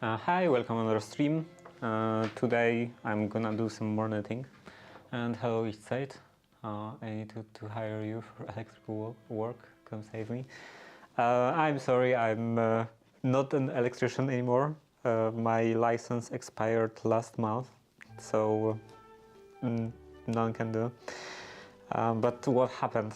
Hi, welcome on our stream. Today I'm gonna do some more netting. And hello Eastside. I need to hire you for electrical work. Come save me. I'm sorry, I'm not an electrician anymore. My license expired last month, so none can do. But what happened?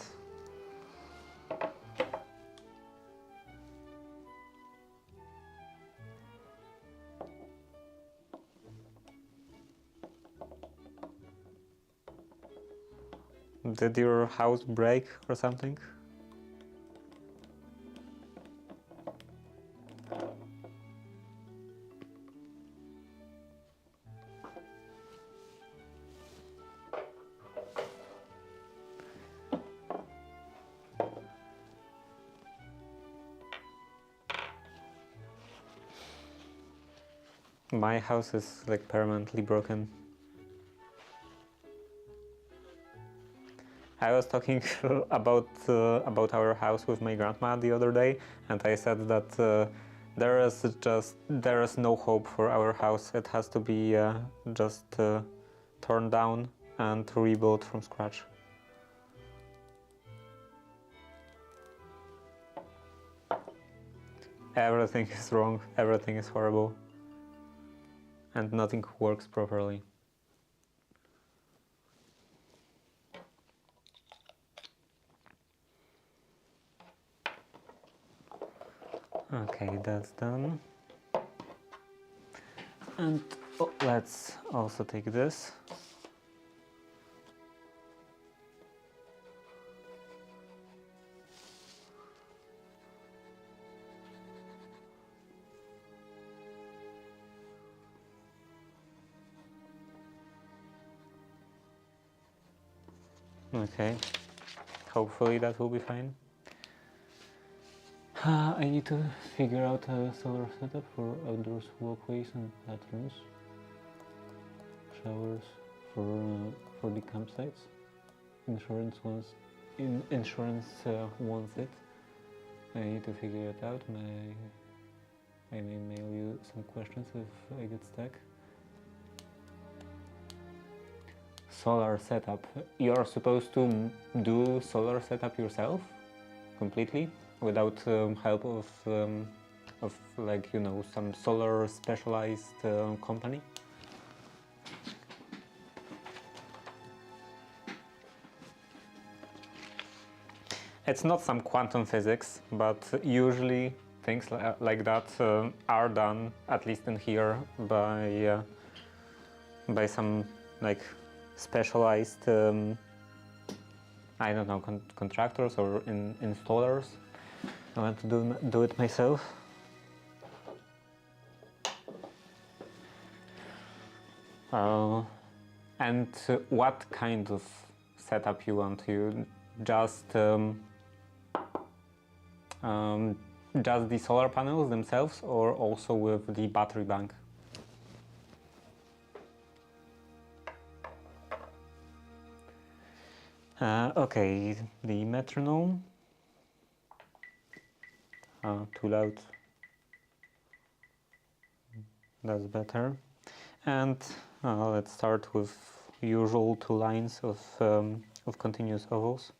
Did your house break or something? My house is like permanently broken. I was talking about our house with my grandma the other day, and I said that there is no hope for our house. It has to be just torn down and rebuilt from scratch. Everything is wrong. Everything is horrible, and nothing works properly. Okay, that's done. And let's also take this. Okay, hopefully that will be fine. I need to figure out a solar setup for outdoors walkways and bathrooms, showers for the campsites. Insurance wants it. I need to figure it out, and I may mail you some questions if I get stuck. Solar setup. You're supposed to do solar setup yourself, completely, without help of like, you know, some solar specialized company. It's not some quantum physics, but usually things like that are done, at least in here, by some like specialized, I don't know, contractors or installers. I want to do it myself. And what kind of setup you want? You just the solar panels themselves, or also with the battery bank? Okay, the metronome. Too loud. That's better. And let's start with usual 2 lines of continuous ovals.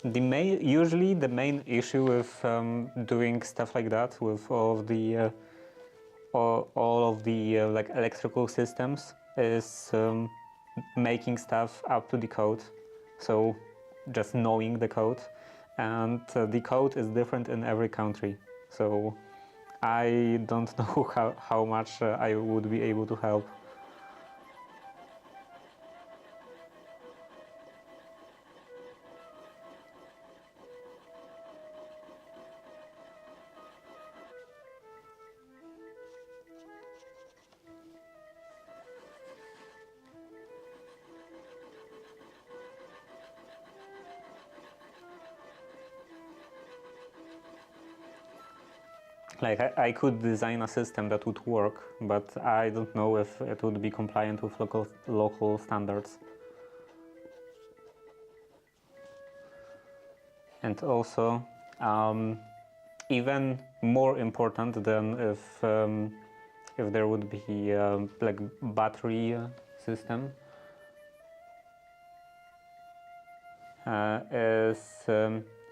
Usually the main issue with doing stuff like that, with all of the like electrical systems, is making stuff up to the code. So just knowing the code, and the code is different in every country. So I don't know how much I would be able to help. Like I could design a system that would work, but I don't know if it would be compliant with local standards. And also, even more important than if there would be like battery system is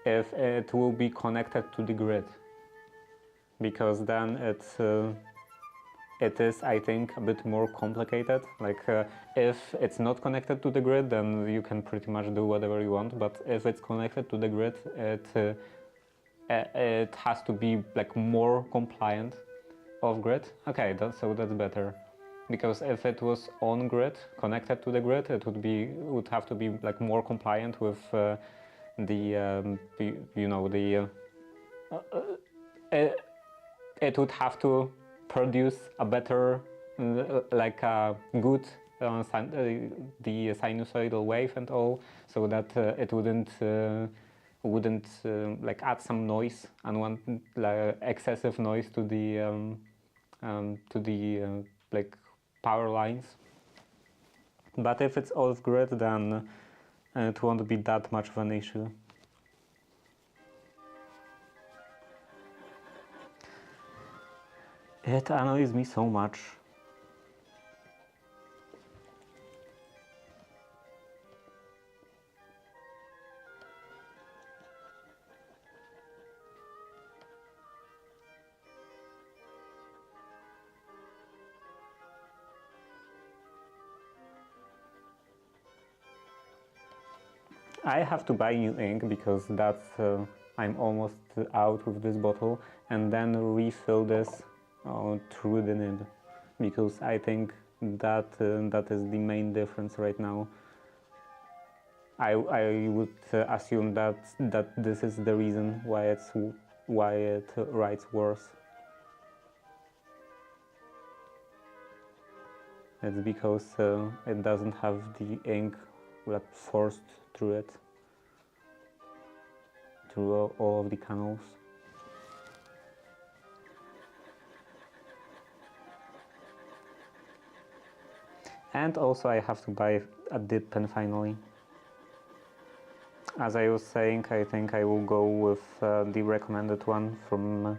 if it will be connected to the grid, because then it is, I think, a bit more complicated. Like if it's not connected to the grid, then you can pretty much do whatever you want. But if it's connected to the grid, it has to be like more compliant off grid. Okay, so that's better. Because if it was on grid, connected to the grid, it would have to be like more compliant with it would have to produce a better, like a good the sinusoidal wave and all, so that it wouldn't like add some noise, unwanted, like excessive noise to the like power lines. But if it's off grid, then it won't be that much of an issue. It annoys me so much. I have to buy new ink because I'm almost out with this bottle, and then refill this through the nib, because I think that is the main difference right now. I would assume that this is the reason why it writes worse. It's because it doesn't have the ink like forced through it, through all of the canals. And also I have to buy a dip pen finally. As I was saying, I think I will go with the recommended one from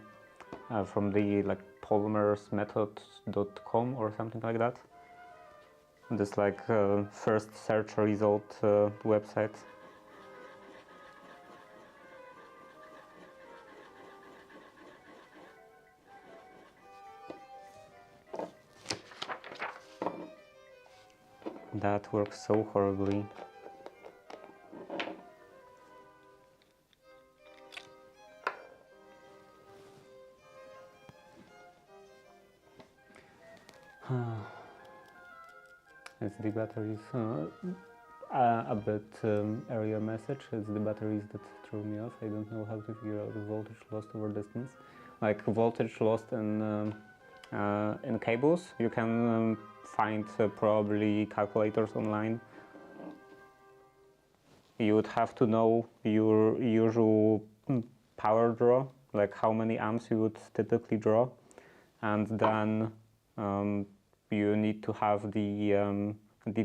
the like polymersmethod.com or something like that. This like first search result website. That works so horribly. It's the batteries. A bit earlier message. It's the batteries that throw me off. I don't know how to figure out the voltage lost over distance. Like voltage lost in cables, you can find probably calculators online. You would have to know your usual power draw, like how many amps you would typically draw, and then you need to have the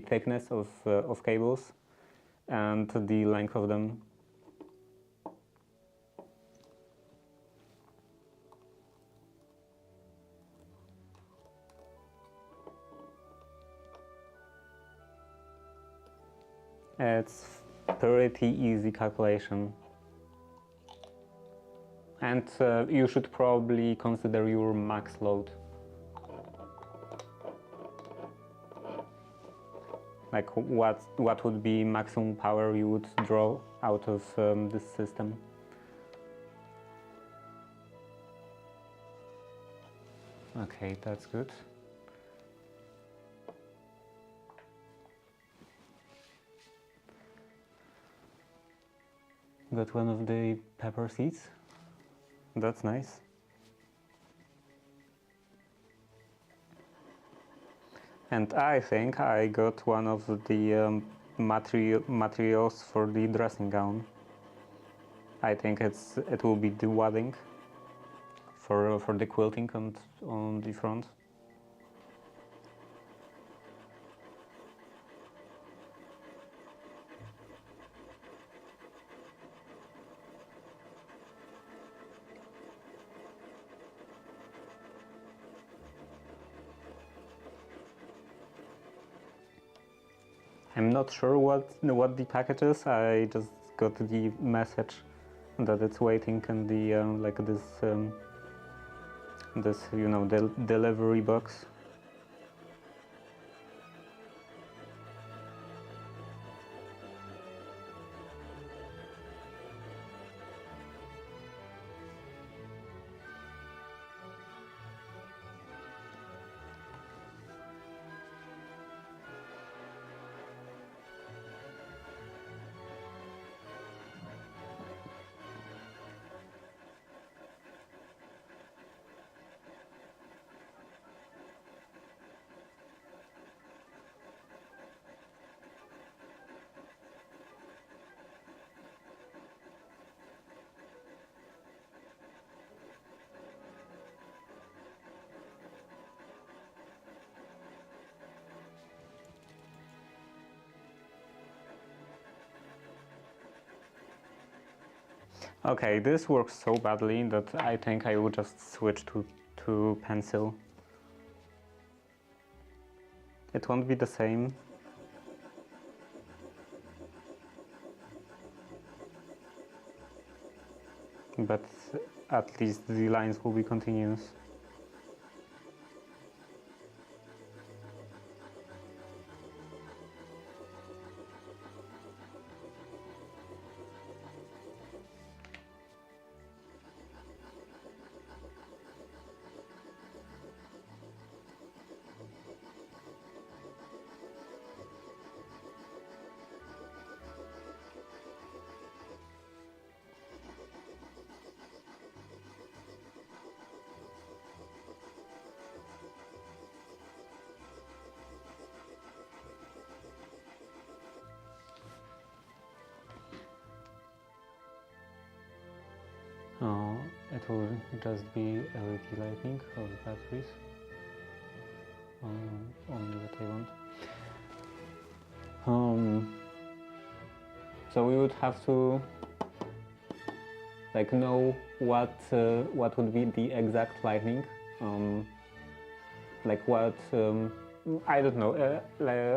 thickness of cables and the length of them. It's pretty easy calculation. And you should probably consider your max load. Like what would be maximum power you would draw out of this system. Okay, that's good. Got one of the pepper seeds. That's nice. And I think I got one of the materials for the dressing gown. I think it will be the wadding for the quilting on the front. I'm not sure what the package is. I just got the message that it's waiting in the like this delivery box. Okay, this works so badly that I think I will just switch to pencil. It won't be the same. But at least the lines will be continuous. It will just be LED lighting of the batteries only what I want. So we would have to like know what would be the exact lighting, like what I don't know.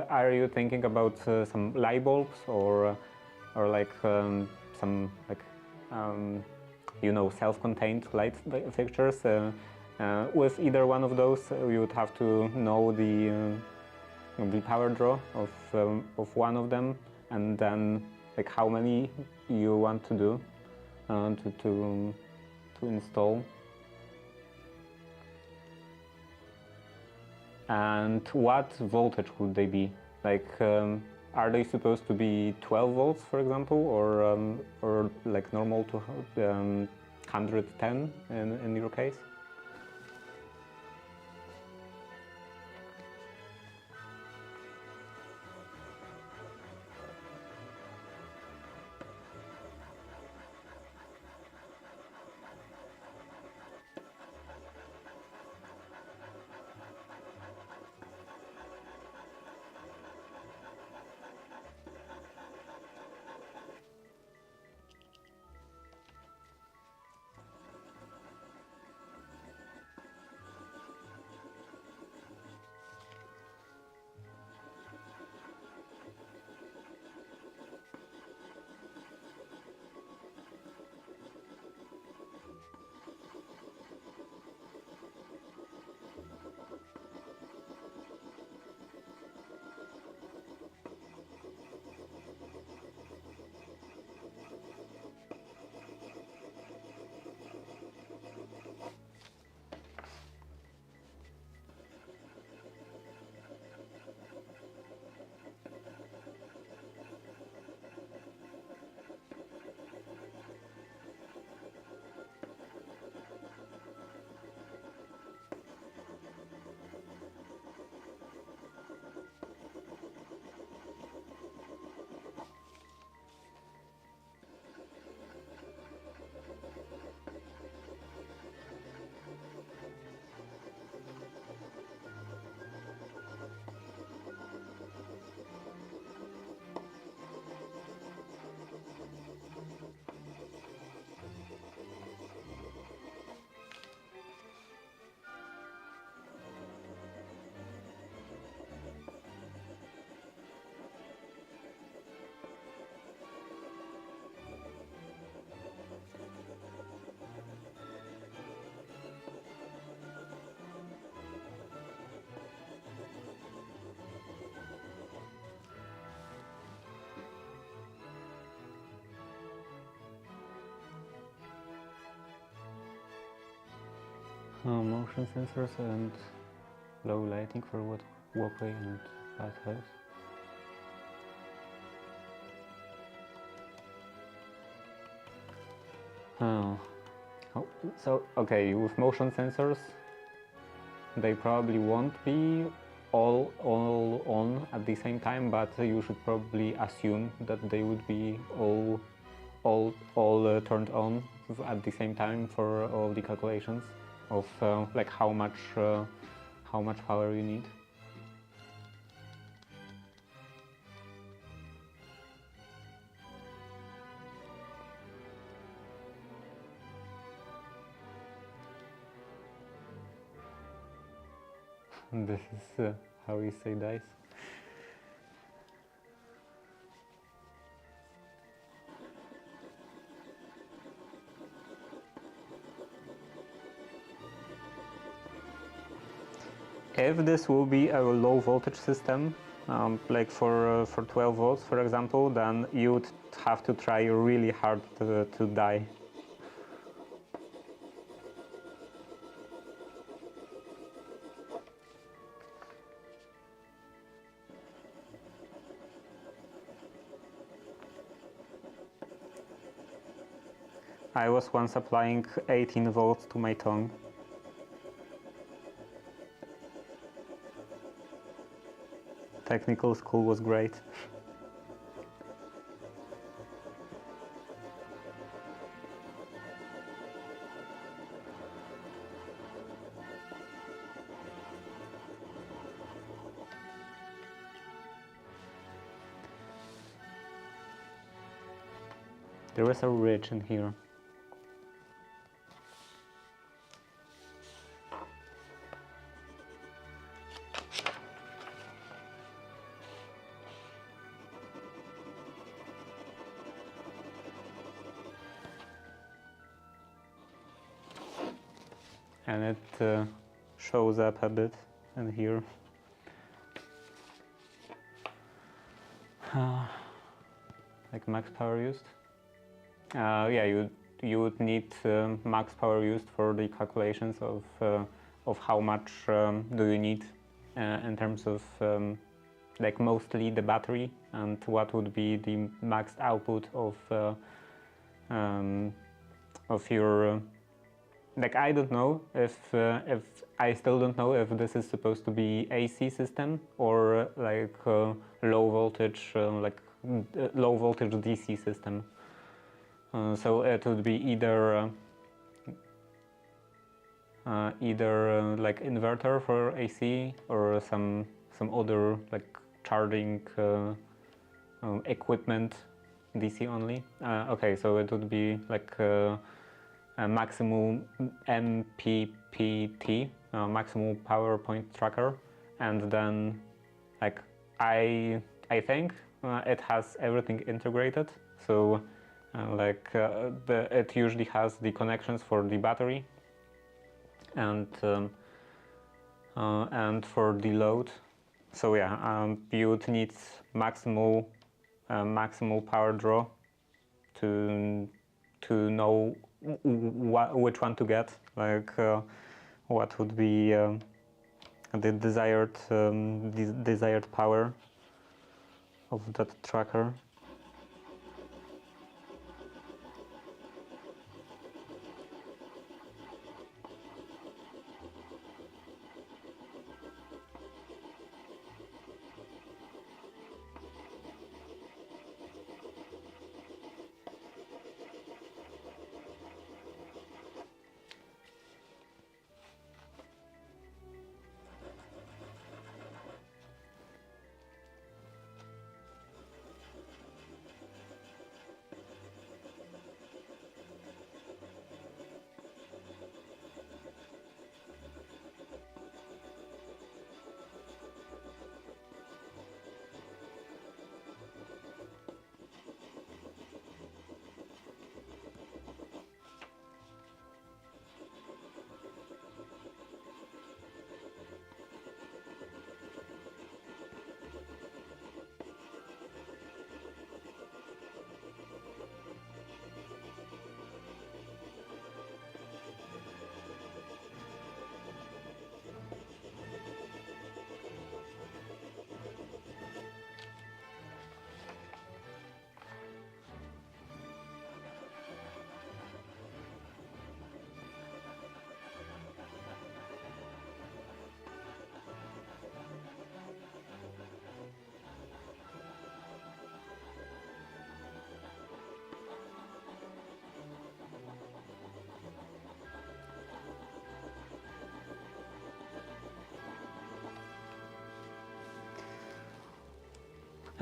Are you thinking about some light bulbs or like some like self-contained light fixtures? With either one of those, you would have to know the power draw of one of them, and then like how many you want to do to install. And what voltage would they be? Like, are they supposed to be 12 volts, for example, or like normal to 110 in your case? Motion sensors and low lighting for walkway and pathways. Oh. So okay, with motion sensors, they probably won't be all on at the same time, but you should probably assume that they would be all turned on at the same time for all the calculations of like how much power you need. This is how you say dice. If this will be a low voltage system, like for 12 volts, for example, then you would have to try really hard to die. I was once applying 18 volts to my tongue. Technical school was great. There was a ridge in here. And it shows up a bit in here. Like max power used. Yeah, you would need max power used for the calculations of how much do you need in terms of like mostly the battery, and what would be the max output of your like I don't know if I still don't know if this is supposed to be AC system or like low voltage low voltage DC system. So it would be either like inverter for AC or some other like charging equipment DC only. Okay, so it would be like a maximum MPPT, maximum power point tracker, and then like I think it has everything integrated. So it usually has the connections for the battery and for the load. So yeah, you would need maximal power draw to know which one to get, like what would be the desired power of that tracker.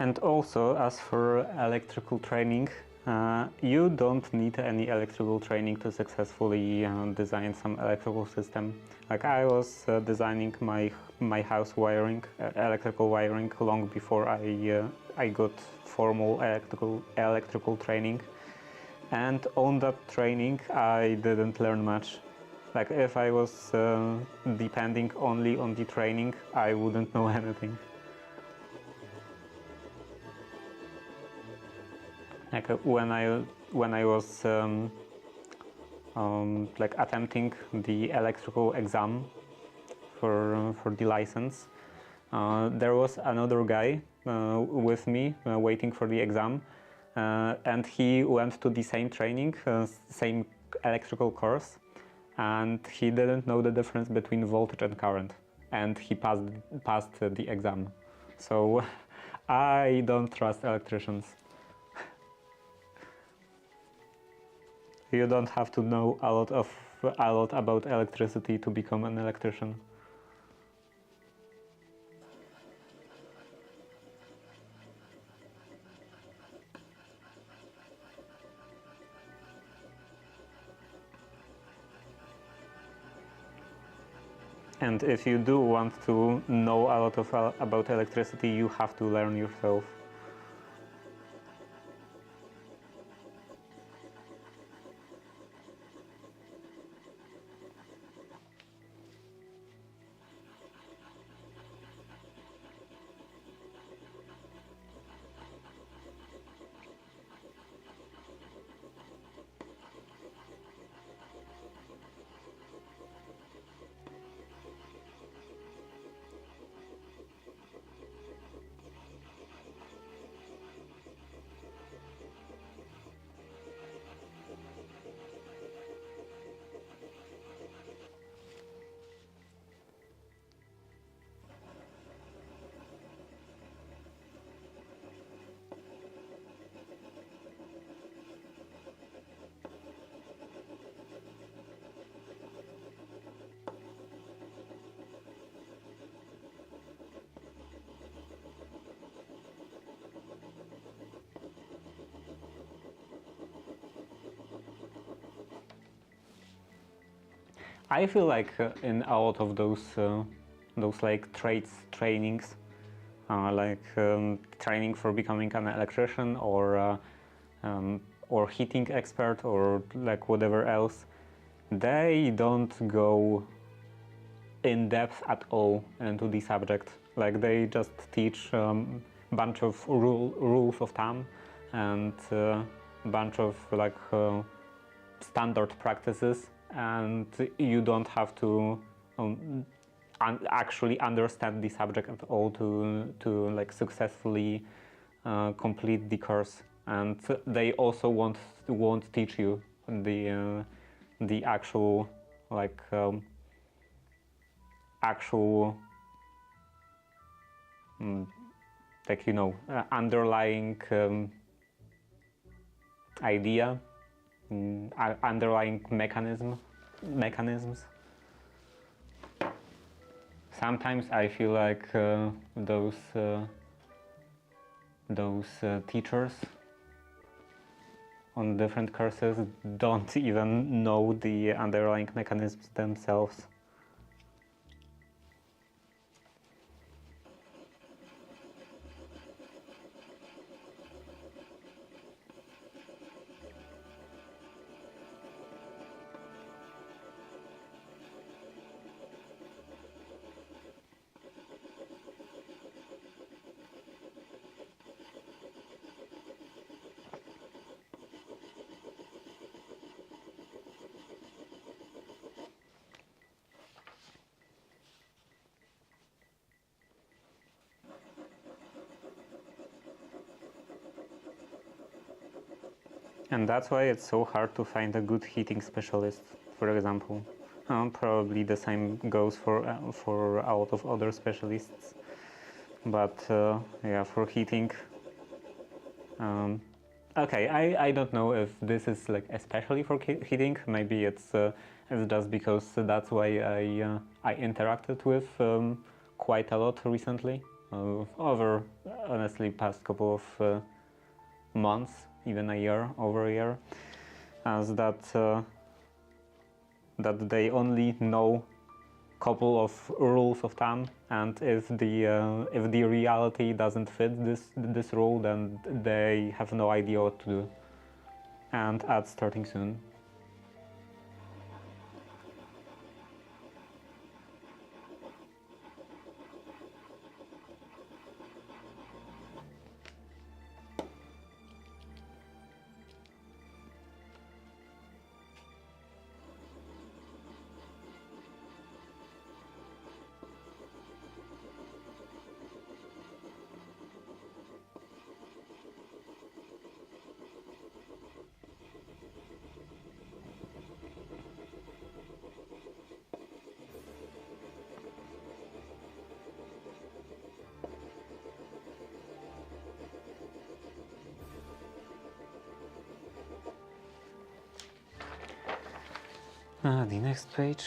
And also, as for electrical training, you don't need any electrical training to successfully design some electrical system. Like I was designing my house wiring, electrical wiring, long before I got formal electrical training. And on that training, I didn't learn much. Like if I was depending only on the training, I wouldn't know anything. Like when I was like attempting the electrical exam for the license, there was another guy with me waiting for the exam, and he went to the same training, same electrical course, and he didn't know the difference between voltage and current, and he passed the exam. So I don't trust electricians. You don't have to know a lot about electricity to become an electrician. And if you do want to know a lot about electricity, you have to learn yourself. I feel like in a lot of those like trades trainings, like training for becoming an electrician or heating expert or like whatever else, they don't go in depth at all into the subject. Like they just teach bunch of rules of thumb and bunch of like standard practices, and you don't have to actually understand the subject at all to like successfully complete the course. And they also won't teach you the actual like actual like you know underlying idea, underlying mechanisms. Sometimes I feel like those teachers on different courses don't even know the underlying mechanisms themselves. And that's why it's so hard to find a good heating specialist, for example. Probably the same goes for a lot of other specialists. But yeah, for heating, okay, I don't know if this is like especially for heating. Maybe it's just because that's why I interacted with quite a lot recently. over honestly past couple of months, even a year, over a year, as that they only know couple of rules of thumb, and if the reality doesn't fit this rule, then they have no idea what to do. And ads starting soon. The next page.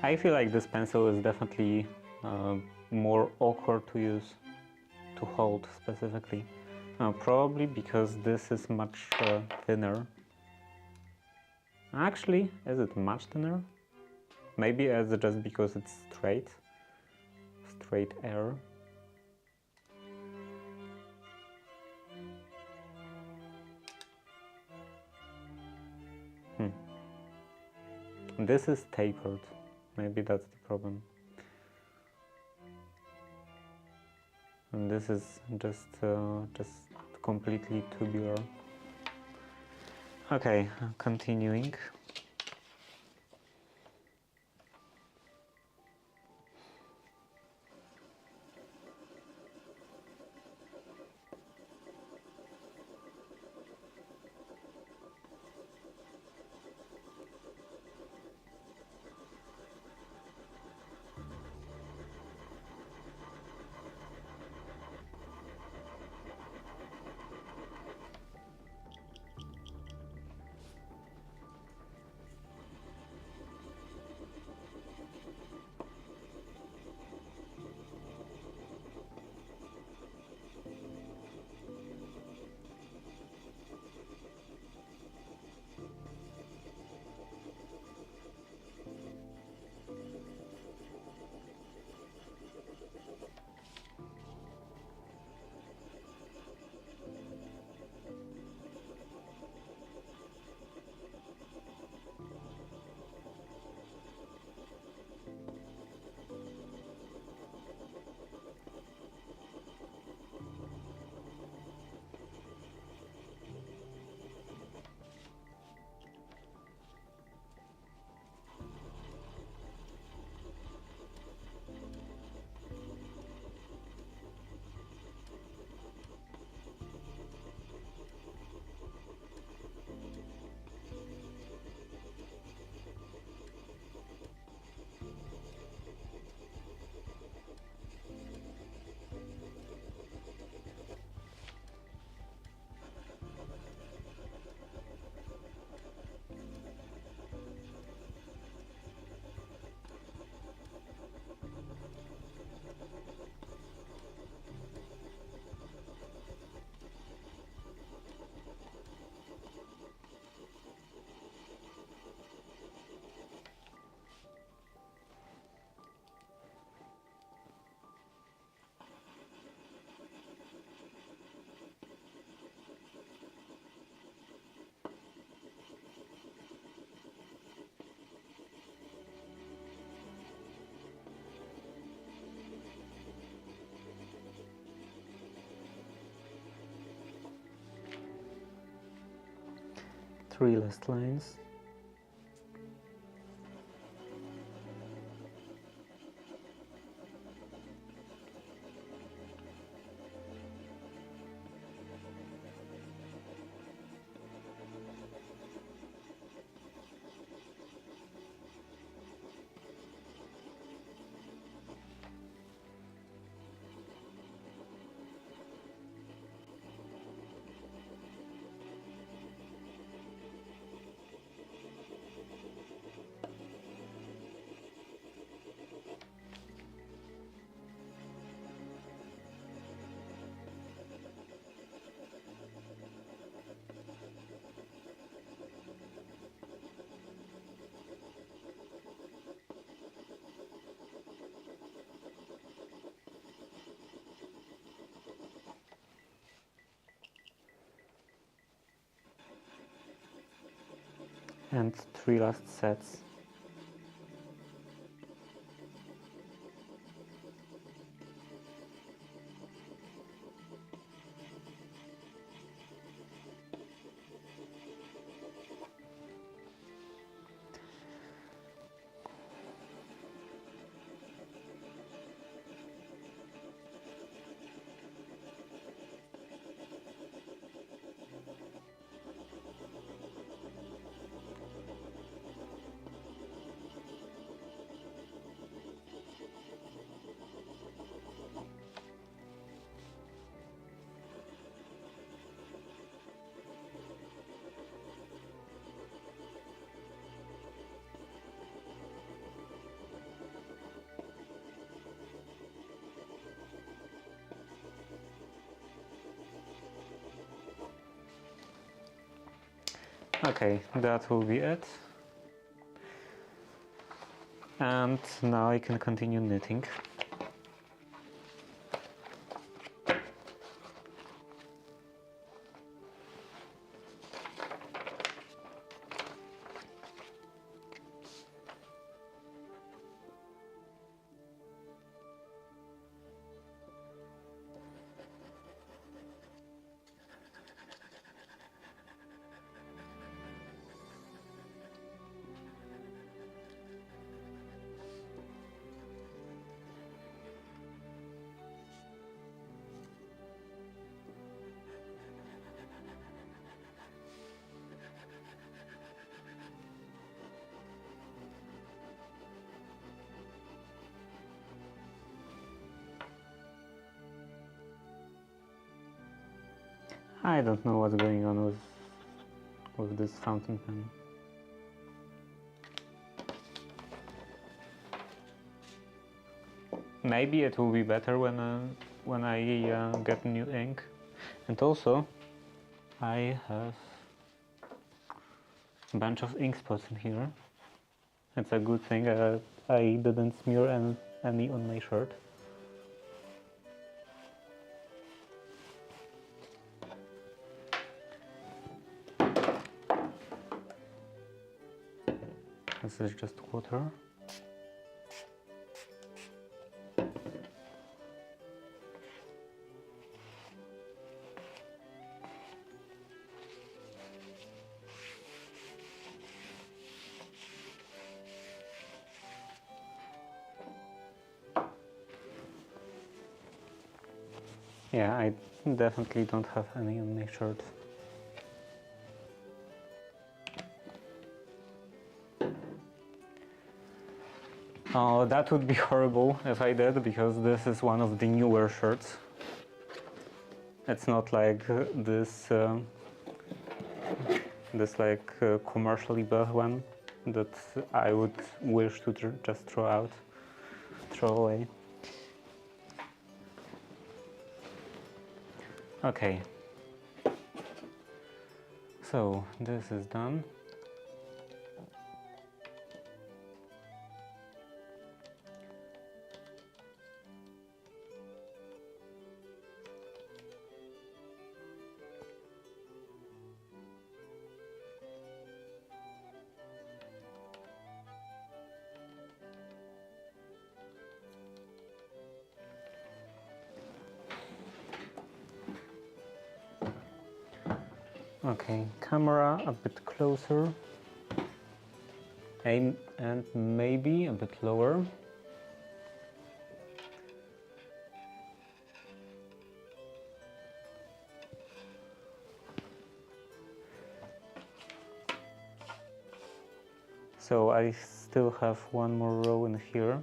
I feel like this pencil is definitely more awkward to use, to hold specifically. Probably because this is much thinner. Actually, is it much thinner? Maybe it's just because it's straight air. This is tapered. Maybe that's the problem. And this is just completely tubular. Okay, continuing. Three last lines. And three last sets. Okay, that will be it. And now I can continue knitting. I don't know what's going on with this fountain pen. Maybe it will be better when I get new ink. And also, I have a bunch of ink spots in here. It's a good thing I didn't smear any on my shirt. This is just water. Yeah, I definitely don't have any on my shirt. Oh, that would be horrible if I did, because this is one of the newer shirts. It's not like this commercially bad one that I would wish to just throw away. Okay, so this is done. Okay, camera a bit closer, aim and maybe a bit lower. So I still have one more row in here,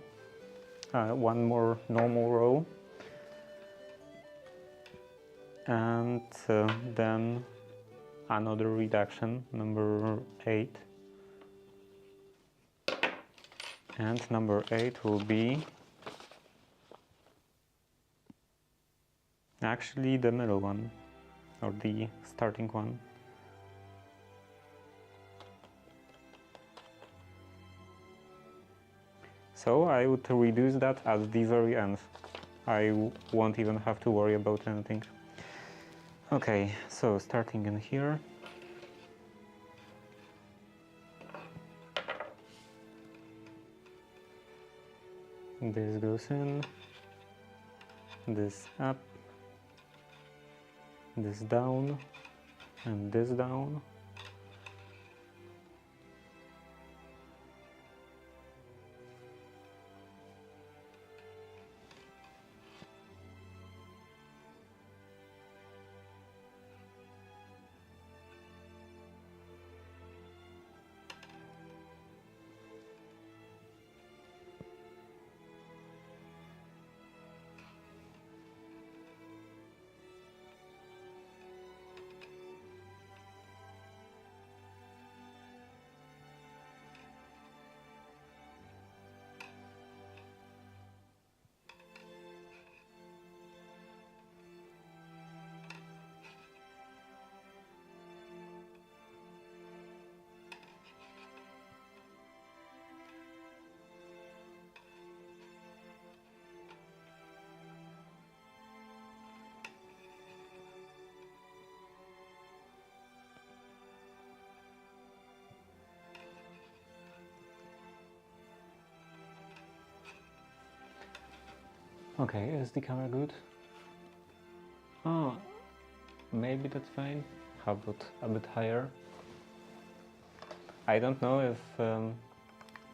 one more normal row, and then another reduction, number 8. And number 8 will be actually the middle one, or the starting one. So I would reduce that at the very end. I won't even have to worry about anything. Okay, so starting in here. This goes in, this up, this down, and this down. Okay, is the camera good? Oh, maybe that's fine. How about a bit higher? I don't know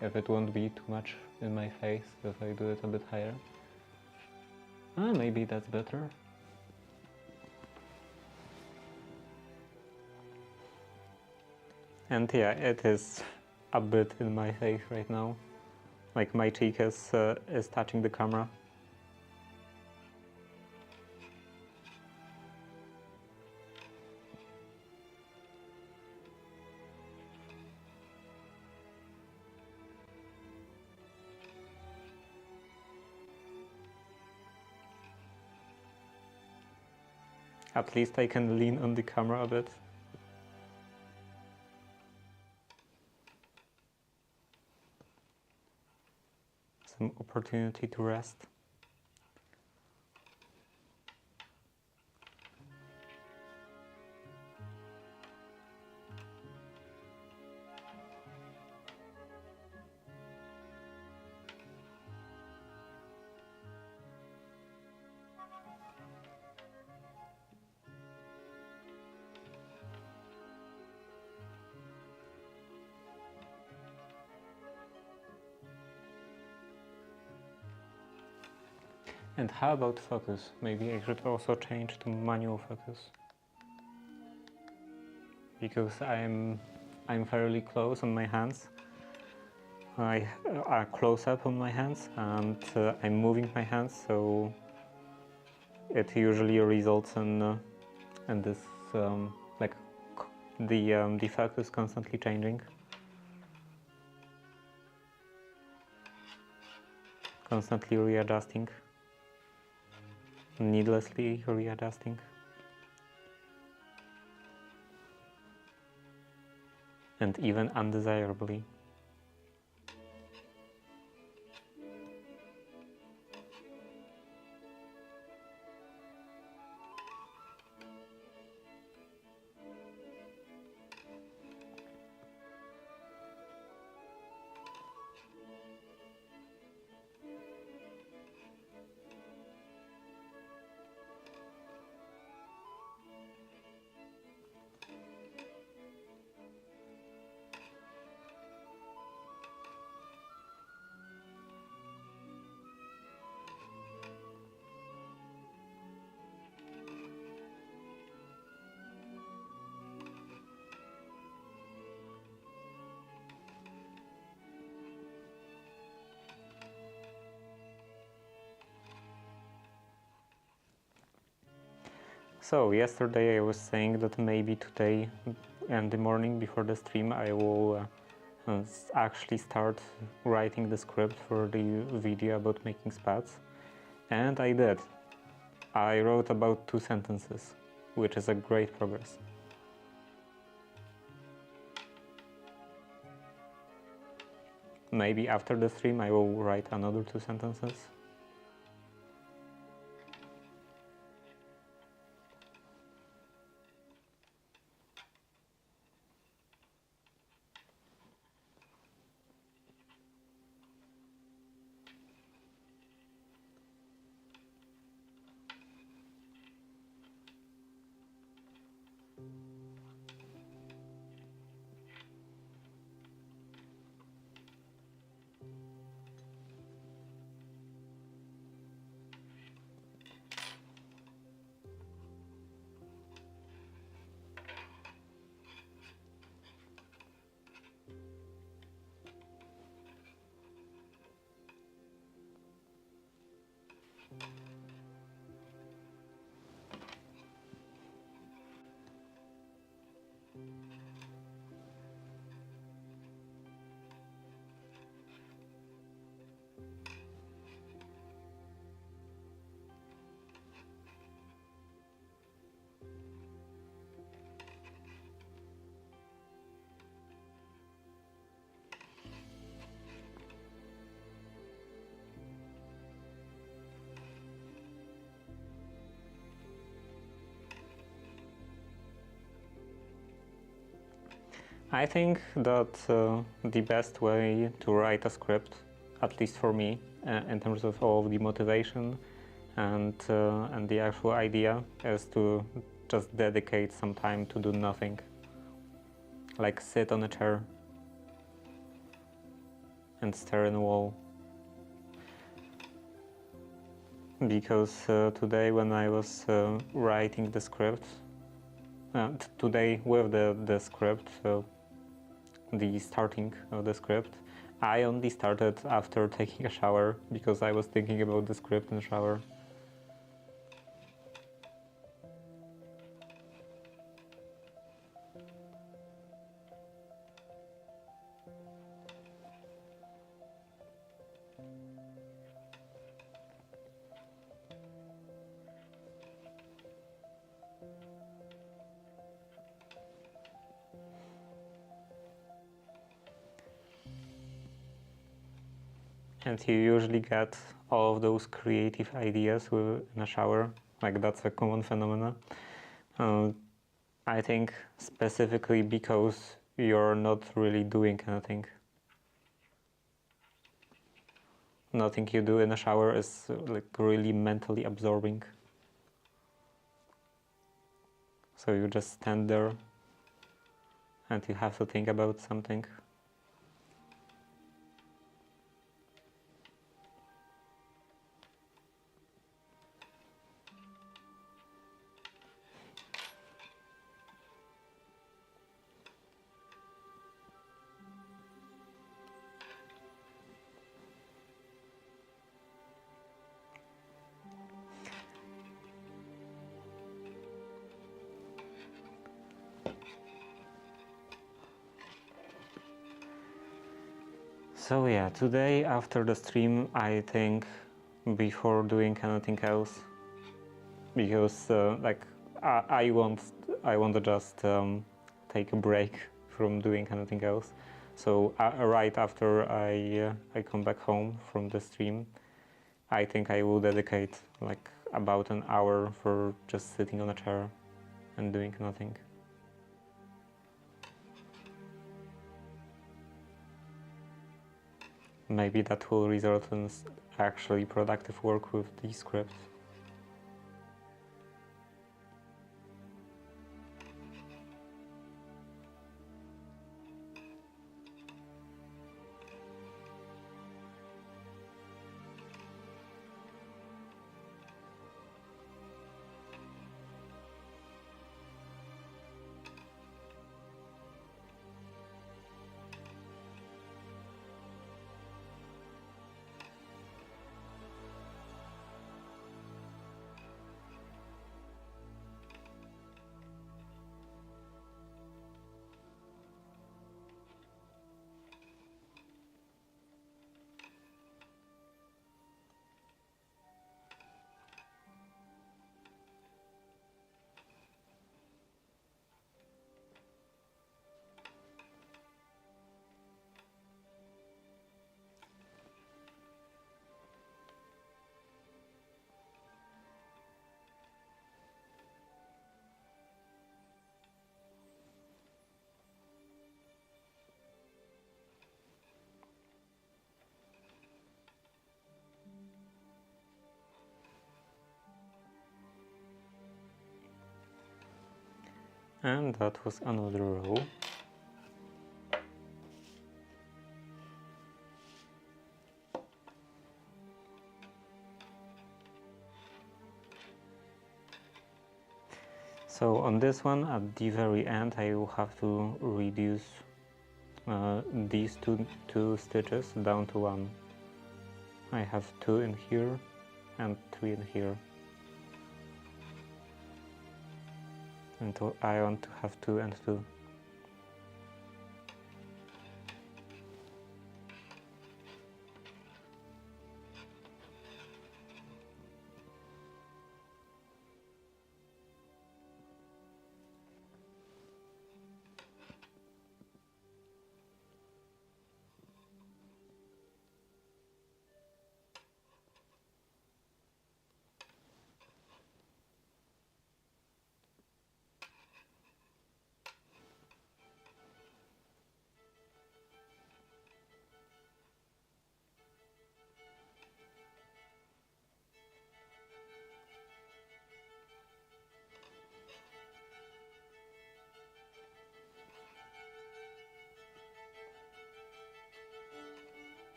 if it won't be too much in my face if I do it a bit higher. Maybe that's better. And yeah, it is a bit in my face right now. Like my cheek is touching the camera. At least I can lean on the camera a bit. Some opportunity to rest. And how about focus? Maybe I should also change to manual focus. Because I'm fairly close on my hands. I are close up on my hands and I'm moving my hands, so it usually results in this like the focus constantly changing, constantly readjusting, needlessly readjusting, and even undesirably. So yesterday I was saying that maybe today in the morning before the stream I will actually start writing the script for the video about making spats, and I did. I wrote about 2 sentences, which is a great progress. Maybe after the stream I will write another 2 sentences. I think that the best way to write a script, at least for me, in terms of all of the motivation and the actual idea is to just dedicate some time to do nothing, like sit on a chair and stare in a wall. Because today when I was writing the script, today with the script, the starting of the script, I only started after taking a shower because I was thinking about the script in the shower. And you usually get all of those creative ideas in a shower, like that's a common phenomenon. I think specifically because you're not really doing anything. Nothing you do in a shower is like really mentally absorbing. So you just stand there and you have to think about something. So yeah, today after the stream, I think before doing anything else, because like I want to just take a break from doing anything else. So right after I come back home from the stream, I think I will dedicate like about an hour for just sitting on a chair and doing nothing. Maybe that will result in actually productive work with these scripts. And that was another row. So on this one, at the very end, I will have to reduce these two stitches down to one. I have 2 in here and 3 in here. And I want to have 2 and 2.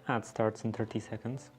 It starts in 30 seconds.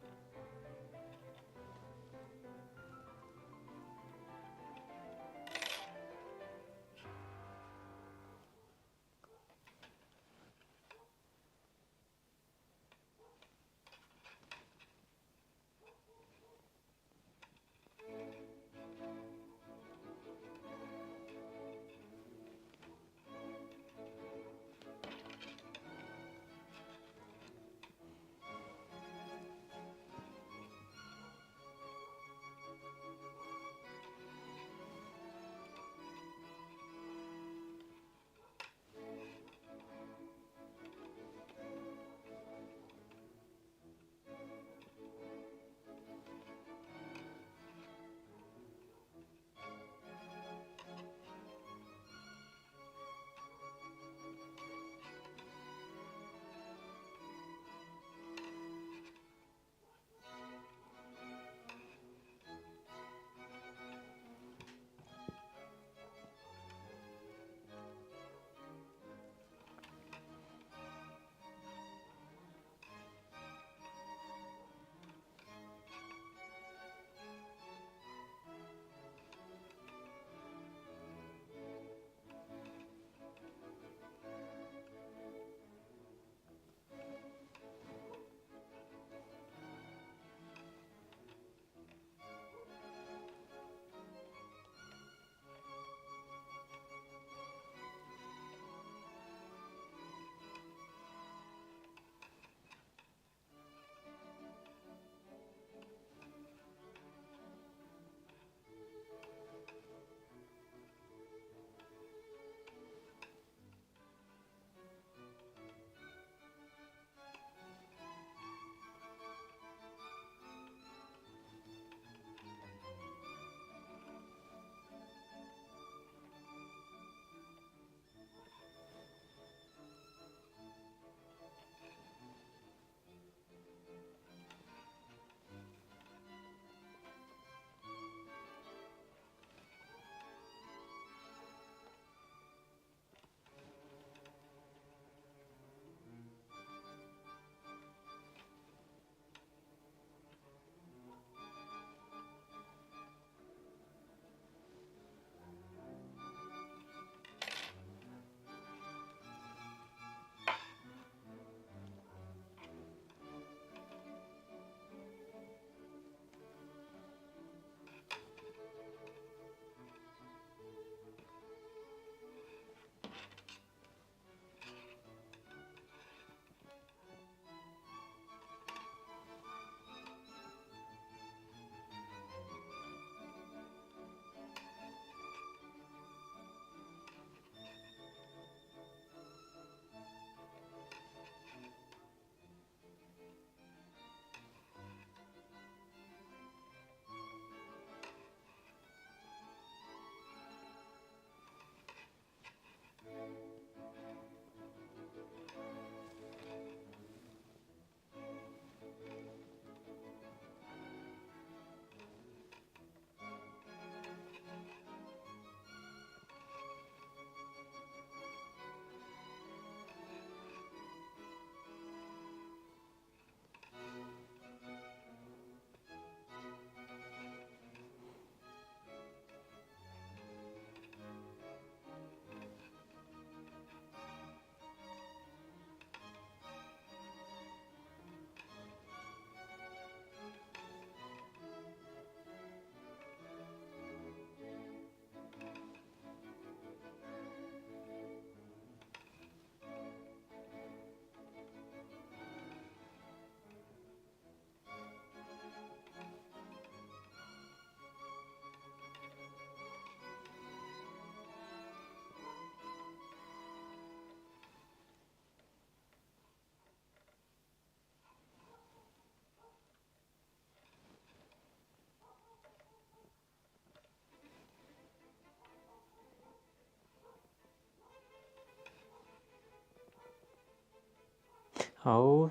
Oh,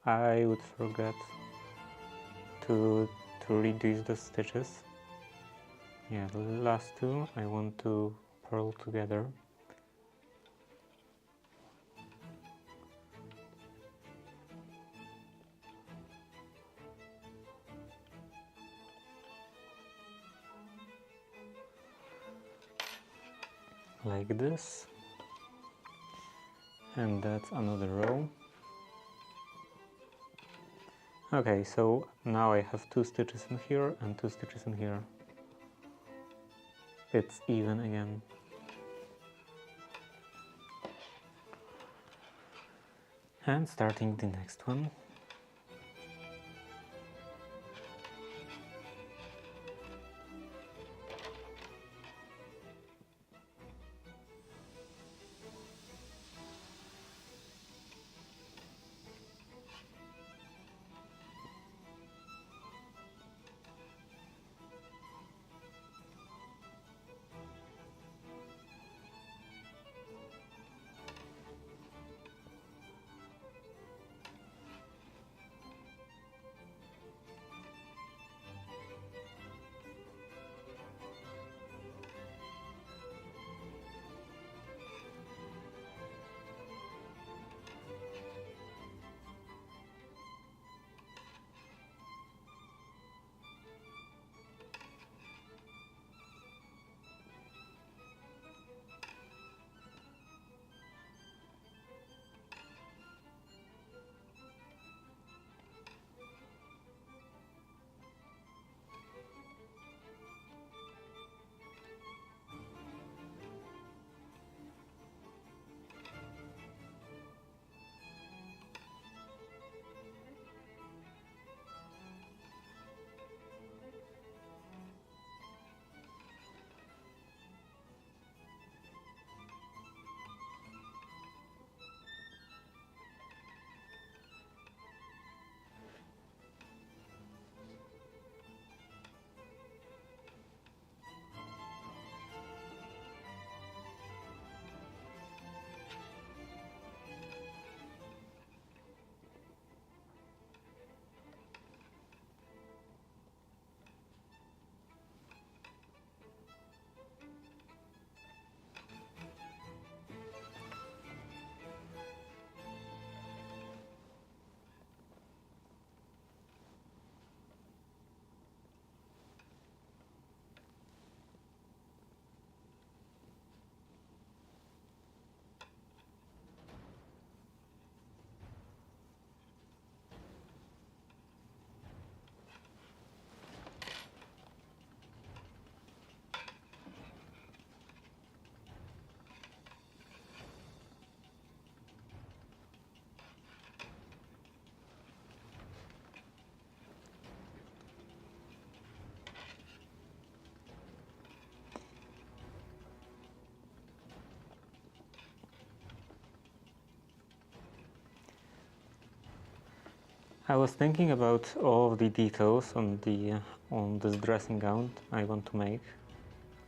I would forget to reduce the stitches. Yeah, the last two I want to purl together. like this, and that's another row. Okay, so now I have 2 stitches in here and 2 stitches in here. It's even again. And starting the next one. I was thinking about all of the details on this dressing gown I want to make,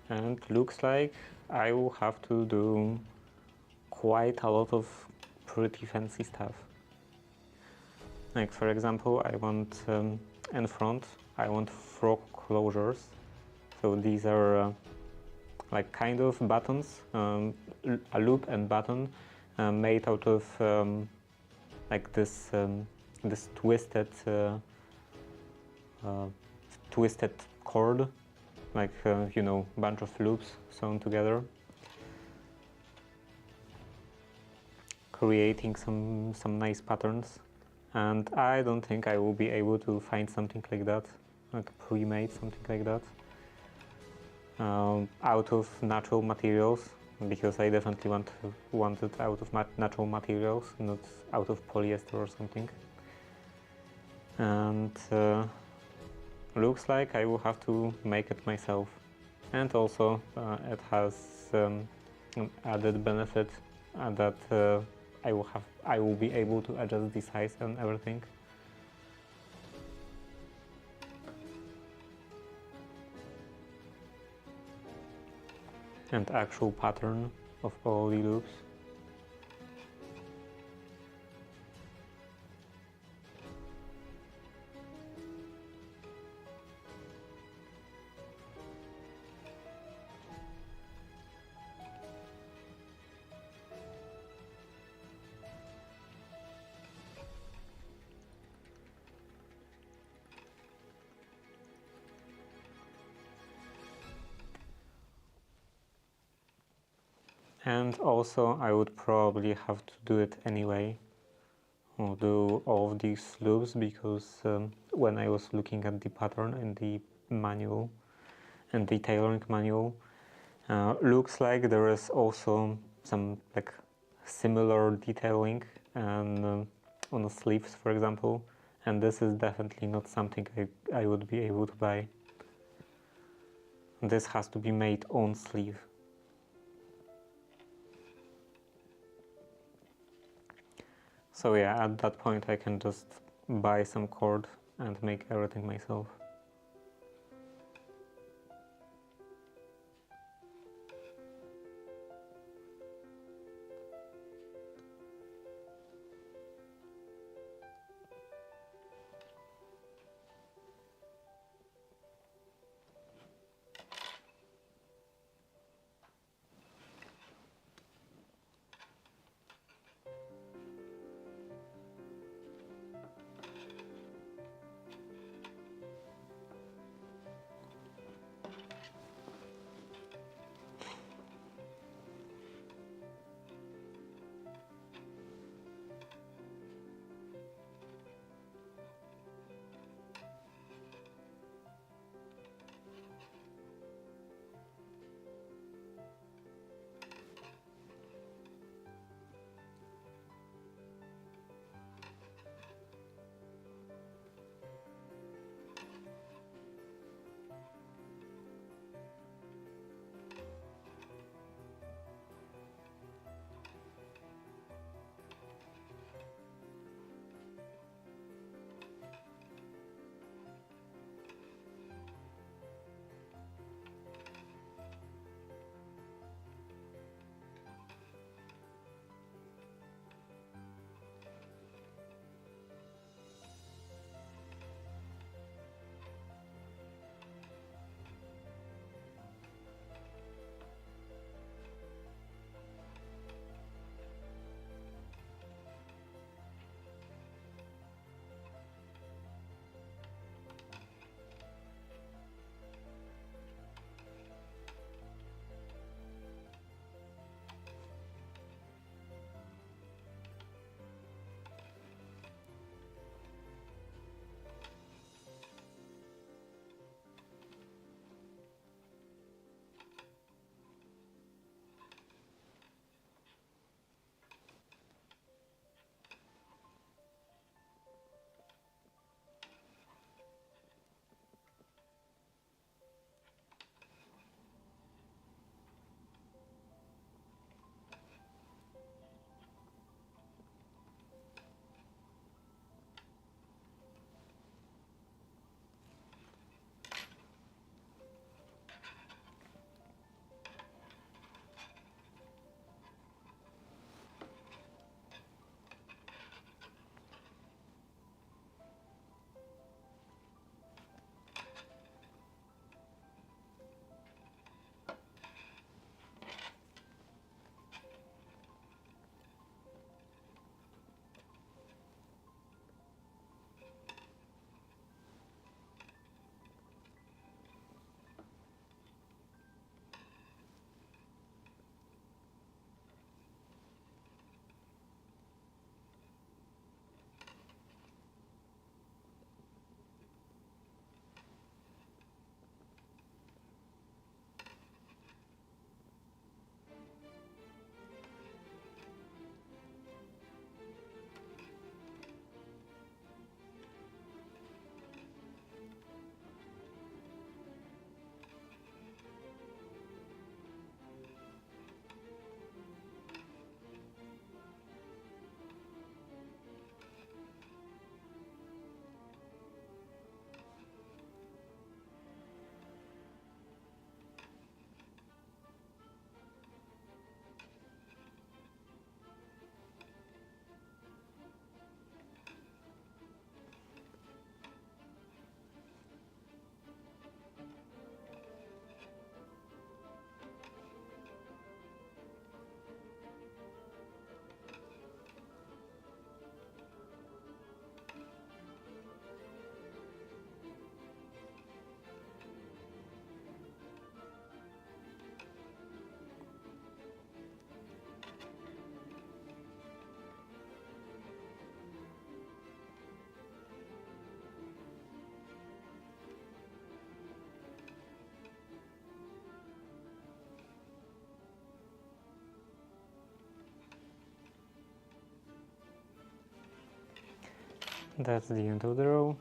and looks like I will have to do quite a lot of pretty fancy stuff. Like, for example, I want in front I want frog closures, so these are like kind of buttons, a loop and button made out of like this this twisted cord, like you know, bunch of loops sewn together, creating some nice patterns. And I don't think I will be able to find something like that, like pre-made something like that, out of natural materials, because I definitely want it out of natural materials, not out of polyester or something. And looks like I will have to make it myself. And also it has an added benefit that I will be able to adjust the size and everything. And actual pattern of all the loops. And also I would probably have to do it anyway, or do all of these loops, because when I was looking at the pattern in the manual and the tailoring manual, looks like there is also some like similar detailing and on the sleeves, for example, and this is definitely not something I would be able to buy. This has to be made on sleeve. So yeah, at that point I can just buy some cord and make everything myself. That's the end of the row.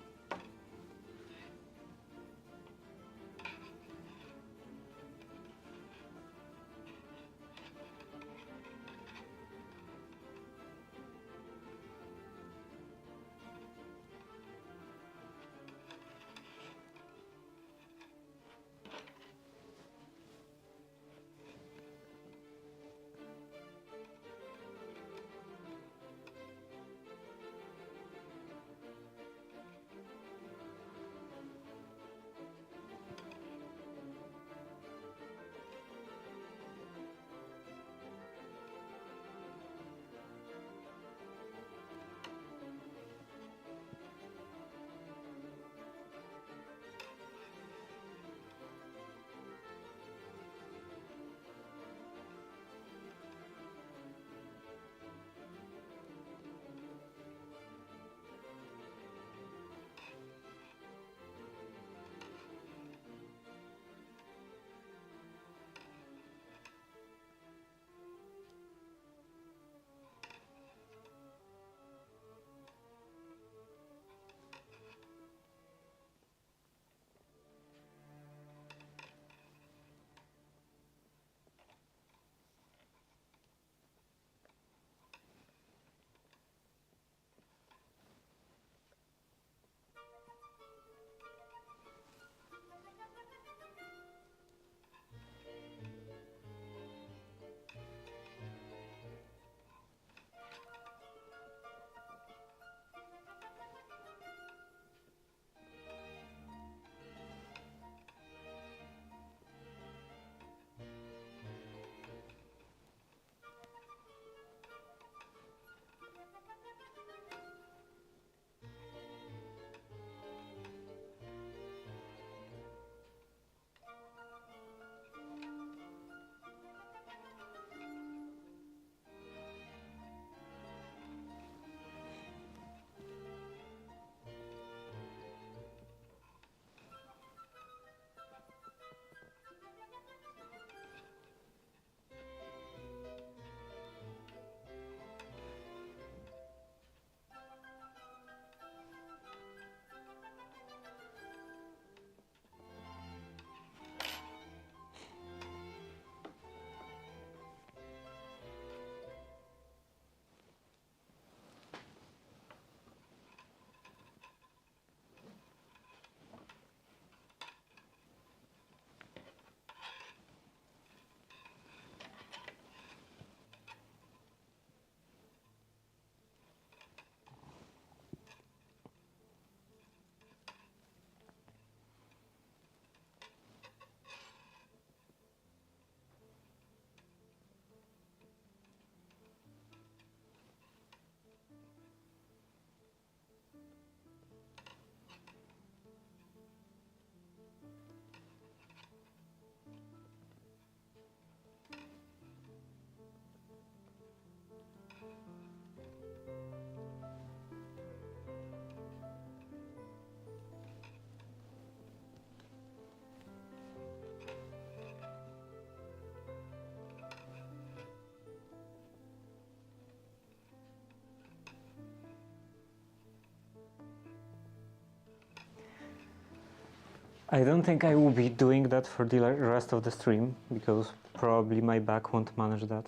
I don't think I will be doing that for the rest of the stream, because probably my back won't manage that.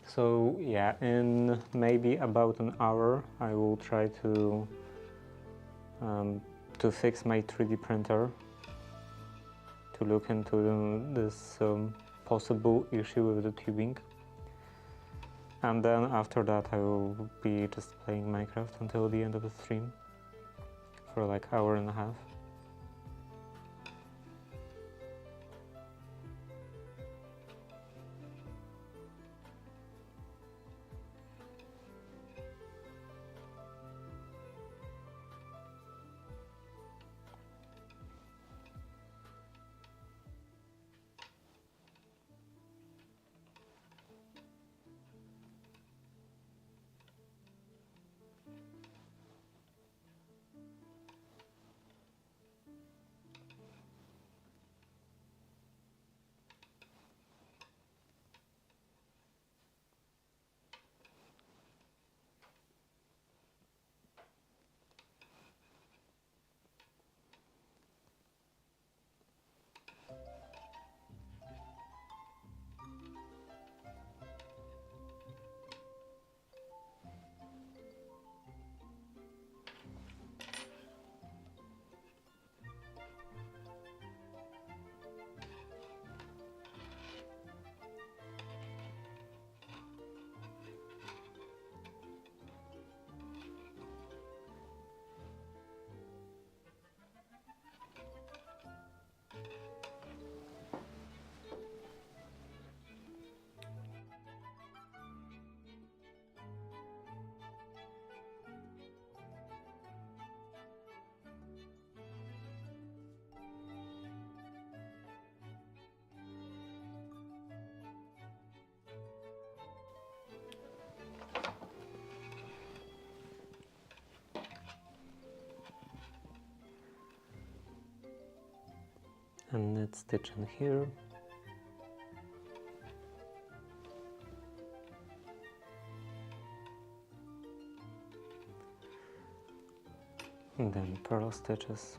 So yeah, in maybe about an hour I will try to fix my 3D printer, to look into this possible issue with the tubing. And then after that I will be just playing Minecraft until the end of the stream for like hour and a half. and knit stitch in here. And then purl stitches.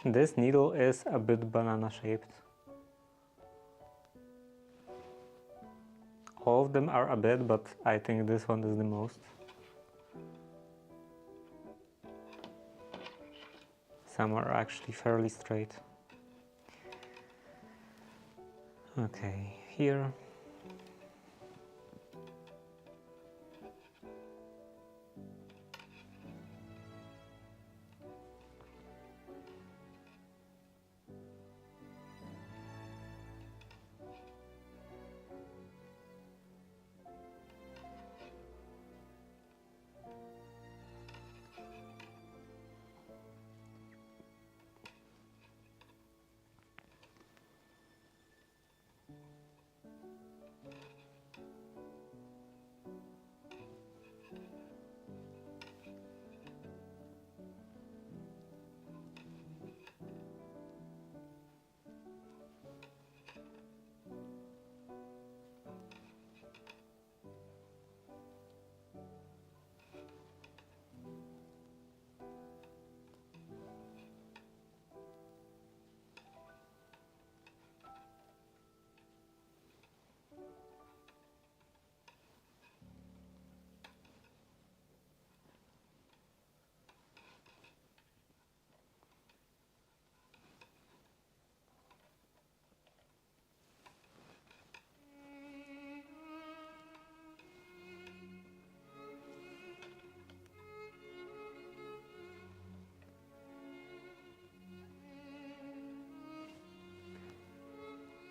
This needle is a bit banana shaped. All of them are a bit, but I think this one is the most. Some are actually fairly straight. Okay, here.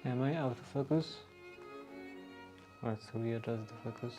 Am I out of focus? Let's readjust the focus.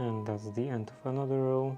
And that's the end of another row.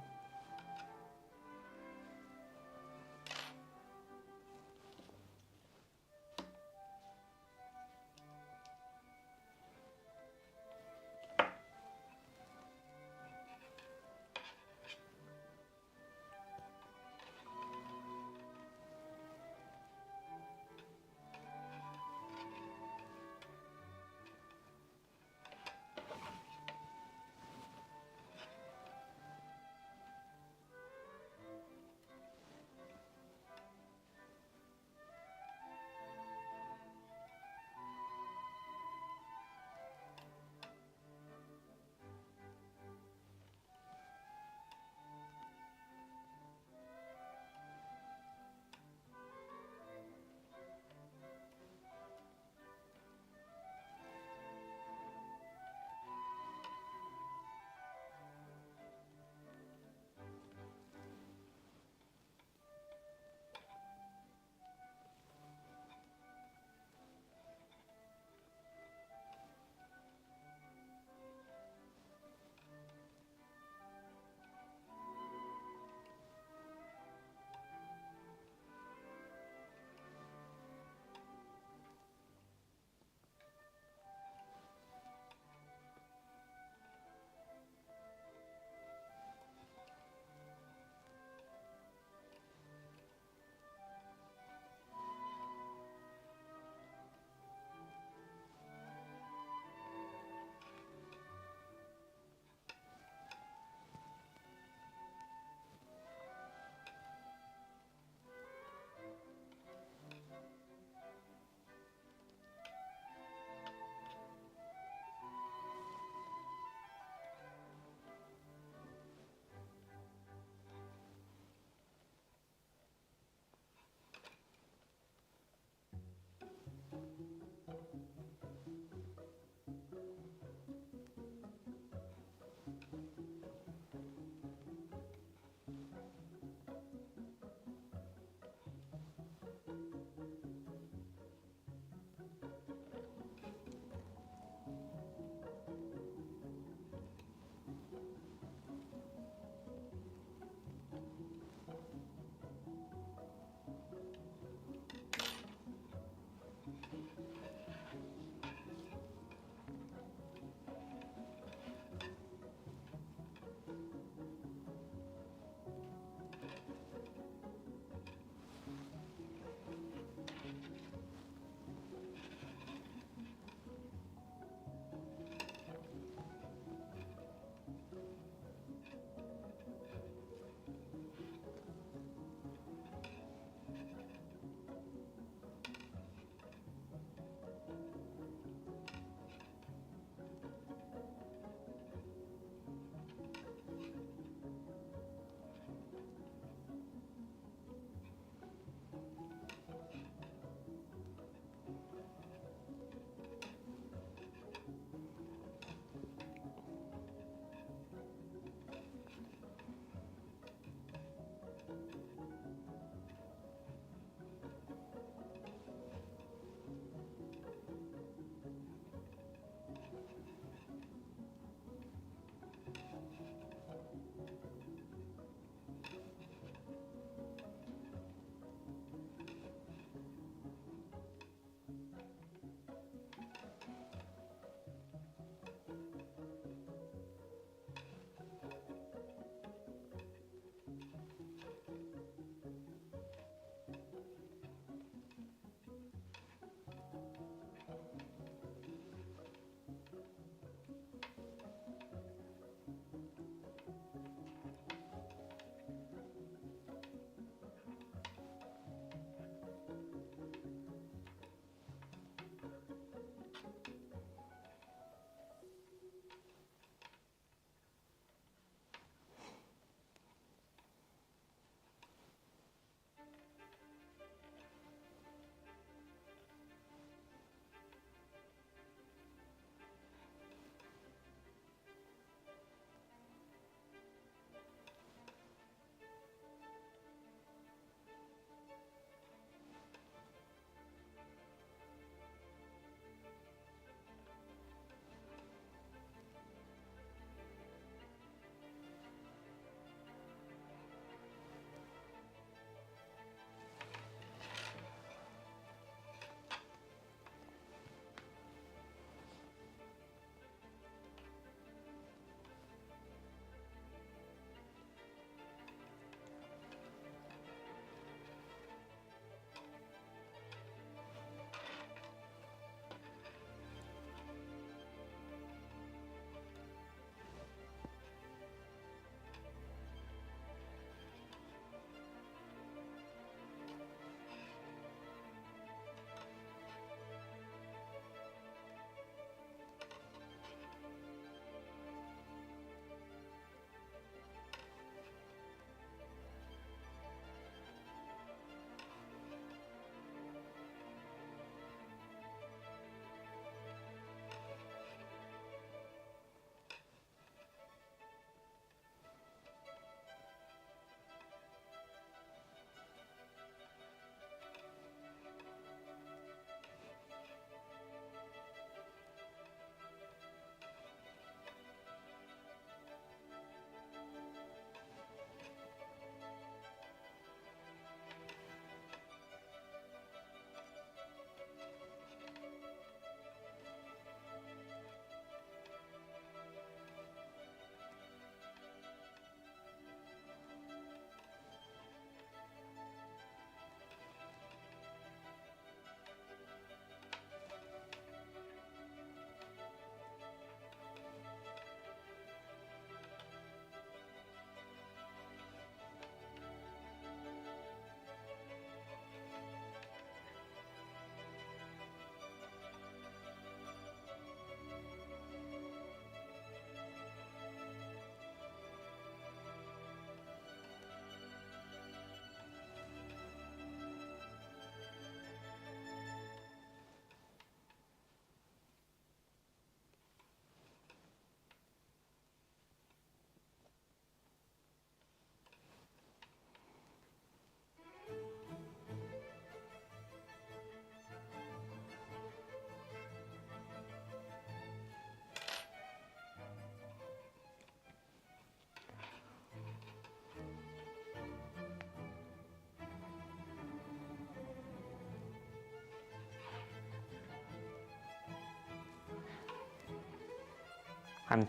I'm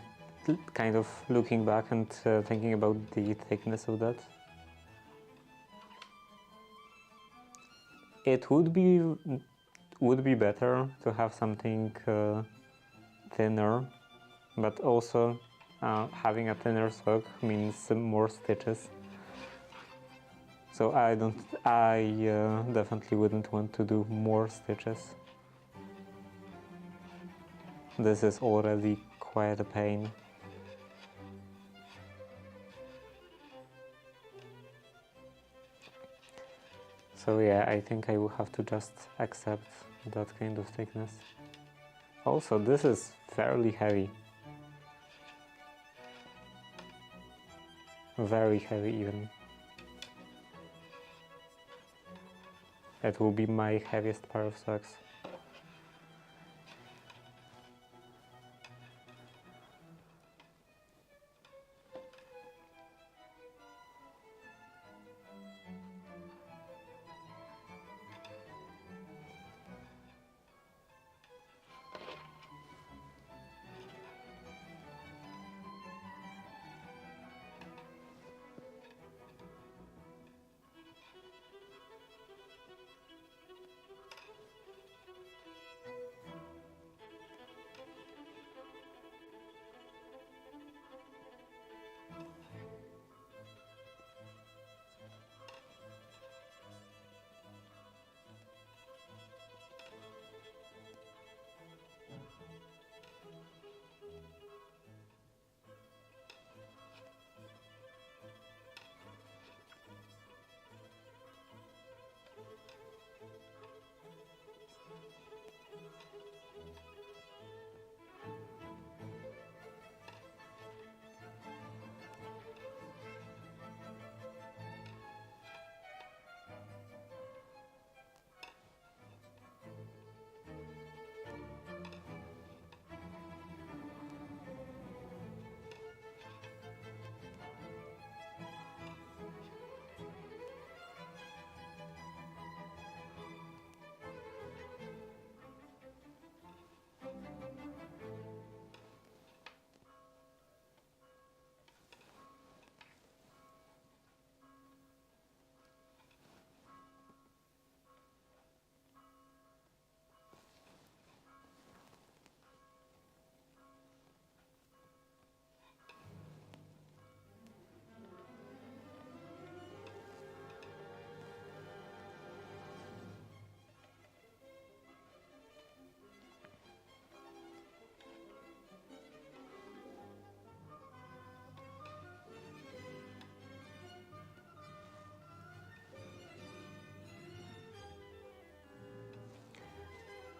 kind of looking back and thinking about the thickness of that. It would be better to have something thinner, but also having a thinner sock means more stitches. So I definitely wouldn't want to do more stitches. This is already quite a pain. So yeah, I think I will have to just accept that kind of thickness. Also, this is fairly heavy. Very heavy even. It will be my heaviest pair of socks.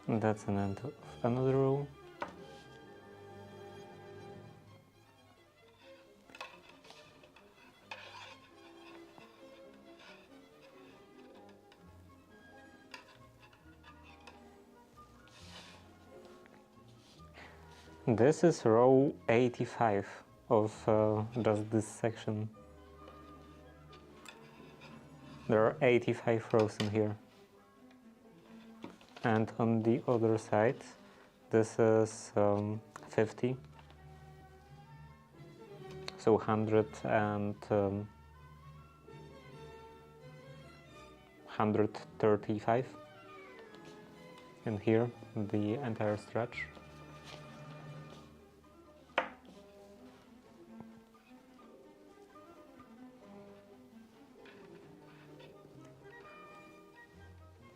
And that's an end of another row. This is row 85 of just this section. There are 85 rows in here. And on the other side, this is 50. So 100 and 135 in here, the entire stretch.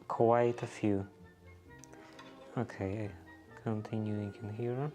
Quite a few. Okay, continuing in here.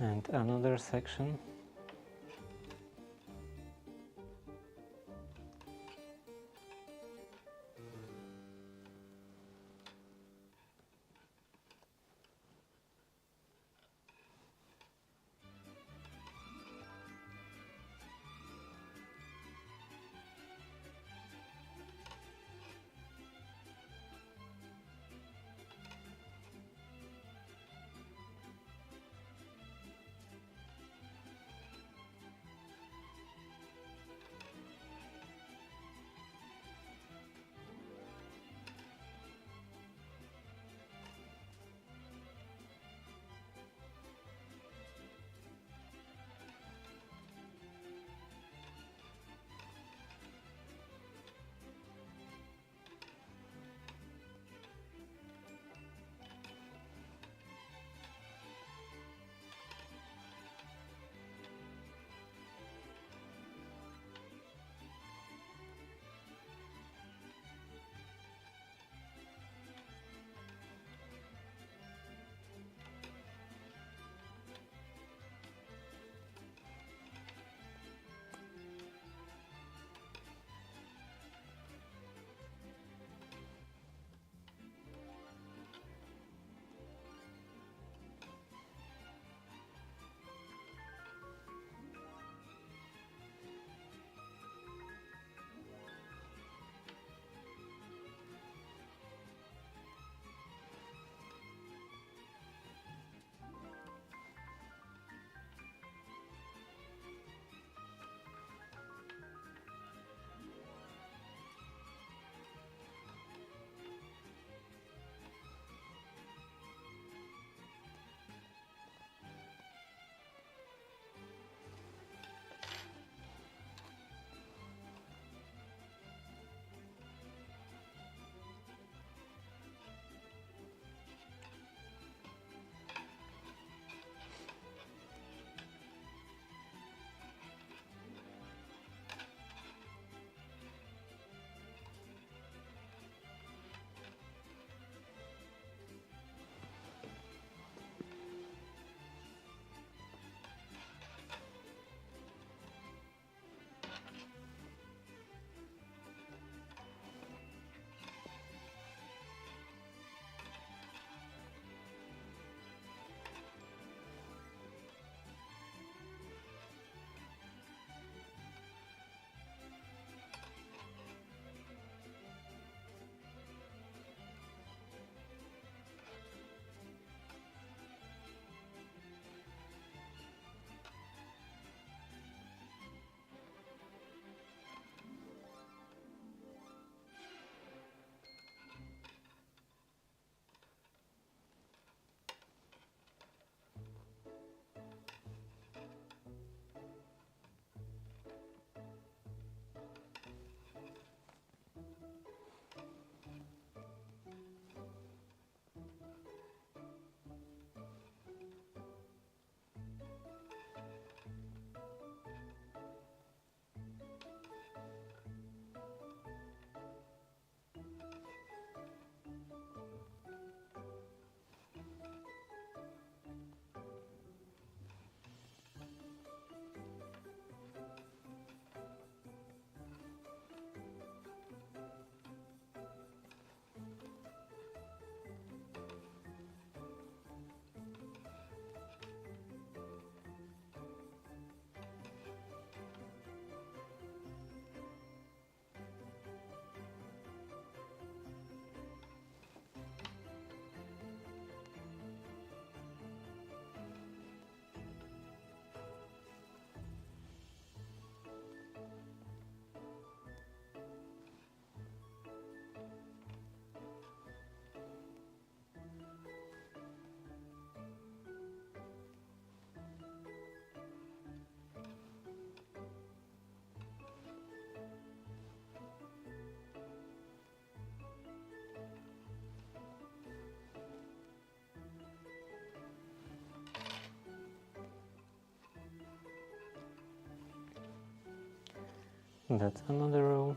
And another section. That's another row.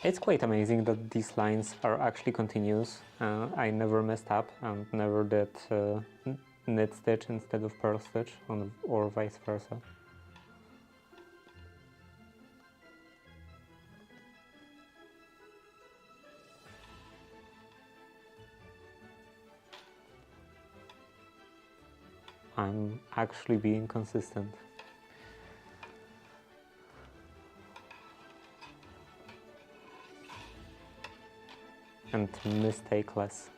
It's quite amazing that these lines are actually continuous. I never messed up and never did knit stitch instead of purl stitch, or vice versa. I'm actually being consistent. And mistake-less.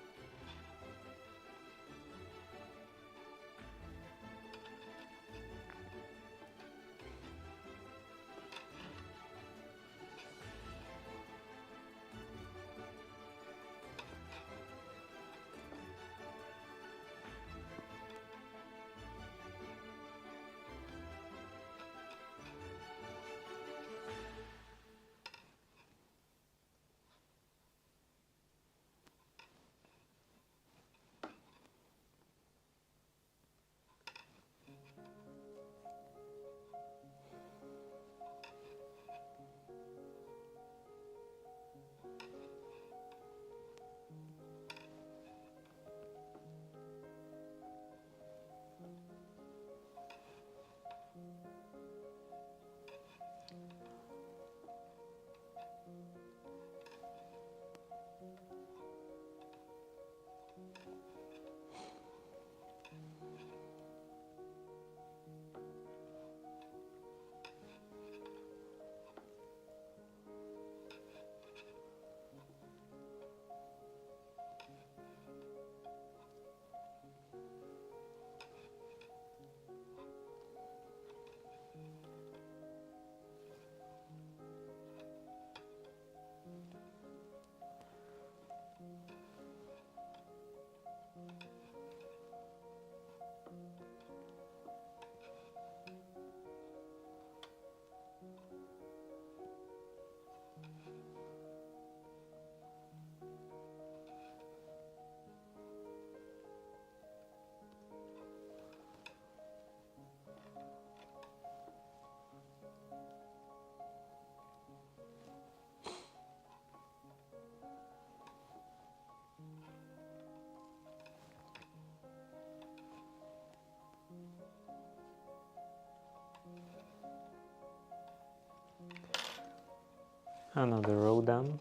Another row done.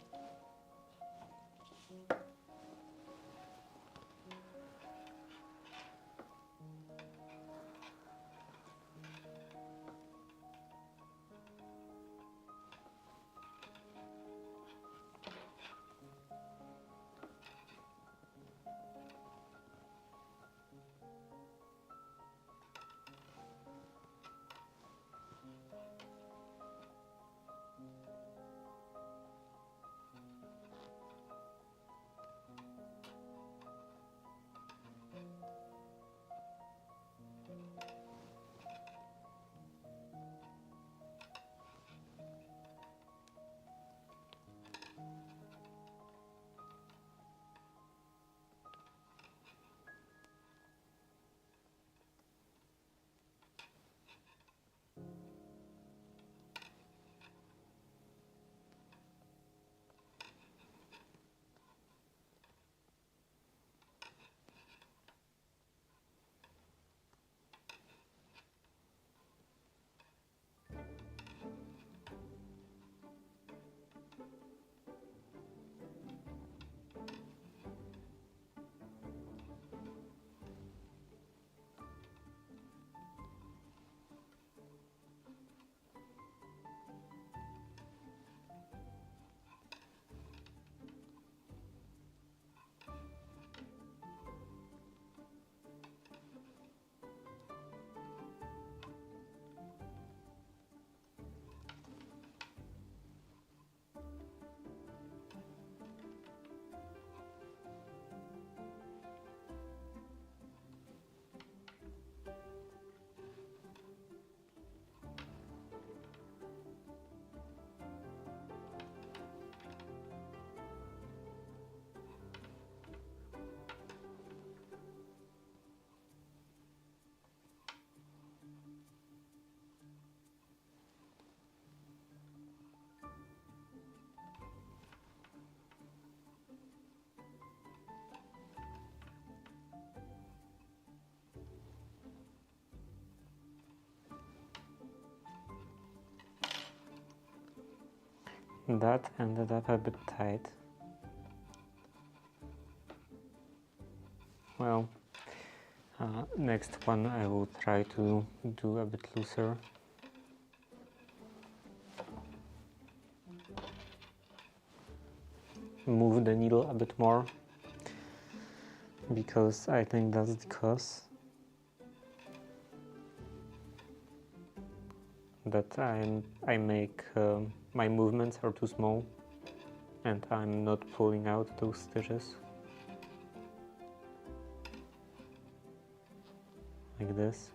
That ended up a bit tight. Well, next one I will try to do a bit looser. Move the needle a bit more, because I think that's the cause. That I make my movements are too small and I'm not pulling out those stitches like this.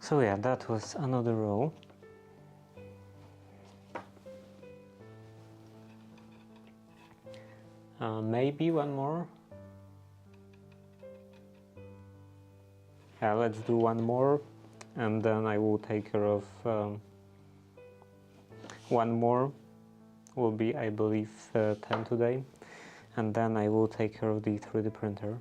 So yeah, that was another row. Maybe one more. Yeah, let's do one more, and then I will take care of one more. Will be, I believe, 10 today, and then I will take care of the 3D printer.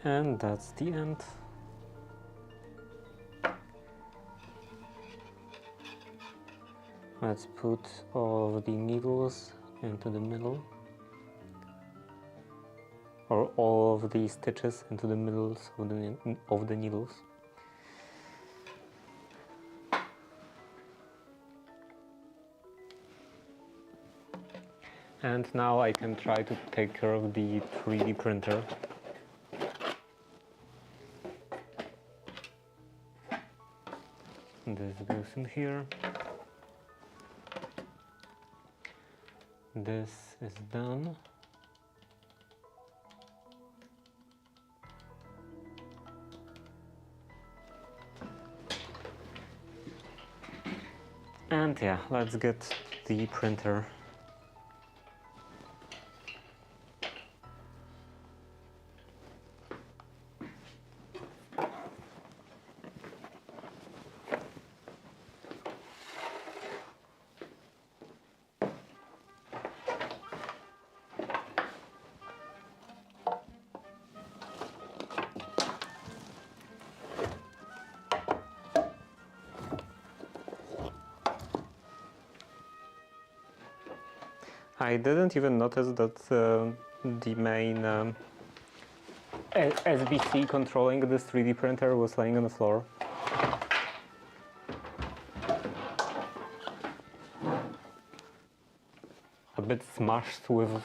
And that's the end. Let's put all of the needles into the middle, or all of the stitches into the middles of the needles. And now I can try to take care of the 3D printer. This goes in here. This is done. And yeah, let's get the printer. I didn't even notice that the main SBC controlling this 3D printer was laying on the floor. A bit smashed with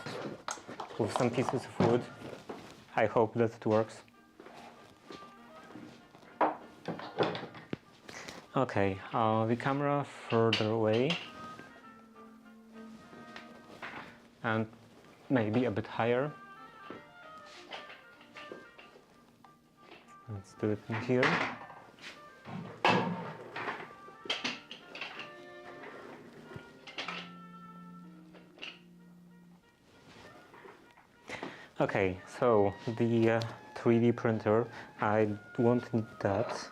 some pieces of wood. I hope that it works. Okay, the camera further away. And maybe a bit higher. Let's do it in here. Okay, so the 3D printer, I won't need that.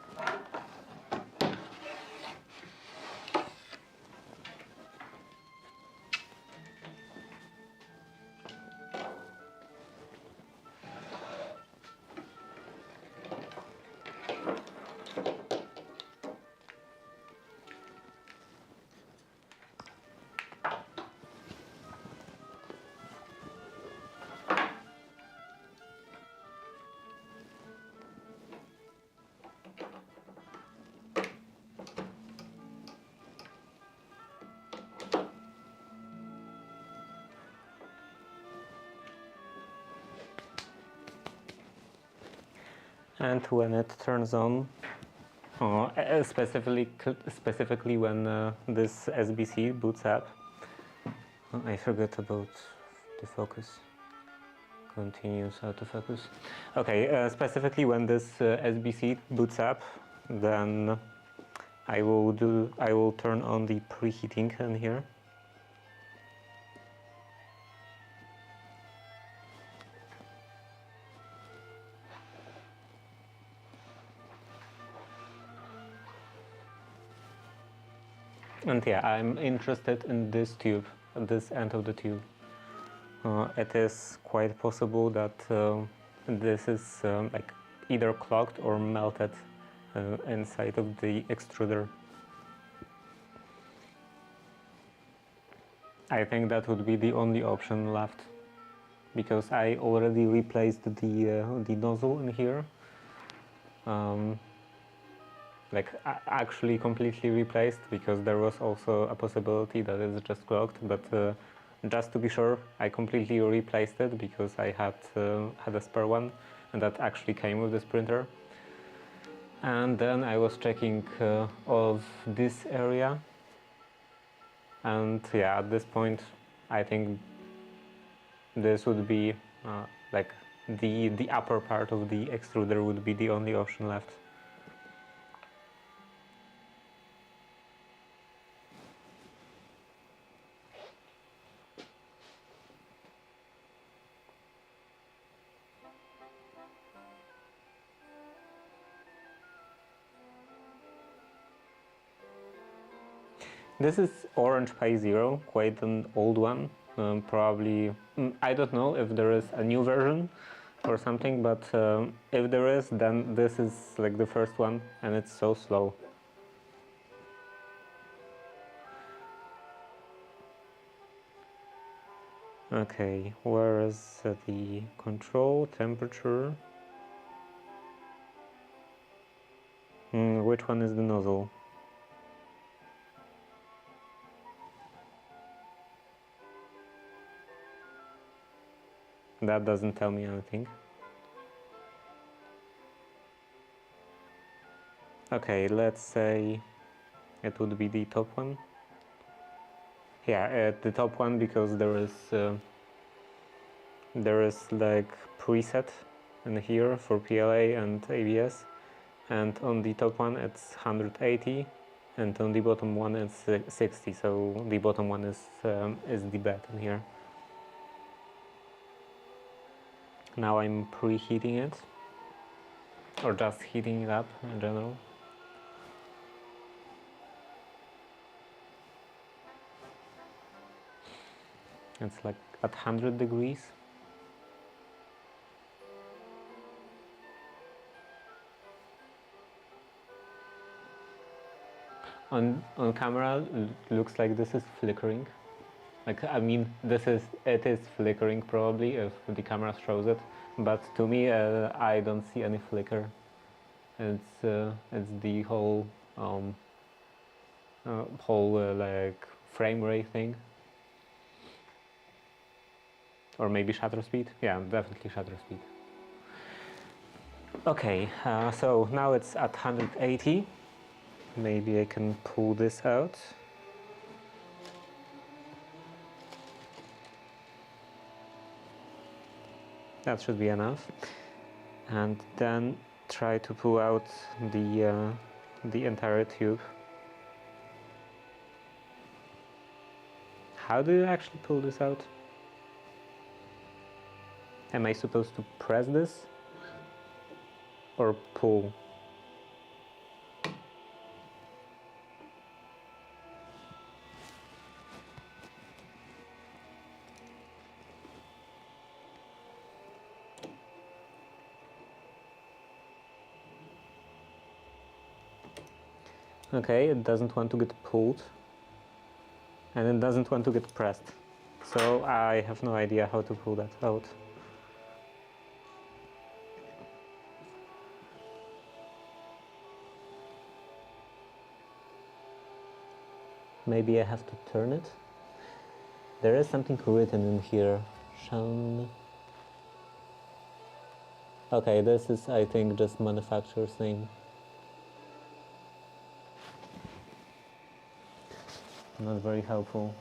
And when it turns on, specifically when this SBC boots up, I forgot about the focus. Continuous autofocus. Okay, specifically when this SBC boots up, then I will turn on the preheating in here. And yeah, I'm interested in this tube, this end of the tube. It is quite possible that this is like either clogged or melted inside of the extruder. I think that would be the only option left, because I already replaced the nozzle in here. Like actually completely replaced, because there was also a possibility that it's just clogged, but just to be sure, I completely replaced it because I had a spare one, and that actually came with this printer. And then I was checking all of this area, and yeah, at this point I think this would be like the upper part of the extruder would be the only option left. This is Orange Pi Zero, quite an old one. Probably, I don't know if there is a new version, or something, but if there is, then this is like the first one, and it's so slow. Okay, where is the control temperature? Which one is the nozzle? That doesn't tell me anything. Okay, let's say it would be the top one. Yeah, the top one, because there is like preset in here for PLA and ABS, and on the top one it's 180, and on the bottom one it's 60. So the bottom one is the bed in here. Now I'm preheating it, or just heating it up in general. It's like at 100 degrees. On camera, looks like this is flickering. Like, I mean, it is flickering probably if the camera shows it, but to me, I don't see any flicker. It's the whole like frame rate thing, or maybe shutter speed. Yeah, definitely shutter speed. Okay, so now it's at 180. Maybe I can pull this out. That should be enough. And then try to pull out the entire tube. How do you actually pull this out? Am I supposed to press this or pull? Okay, it doesn't want to get pulled, and it doesn't want to get pressed. So I have no idea how to pull that out. Maybe I have to turn it. There is something written in here. Shown. Okay, this is, I think, just manufacturer's name. Not very helpful.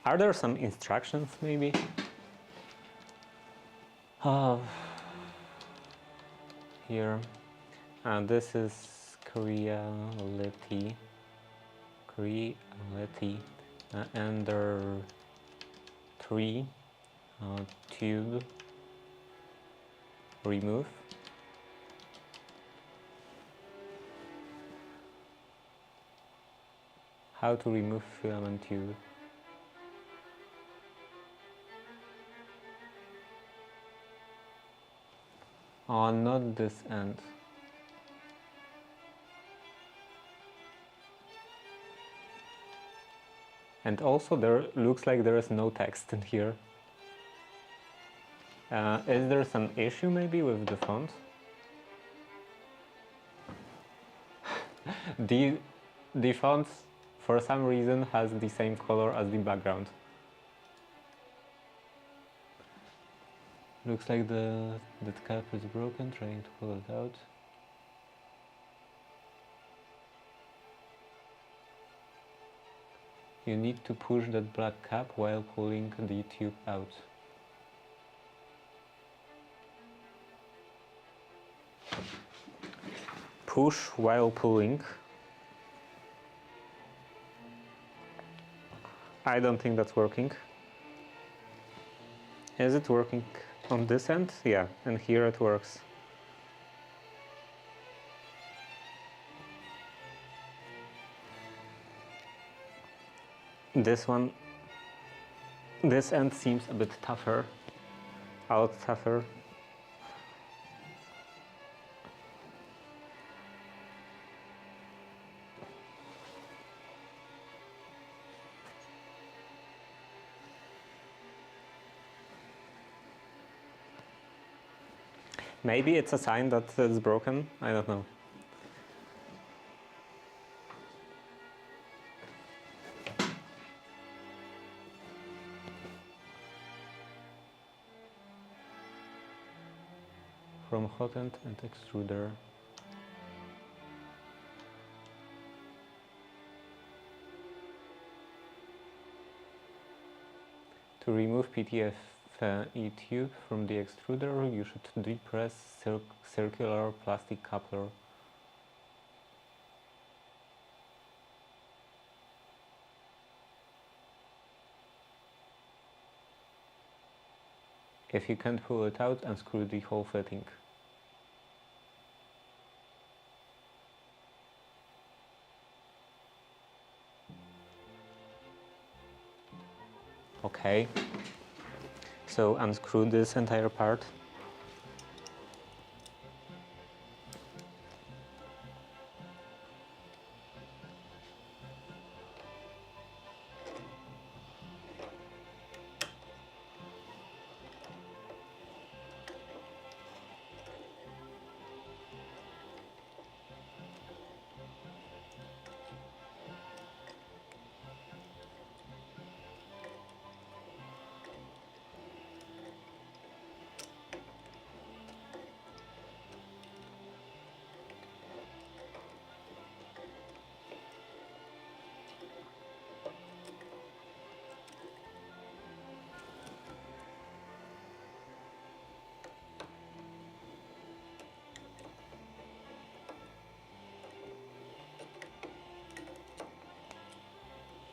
Are there some instructions, maybe? Here. This is Creality. Ender 3 tube remove. How to remove filament tube. Oh, not this end. And also there looks like there is no text in here. Is there some issue maybe with the font? The font for some reason has the same color as the background. Looks like that cap is broken, trying to pull it out. You need to push that black cap while pulling the tube out. Push while pulling. I don't think that's working. Is it working on this end? Yeah, and here it works. This end seems a bit tougher, a lot tougher. Maybe it's a sign that it's broken, I don't know. From hot end and extruder. To remove PTFE tube from the extruder, you should depress circular plastic coupler. If you can't pull it out, unscrew the whole fitting. Okay, so unscrew this entire part.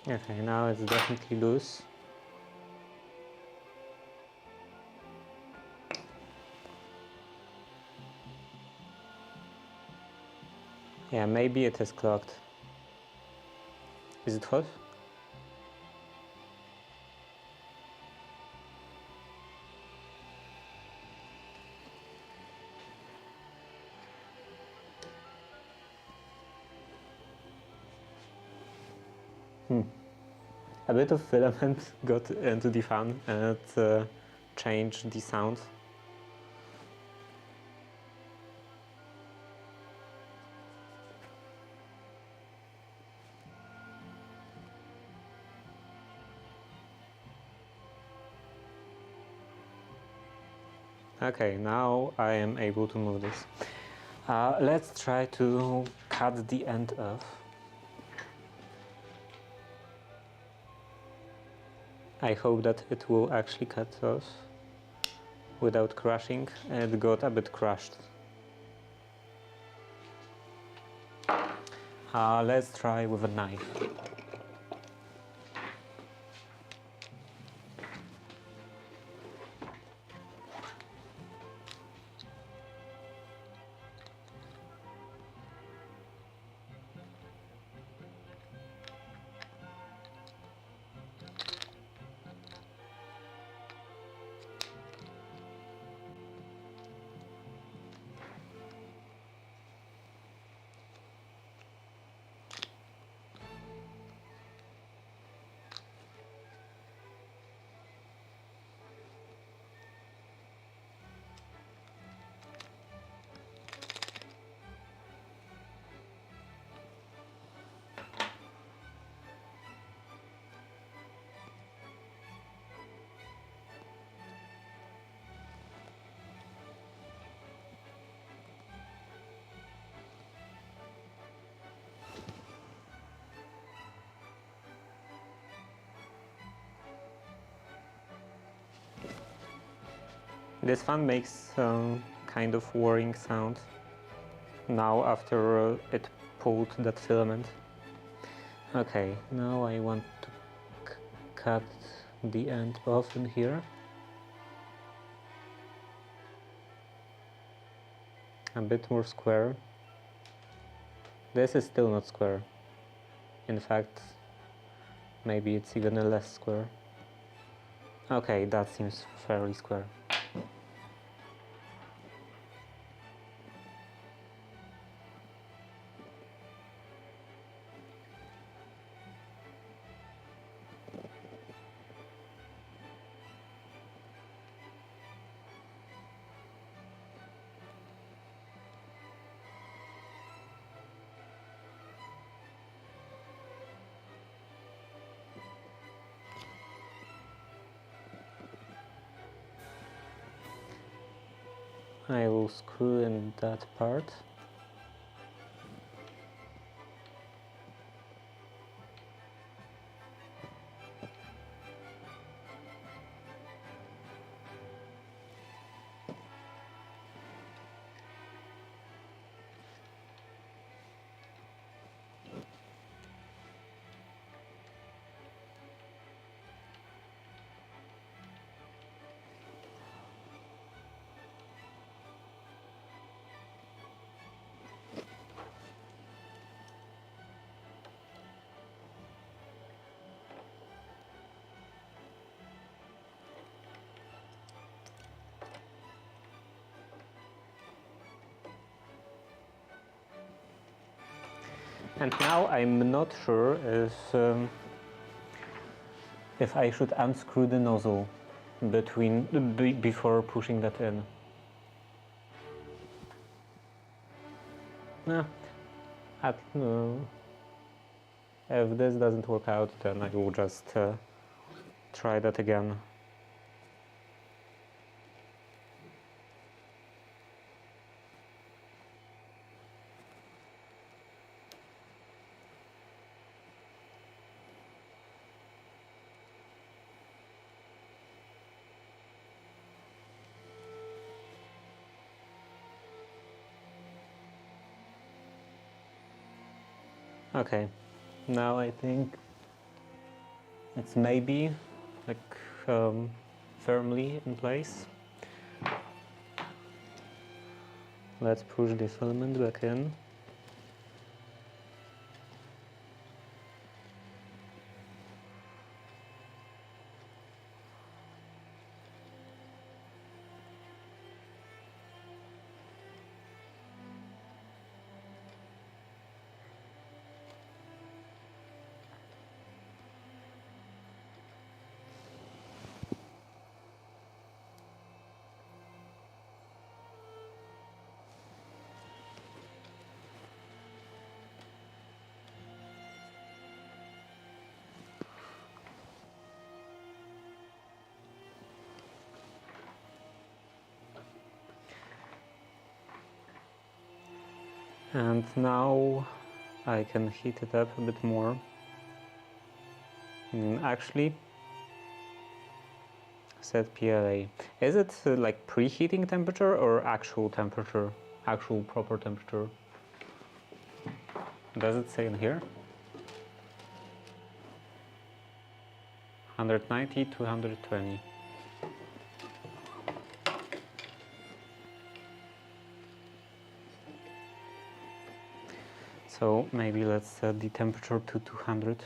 Okay, now it's definitely loose. Yeah, maybe it is clogged. Is it hot? A bit of filament got into the fan and it changed the sound. Okay, now I am able to move this. Let's try to cut the end off. I hope that it will actually cut off without crushing. It got a bit crushed. Let's try with a knife. This fan makes kind of whirring sound now after it pulled that filament. Okay, now I want to cut the end off in here. A bit more square. This is still not square. In fact, maybe it's even a less square. Okay, that seems fairly square. I will screw in that part. And now I'm not sure if I should unscrew the nozzle before pushing that in. Nah, if this doesn't work out, then I will just try that again. Okay, now I think it's maybe like firmly in place. Let's push the filament back in. And now I can heat it up a bit more. Actually, set PLA. Is it like preheating temperature or actual temperature? Actual proper temperature? Does it say in here? 190 to 120. So maybe let's set the temperature to 200.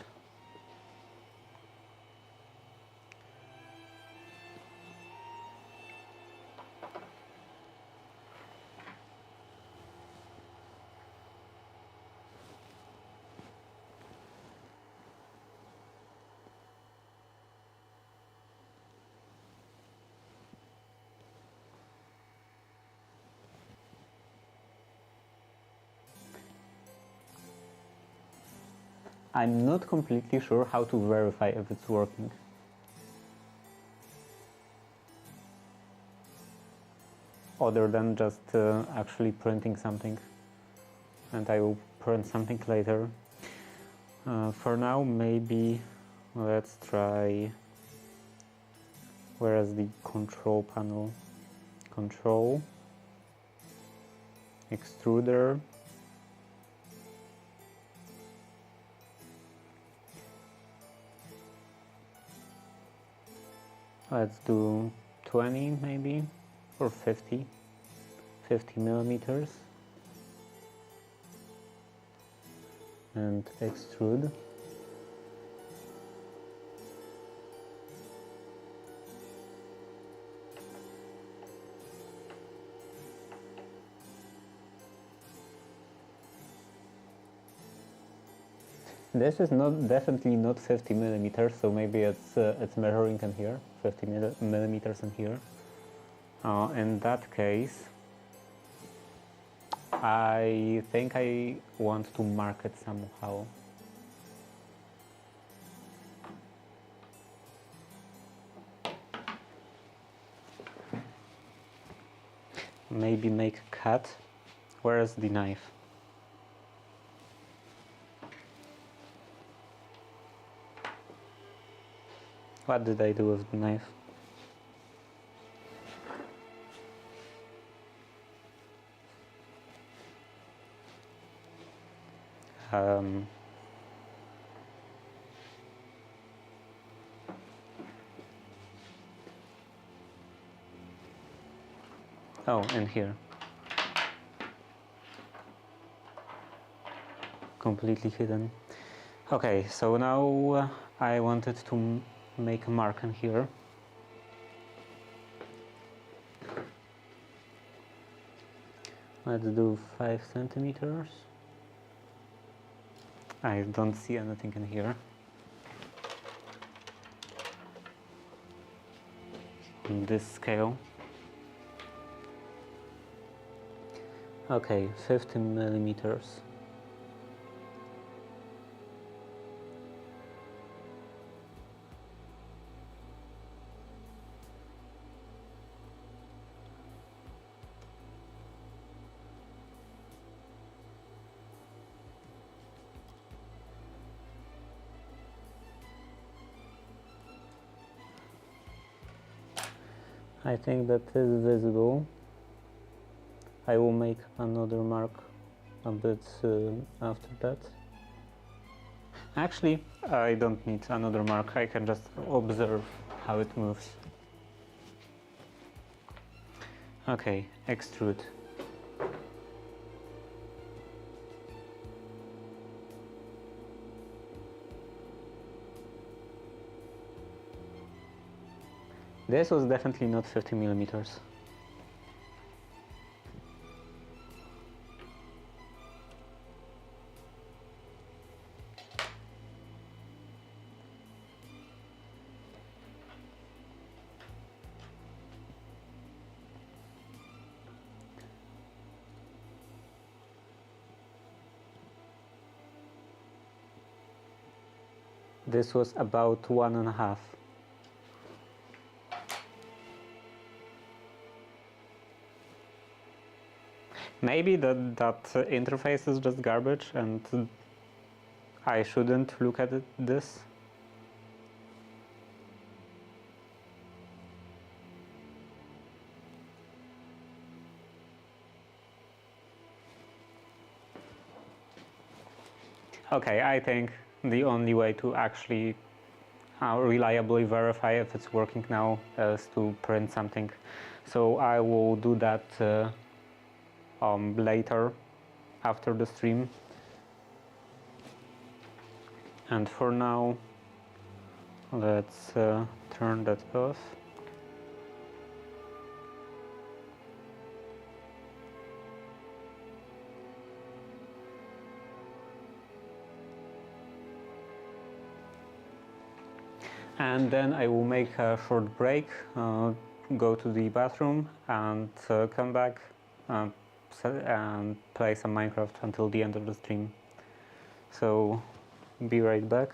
I'm not completely sure how to verify if it's working. Other than just actually printing something. And I will print something later. For now, maybe let's try... Where is the control panel? control, extruder, let's do 20 maybe, or 50 millimeters, and extrude. This is definitely not 50 millimeters, so maybe it's measuring in here, 50 millimeters in here. In that case, I think I want to mark it somehow. Maybe make a cut. Where is the knife? What did I do with the knife? Oh, in here. Completely hidden. Okay, so now I wanted to make a mark in here. Let's do 5 centimeters. I don't see anything in here. On this scale. Okay, 15 millimeters. I think that is visible. I will make another mark a bit after that. Actually, I don't need another mark, I can just observe how it moves. Okay, extrude. This was definitely not 50 millimeters. This was about 1.5. Maybe that interface is just garbage and I shouldn't look at this. Okay, I think the only way to actually reliably verify if it's working now is to print something. So I will do that later after the stream. And for now, let's turn that off. And then I will make a short break, go to the bathroom and come back and play some Minecraft until the end of the stream. So be right back.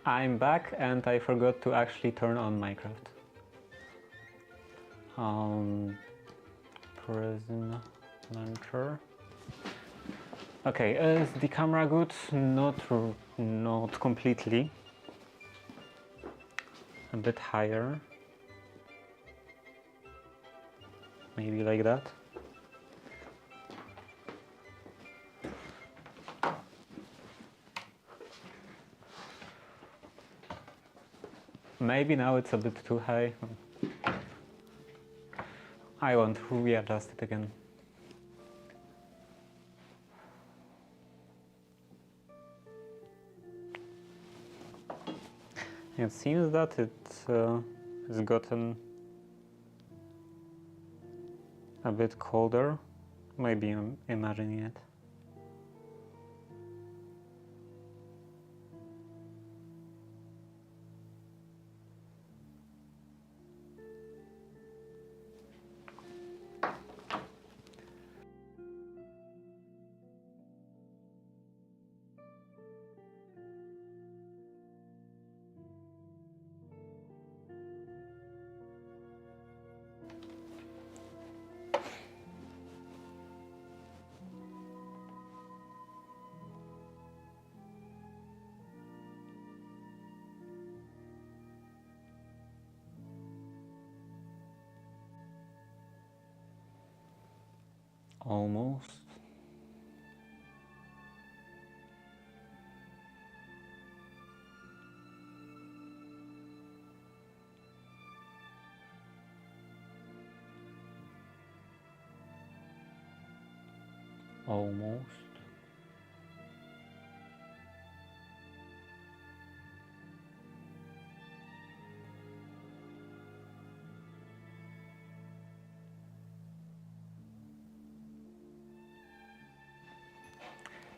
I'm back and I forgot to actually turn on Minecraft. Prism launcher. Okay, is the camera good? Not completely. A bit higher. Maybe like that. Maybe now it's a bit too high. I want to readjust it again. It seems that it's gotten a bit colder. Maybe I'm imagining it. Almost. Almost.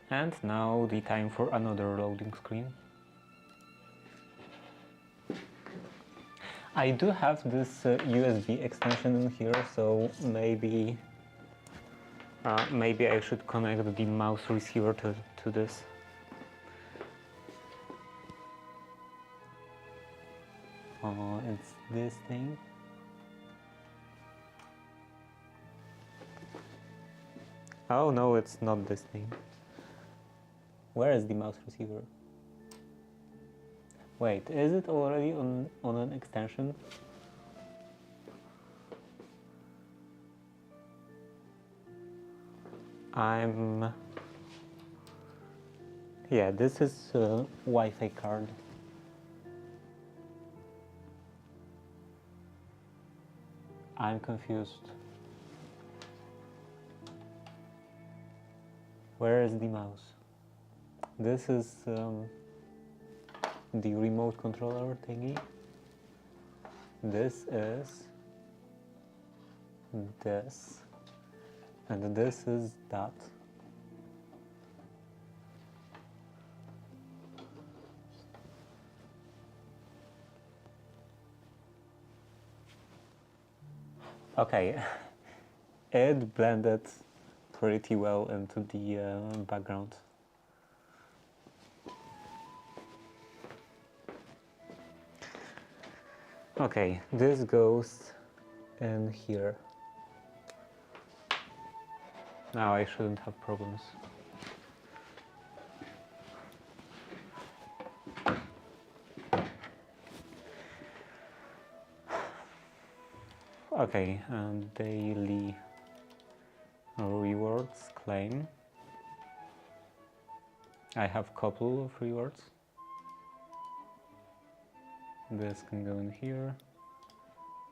And now the time for another loading screen. I do have this USB extension in here, so maybe I should connect the mouse receiver to this. It's this thing. Oh no, it's not this thing. Where is the mouse receiver? Wait, is it already on an extension? Yeah, this is a Wi-Fi card. I'm confused. Where is the mouse? This is the remote controller thingy. This is this, and this is that. Okay, it blended pretty well into the background. Okay, this goes in here. Now I shouldn't have problems. Okay, and daily rewards claim. I have a couple of rewards. This can go in here,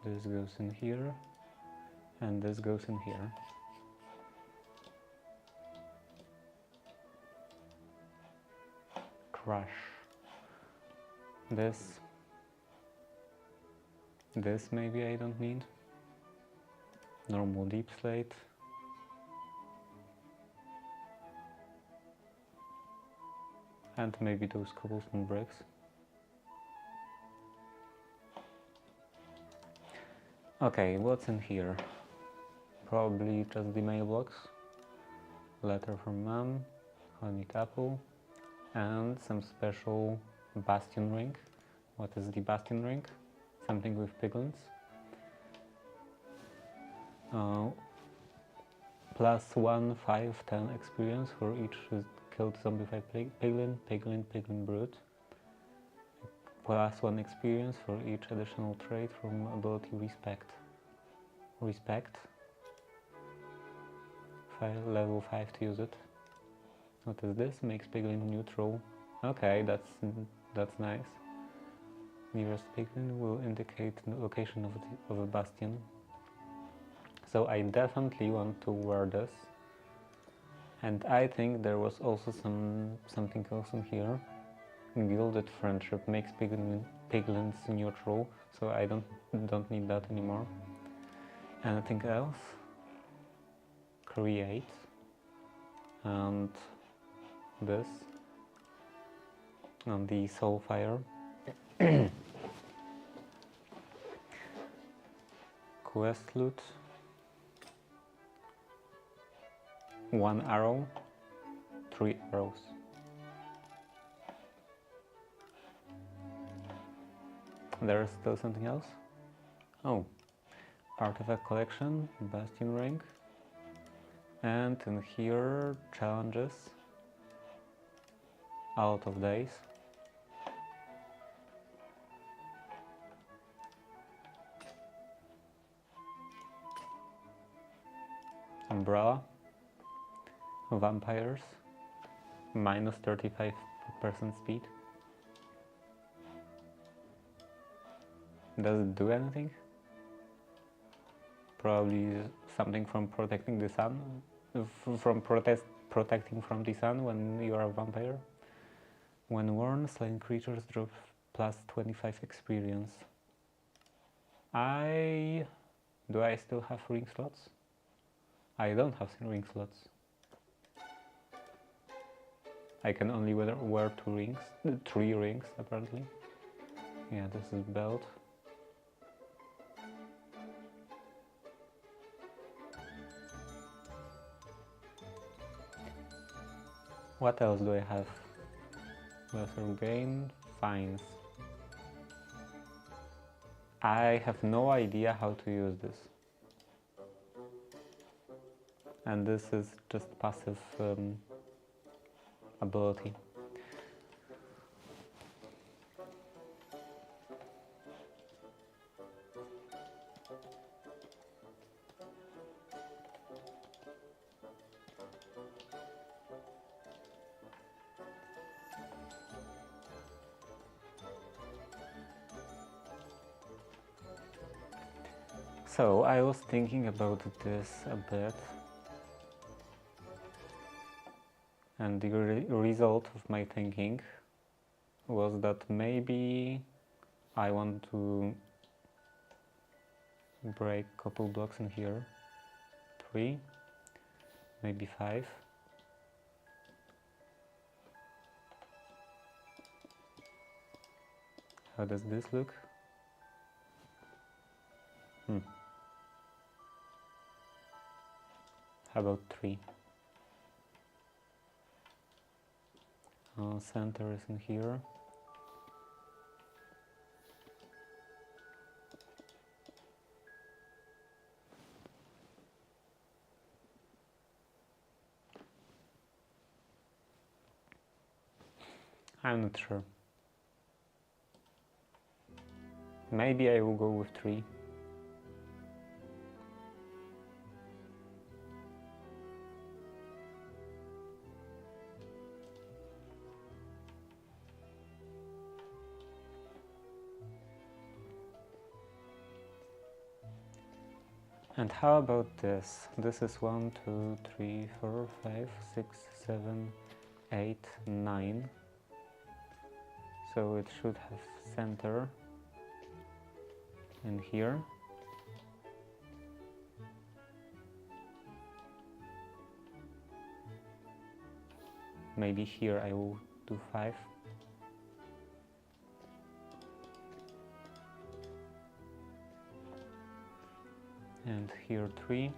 this goes in here, and this goes in here. Crush. This maybe I don't need. Normal deep slate. And maybe those cobblestone bricks. Okay, what's in here? Probably just the mailbox. Letter from mom, honey apple, and some special Bastion ring. What is the Bastion ring? Something with piglins. +1, 5, 10 experience for each killed zombified piglin, piglin brute. +1 experience for each additional trait from ability respect. Respect. Level 5 to use it. What is this? Makes piglin neutral. Okay, that's nice. Nearest piglin will indicate the location of a bastion. So I definitely want to wear this. And I think there was also something else in here. Gilded Friendship makes piglins neutral, so I don't need that anymore. Anything else? Create. And this. And the Soulfire. Quest loot. 1 arrow, 3 arrows. There is still something else? Oh, artifact collection, Bastion ring, and in here challenges, out of days. Umbrella, vampires, -35% speed. Does it do anything? Probably something from protecting the sun, from protecting from the sun when you are a vampire. When worn, slain creatures drop +25 experience. Do I still have ring slots? I don't have ring slots. I can only wear 3 rings apparently. Yeah, this is belt. What else do I have? Lesser gain, fines. I have no idea how to use this. And this is just passive ability. So I was thinking about this a bit, and the result of my thinking was that maybe I want to break a couple blocks in here, 3, maybe 5. How does this look? How about 3? Center is in here. I'm not sure. Maybe I will go with 3. And how about this? This is 1, 2, 3, 4, 5, 6, 7, 8, 9. So it should have center in here. Maybe here I will do 5. And here 3.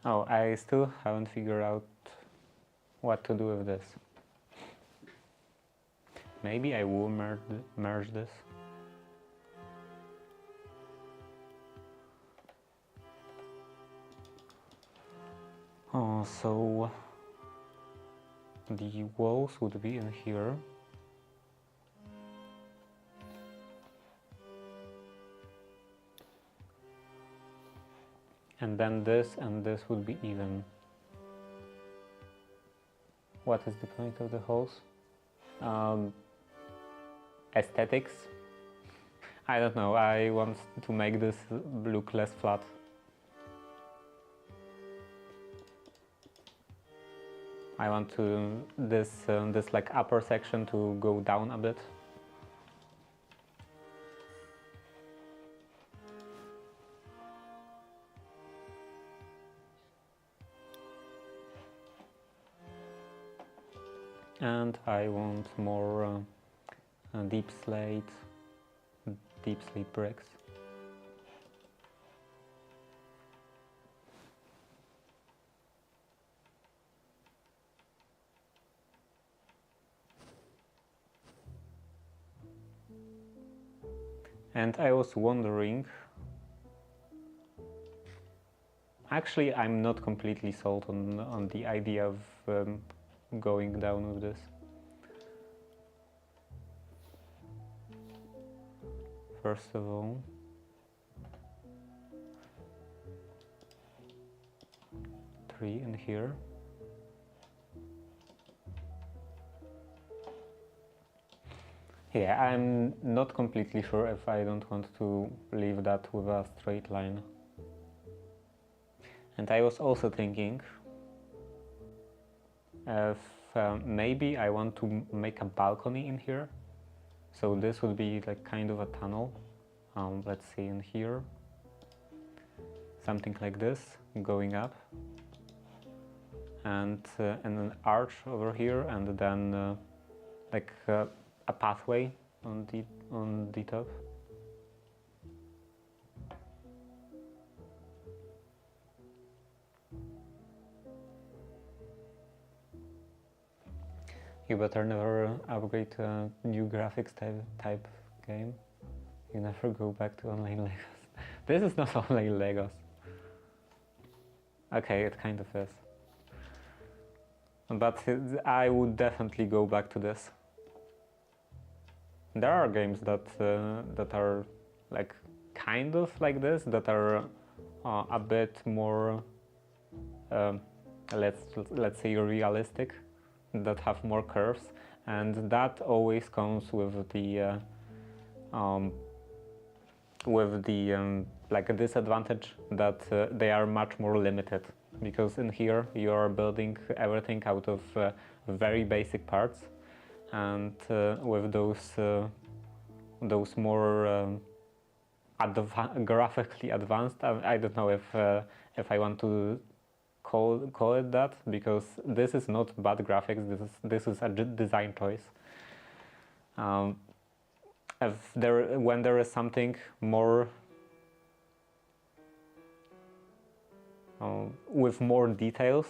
Oh, I still haven't figured out what to do with this. Maybe I will merge this. Oh, so the walls would be in here. And then this and this would be even. What is the point of the holes? Aesthetics? I don't know, I want to make this look less flat. I want to this like upper section to go down a bit. And I want more deep slate bricks. And I was wondering, actually I'm not completely sold on the idea of going down with this. First of all, three in here. Yeah, I'm not completely sure if I don't want to leave that with a straight line. And I was also thinking if maybe I want to make a balcony in here. So this would be like kind of a tunnel. Let's see in here. Something like this, going up. And an arch over here, and then like a pathway on the top. You better never upgrade to a new graphics type game. You never go back to online Legos. This is not online Legos. Okay, it kind of is. But I would definitely go back to this. There are games that are like kind of like this, that are a bit more, let's say, realistic, that have more curves, and that always comes with the like a disadvantage that they are much more limited, because in here you are building everything out of very basic parts, and with those more graphically advanced, I don't know if I want to call it that, because this is not bad graphics. This is a design choice. When there is something more with more details,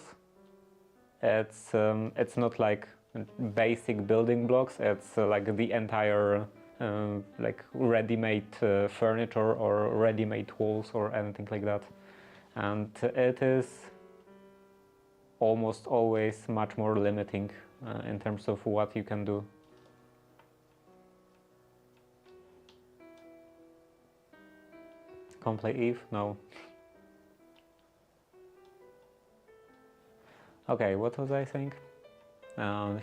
it's not like basic building blocks. It's like the entire like ready-made furniture or ready-made walls or anything like that, and it is almost always much more limiting in terms of what you can do. Complete Eve? No. Okay, what was I saying?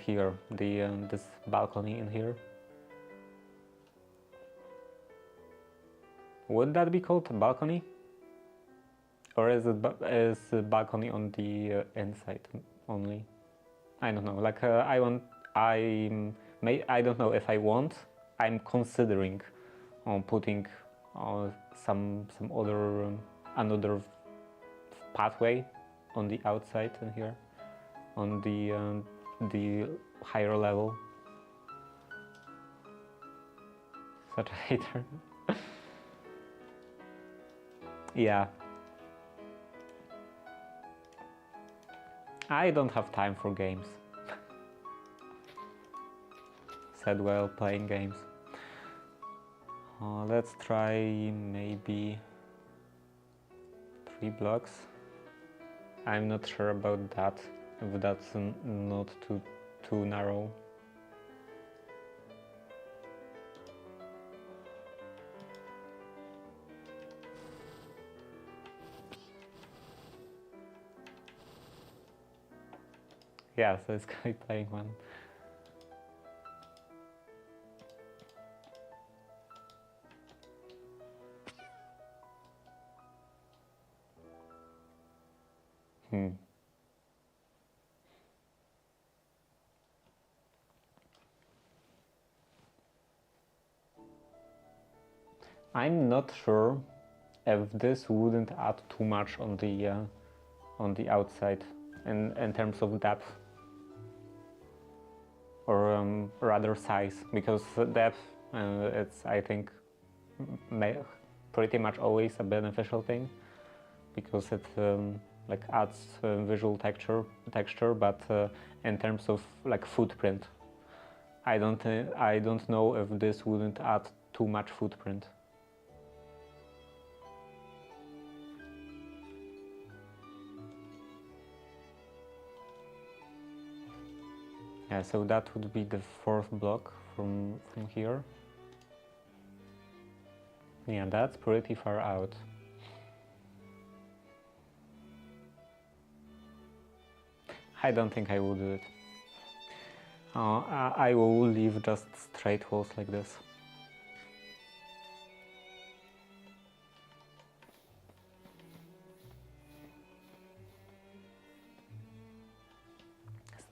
Here, this balcony in here. Would that be called a balcony? Or is the balcony on the inside only? I don't know. Like I don't know if I want. I'm considering on putting some other another pathway on the outside in here, on the higher level. Such a hater. Yeah. I don't have time for games. Said while playing games. Let's try maybe 3 blocks. I'm not sure about that, if that's not too narrow. Yeah, so it's guy playing one. I'm not sure if this wouldn't add too much on the outside in terms of depth, or rather size, because depth it's, I think, pretty much always a beneficial thing, because it like adds visual texture, but in terms of like footprint, I don't know if this wouldn't add too much footprint. Yeah, so that would be the 4th block from here. Yeah, that's pretty far out. I don't think I will do it. I will leave just straight walls like this.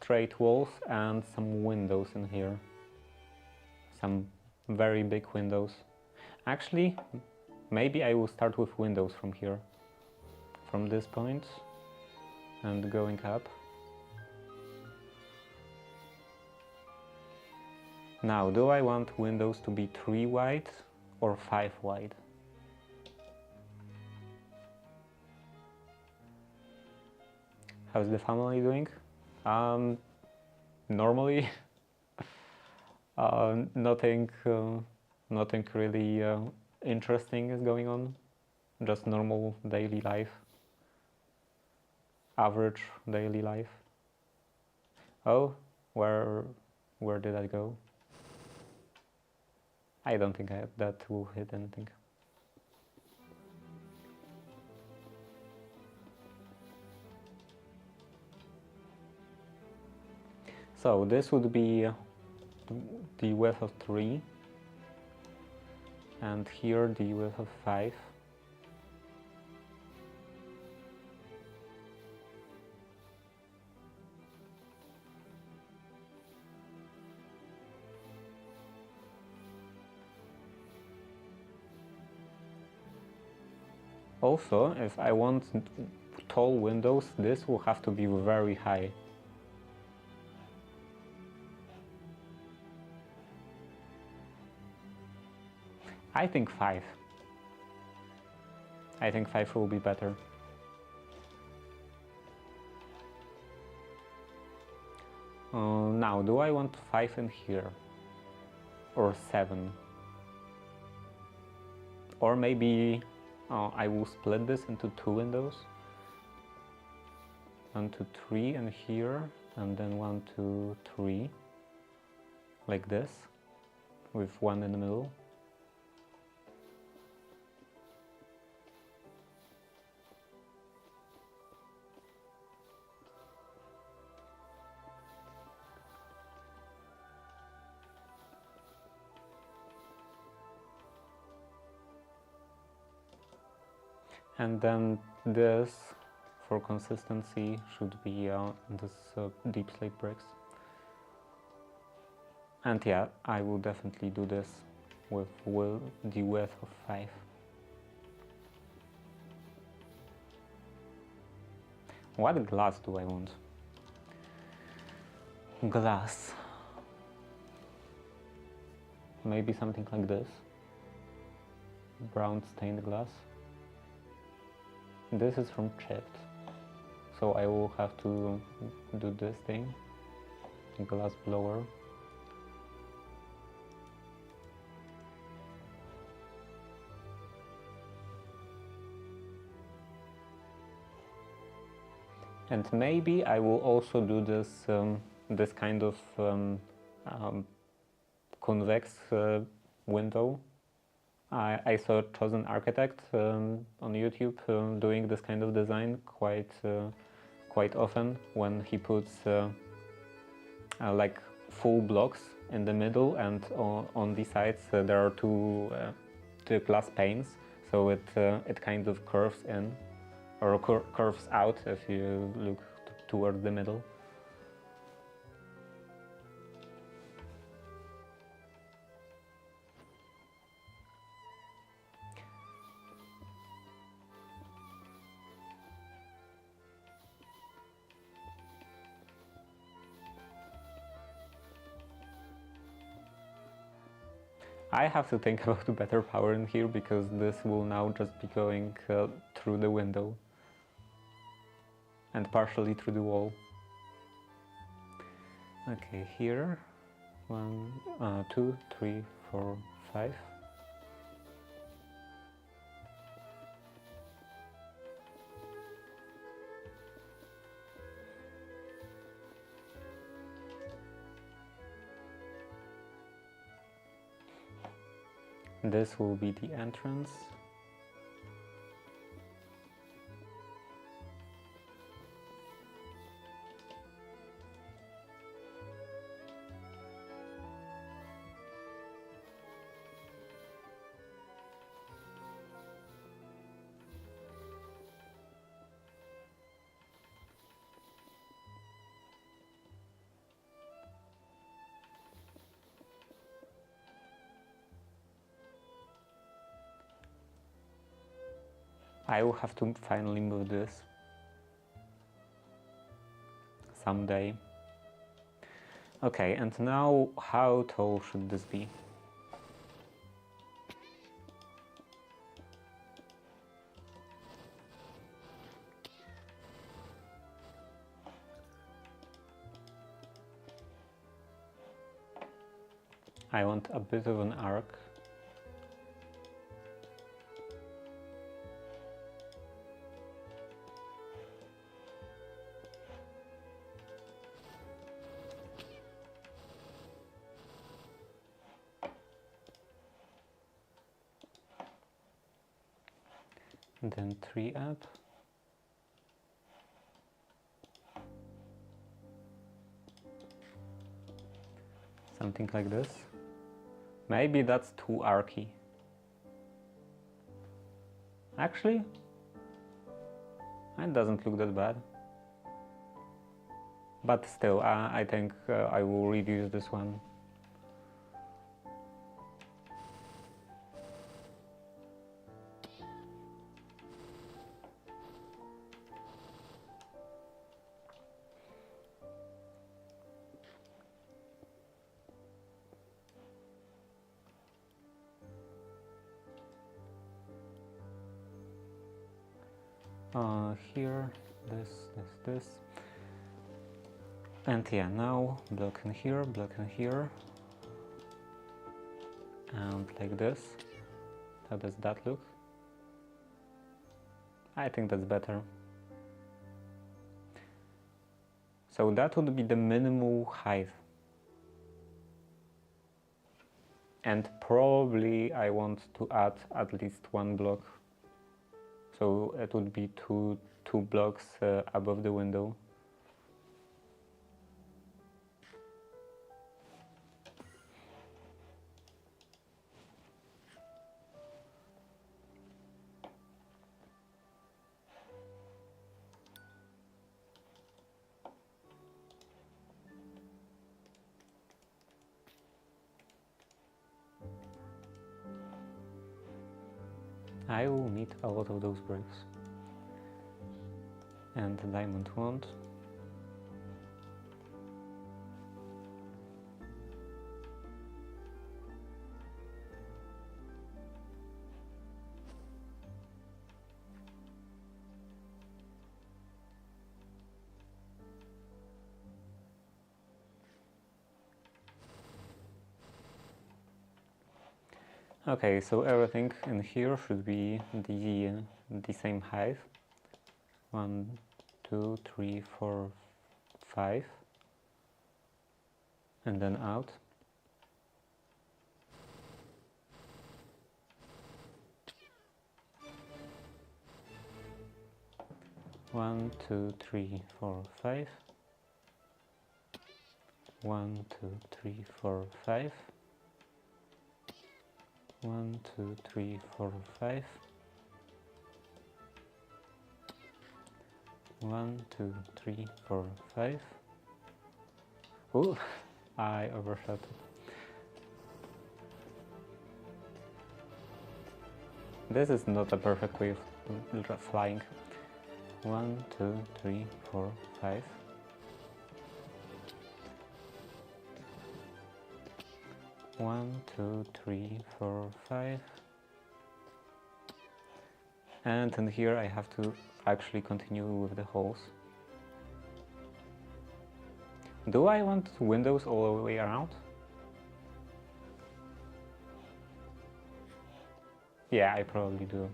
Straight walls and some windows in here. Some very big windows. Actually, maybe I will start with windows from here. From this point and going up. Now, do I want windows to be 3 wide or 5 wide? How's the family doing? Normally, nothing really interesting is going on. Just normal daily life. Average daily life. Oh, where did I go? I don't think that will hit anything. So this would be the width of 3, and here the width of 5. Also, if I want tall windows, this will have to be very high. I think 5. I think 5 will be better. Now, do I want 5 in here? Or 7? Or maybe I will split this into 2 windows. 1, 2, 3 in here, and then 1, 2, 3. Like this, with 1 in the middle. And then this, for consistency, should be this deep slate bricks. And yeah, I will definitely do this with the width of 5. What glass do I want? Glass. Maybe something like this. Brown stained glass. This is from Chipped, so I will have to do this thing, glass blower. And maybe I will also do this this kind of convex window. I saw Chosen Architect on YouTube doing this kind of design quite often, when he puts like full blocks in the middle, and on the sides there are two glass panes, so it kind of curves in, or curves out if you look toward the middle. I have to think about a better power in here, because this will now just be going through the window and partially through the wall. Okay, here 1, 2, 3, 4, 5. This will be the entrance. I will have to finally move this someday. Okay, and now how tall should this be? I want a bit of an arc. And then 3 up. Something like this. Maybe that's too archy. Actually, it doesn't look that bad. But still, I think I will reduce this one. Here, this. And yeah, now block in here, and like this. How does that look? I think that's better. So that would be the minimal height. And probably I want to add at least 1 block. So it would be two blocks above the window. I will need a lot of those bricks. And the diamond wand. Okay, so everything in here should be the same height. 1, 2, 3, 4, 5, and then out. One, two, three, four, 5. 1, 2, 3, 4, 5. 1, 2, 3, 4, 5. 1, 2, 3, 4, 5. Ooh, I overshot it. This is not a perfect way of flying. 1, 2, 3, 4, 5. 1, 2, 3, 4, 5. And in here I have to actually continue with the holes. Do I want windows all the way around? Yeah, I probably do.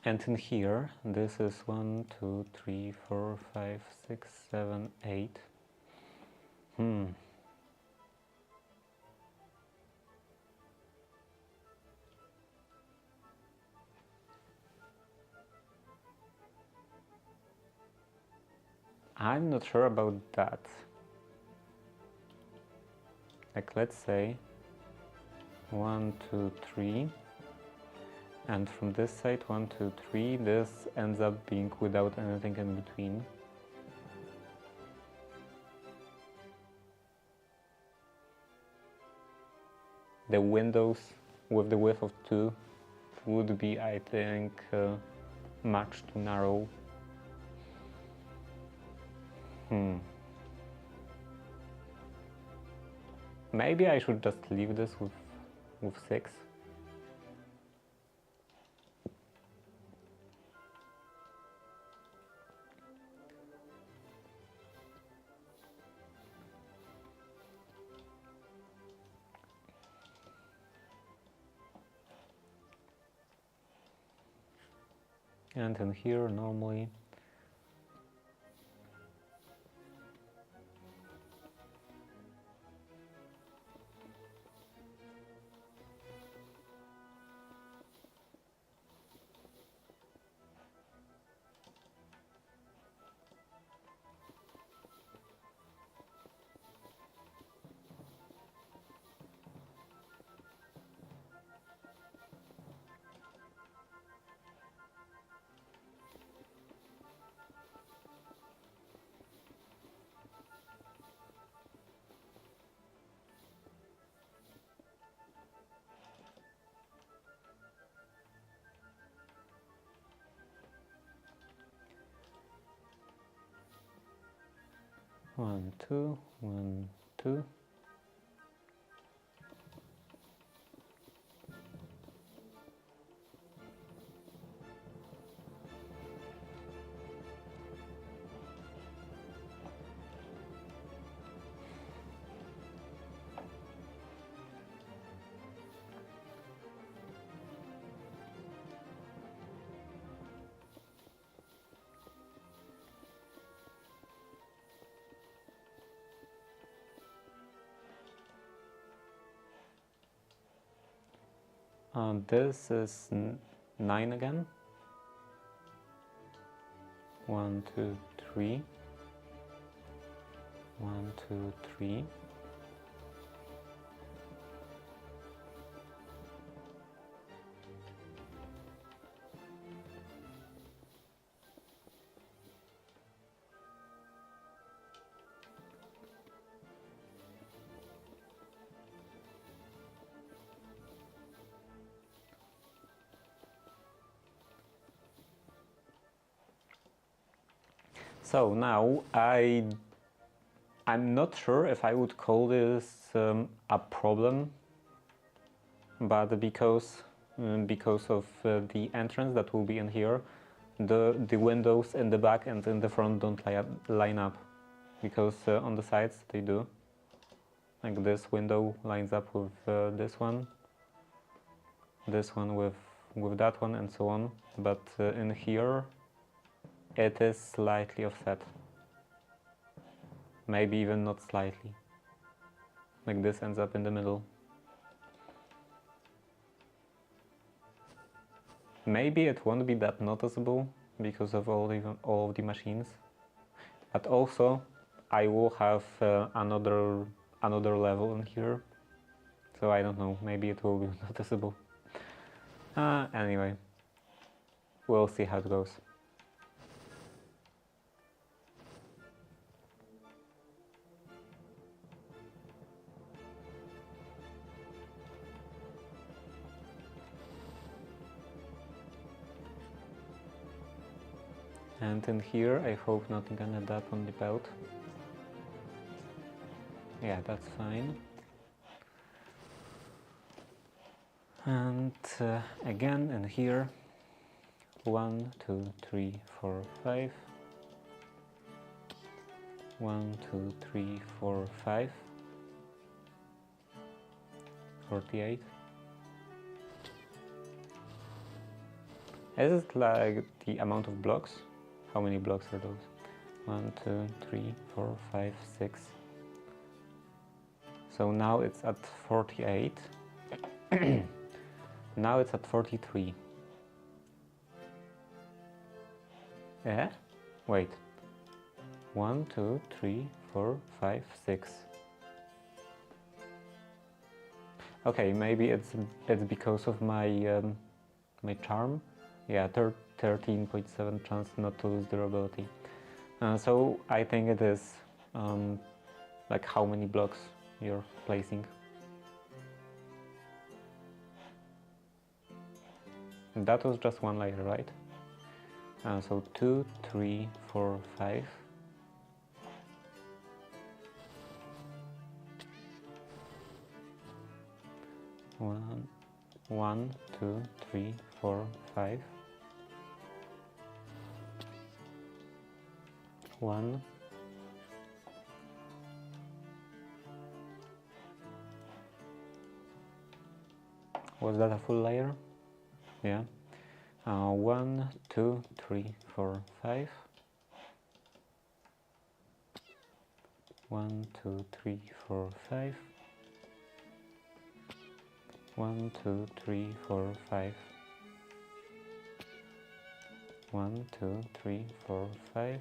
And in here, this is 1, 2, 3, 4, 5, 6, 7, 8. I'm not sure about that. Like, let's say 1, 2, 3. And from this side, 1, 2, 3, this ends up being without anything in between. The windows with the width of 2 would be, I think, much too narrow. Maybe I should just leave this with 6. And in here, normally, one, two, 1, 2. This is 9 again. 1, 2, 3. 1, 2, 3. So now I I'm not sure if I would call this a problem, but because of the entrance that will be in here, the windows in the back and in the front don't line up, because on the sides they do. Like this window lines up with this one with that one, and so on. But in here it is slightly offset. Maybe even not slightly. Like this ends up in the middle. Maybe it won't be that noticeable because of all of the machines. But also I will have another level in here. So I don't know, maybe it will be noticeable. Anyway, we'll see how it goes. And in here, I hope nothing gonna end up on the belt. Yeah, that's fine. And again in here, 1, 2, 3, 4, 5. 1, 2, 3, 4, 5. 48. Is it like the amount of blocks? How many blocks are those? 1, 2, 3, 4, 5, 6. So now it's at 48. Now it's at 43. Yeah? Wait. 1, 2, 3, 4, 5, 6. Okay, maybe it's because of my my charm. Yeah, 13.7 chance not to lose durability. So I think it is like how many blocks you're placing. And that was just one layer, right? So 2, 3, 4, 5. One, 2, 3, 4, 5. 1. Was that a full layer? Yeah. 1, 2, 3, 4, 5. 1, 2, 3, 4, 5. 1, 2, 3, 4, 5. 1, 2, 3, 4, 5.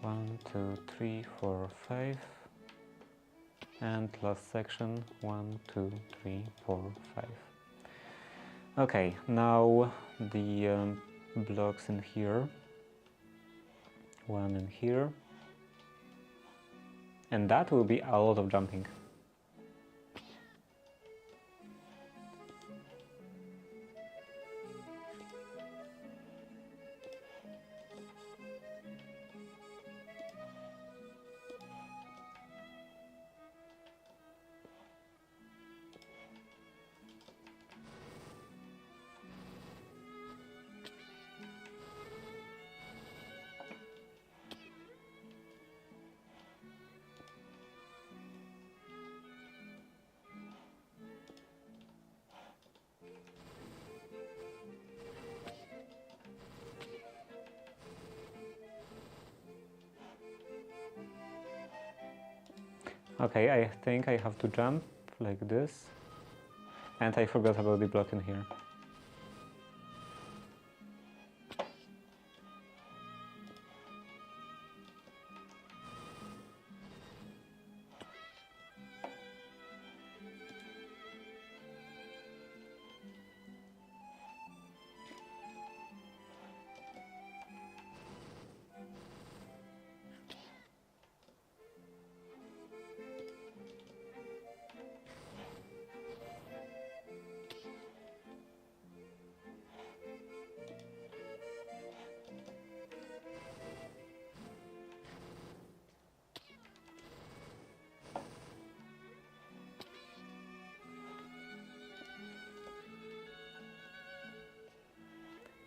1, 2, 3, 4, 5. And last section, 1, 2, 3, 4, 5. Okay, now the blocks in here. 1 in here. And that will be a lot of jumping. Okay, I think I have to jump like this. And I forgot about the block in here.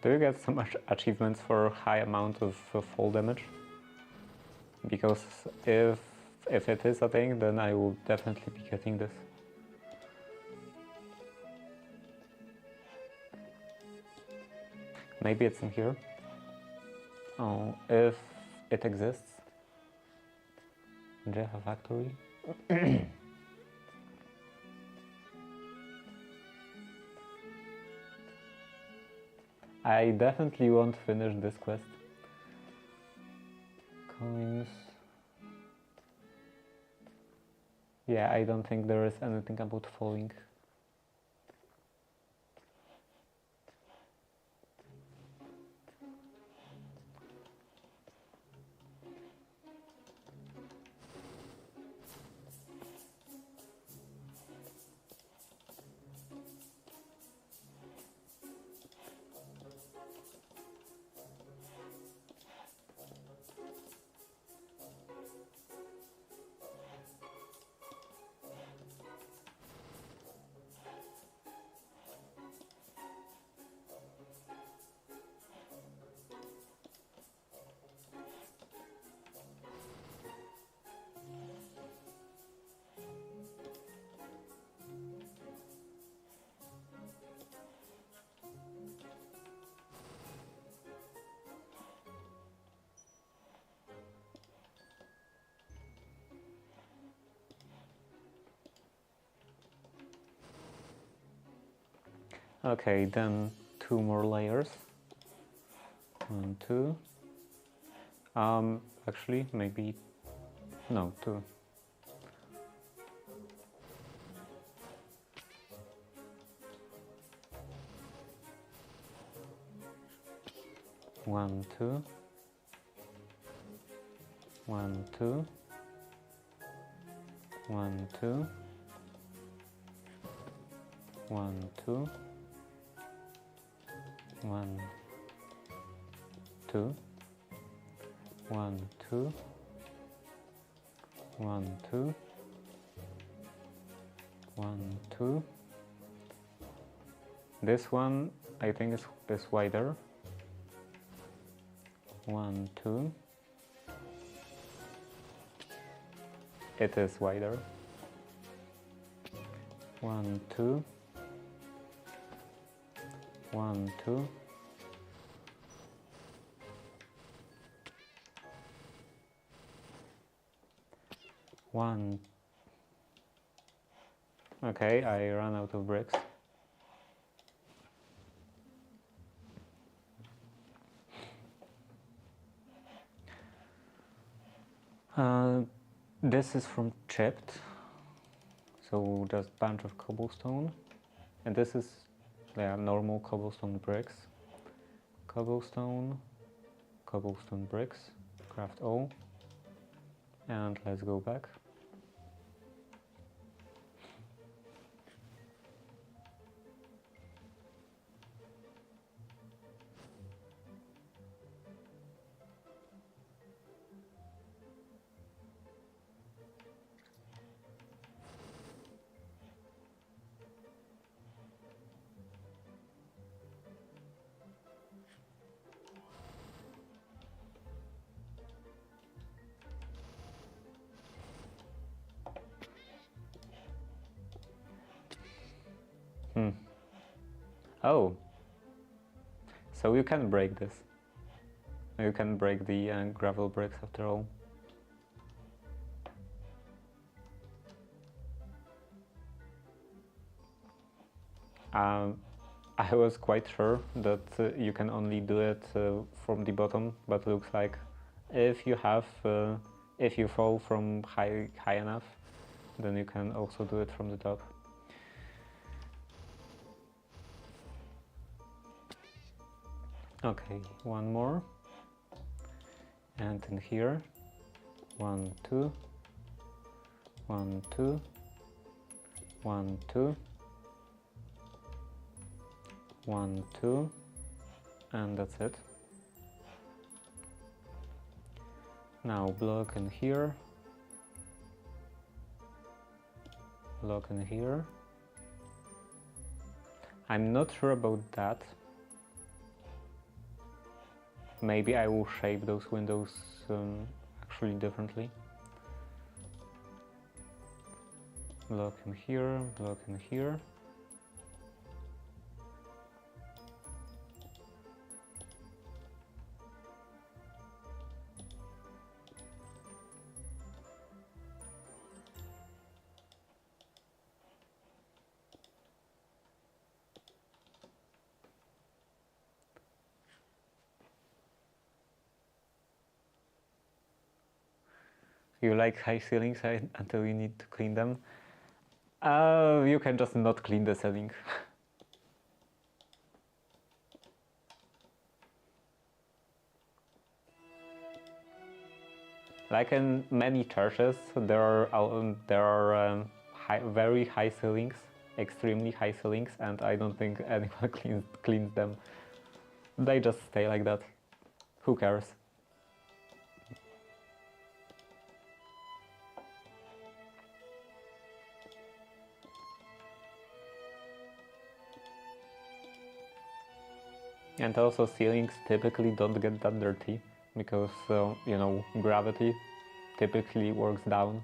Do you get some achievements for high amount of fall damage? Because if it is a thing, then I will definitely be getting this. Maybe it's in here. Oh, if it exists. Jaffa Factory. I definitely won't finish this quest. Coins. Yeah, I don't think there is anything about falling. Okay, then 2 more layers. 1, 2. Actually, maybe... No, 2. One, two. 1, 2. 1, 2. 1, 2. 1, 2. 1, 2. 1, 2. 1, 2. This one I think is wider. 1, 2. It is wider. 1, 2. 1, 2. One. Okay, I ran out of bricks. This is from chipped, so just bunch of cobblestone, and this is normal cobblestone bricks. Cobblestone, cobblestone bricks, craft all, and let's go back. Oh, so you can break this. You can break the gravel bricks after all. I was quite sure that you can only do it from the bottom, but looks like if you fall from high enough, then you can also do it from the top. Okay, one more, and in here, 1, 2, 1, 2, 1, 2, 1, 2, and that's it. Now block in here, block in here. I'm not sure about that. maybe I will shape those windows actually differently. Block in here, block in here. You like high ceilings until you need to clean them? You can just not clean the ceiling. Like in many churches, there are very high ceilings, extremely high ceilings, and I don't think anyone cleans them. They just stay like that. Who cares? And also ceilings typically don't get that dirty because, you know, gravity typically works down.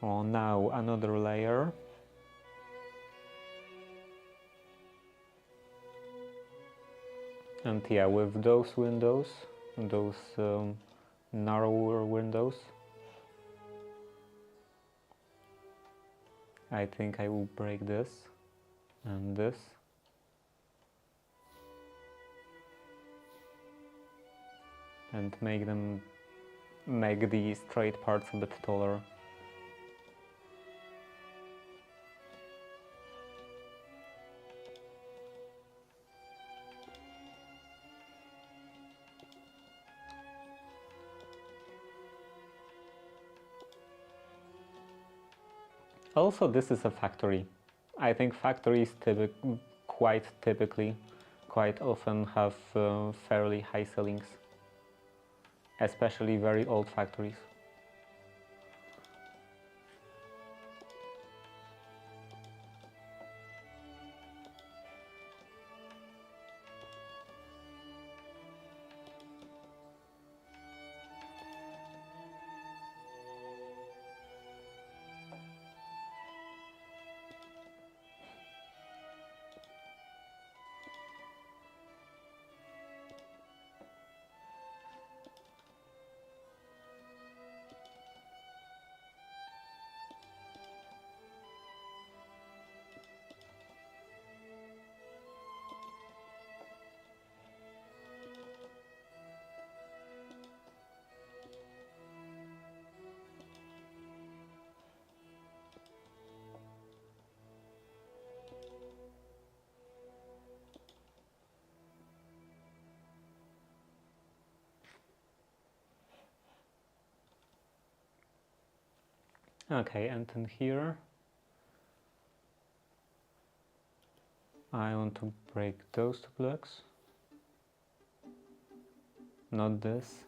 Oh, now another layer. And yeah, with those windows, those narrower windows, I think I will break this and this. And make the straight parts a bit taller. Also, this is a factory. I think factories quite often have fairly high ceilings, especially very old factories. Okay, and then here I want to break those two blocks, not this.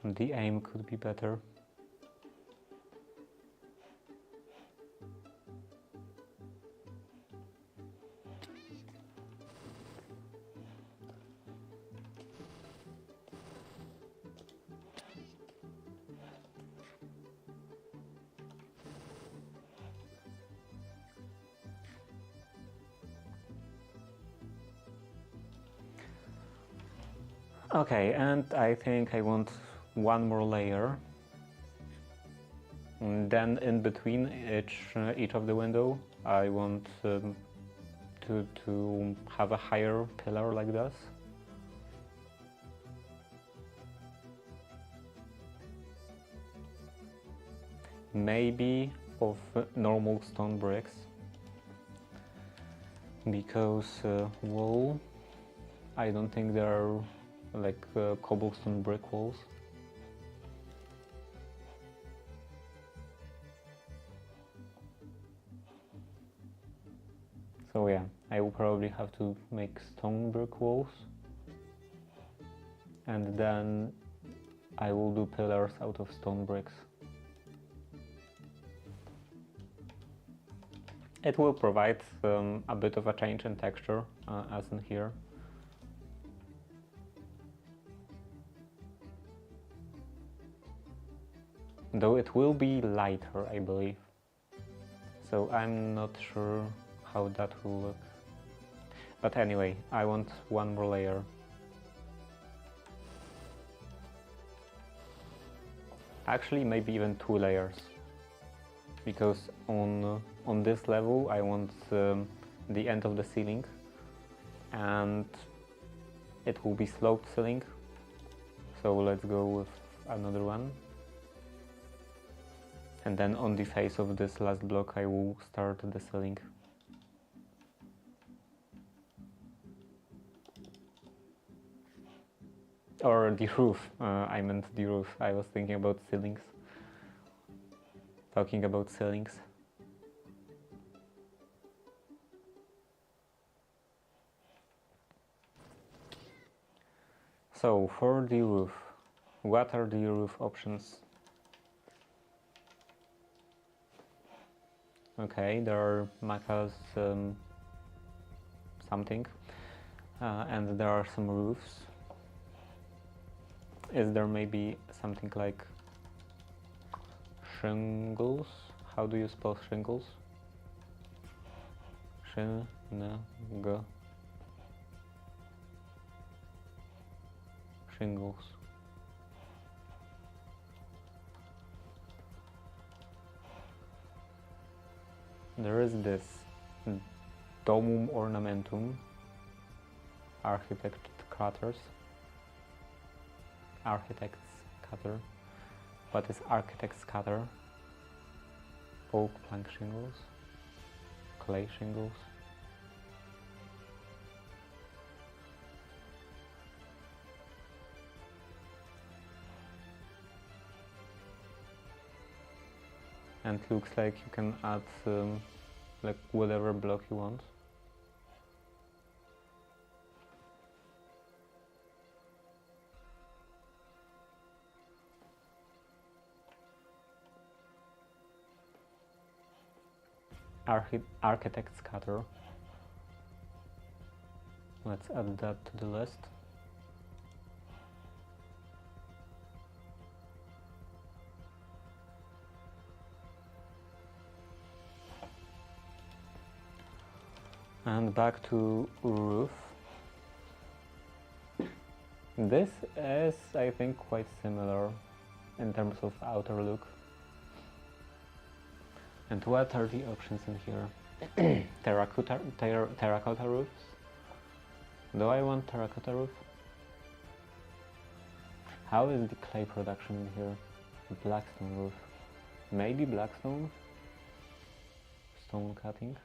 The aim could be better. Okay, and I think I want one more layer. And then in between each of the window, I want to have a higher pillar like this. Maybe of normal stone bricks, because wall, I don't think there are like cobblestone brick walls. So yeah, I will probably have to make stone brick walls, and then I will do pillars out of stone bricks. It will provide a bit of a change in texture, as in here. Though it will be lighter, I believe. So I'm not sure how that will look. But anyway, I want one more layer. Actually, maybe even 2 layers. Because on this level I want the end of the ceiling, and it will be sloped ceiling. So let's go with another one. And then on the face of this last block I will start the ceiling. Or the roof, I meant the roof. I was thinking about ceilings. Talking about ceilings. So for the roof, what are the roof options? Okay, there are Macas something, and there are some roofs. Is there maybe something like shingles? How do you spell shingles? Shingles. There is this domum ornamentum, architect's cutter. What is architect's cutter? Oak plank shingles, clay shingles. And it looks like you can add like whatever block you want. Architect's cutter. Let's add that to the list. And back to roof. This is, I think, quite similar in terms of outer look. And what are the options in here? Terracotta roofs? Do I want terracotta roof? How is the clay production in here? Blackstone roof. Maybe blackstone? Stone cutting?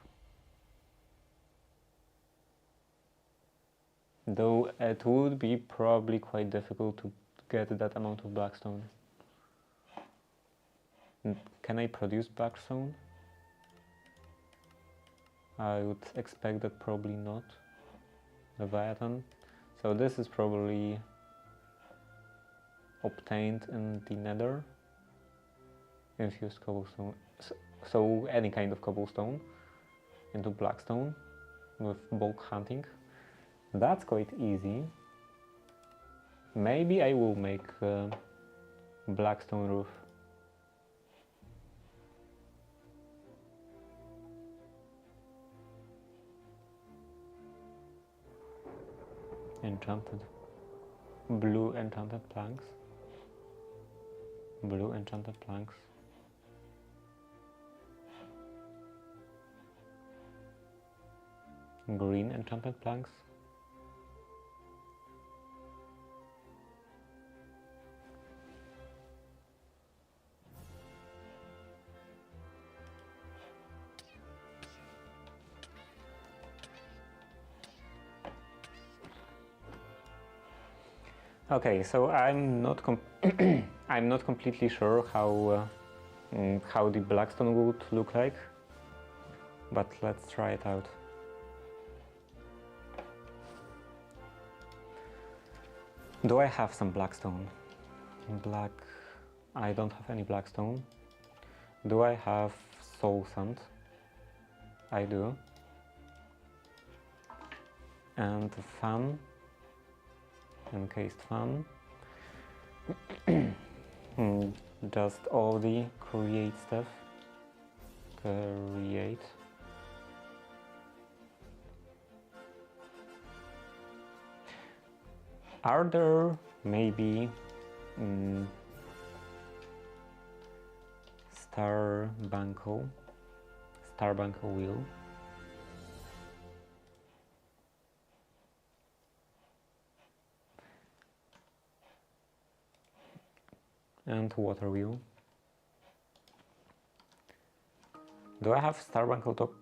Though it would be probably quite difficult to get that amount of blackstone. Can I produce blackstone? I would expect that probably not. Leviathan. So this is probably obtained in the nether. Infused cobblestone. So any kind of cobblestone into blackstone with bulk hunting. That's quite easy. Maybe I will make a blackstone roof. Enchanted. Blue enchanted planks. Blue enchanted planks. Green enchanted planks. Okay, so I'm not I'm not completely sure how the blackstone would look like, but let's try it out. Do I have some blackstone? I don't have any blackstone. Do I have soul sand? I do. And fan, encased fan. Just all the create stuff. Create. Are there maybe Starbanco wheel? And water wheel. Do I have Starbanco top?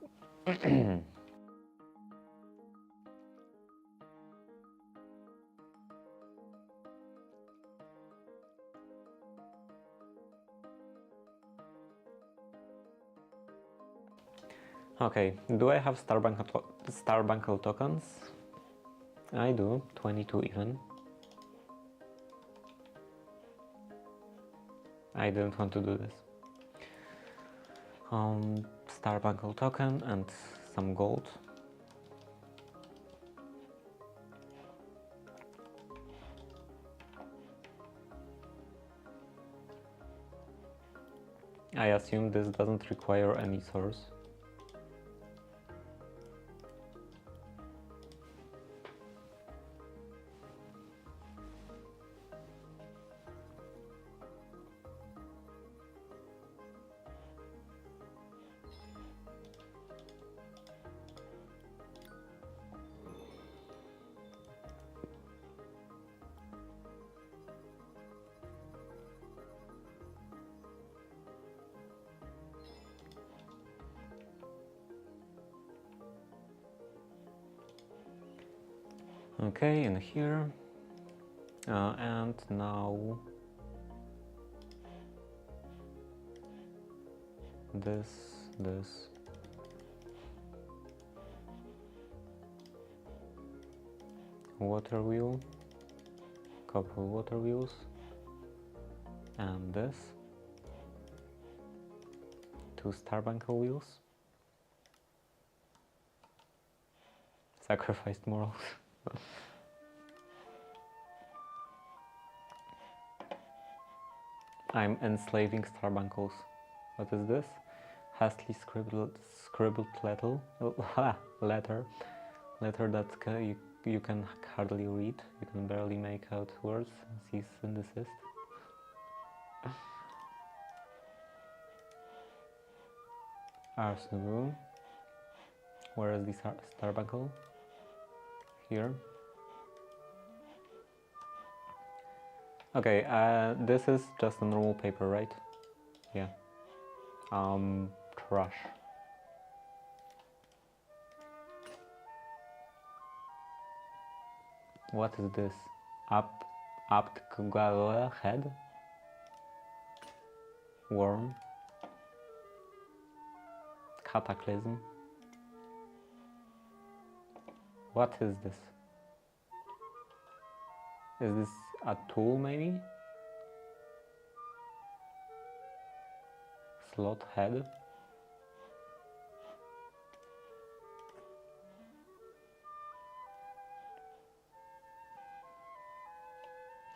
Okay, do I have Starbanco tokens? I do, 22 even. I didn't want to do this. Starbanco token and some gold. I assume this doesn't require any source. Okay, in here, and now this, water wheel, couple water wheels, and this, 2 Starbanco wheels, sacrificed morals. I'm enslaving Starbancos. What is this? Hastily scribbled letter that you can hardly read. You can barely make out words. Cease and desist. Ars Nouveau. Where is the Starbanco? Here. Okay, this is just a normal paper, right? Yeah. Trash. What is this? Aptgala head? Worm? Cataclysm? What is this? Is this a tool maybe? Slot head?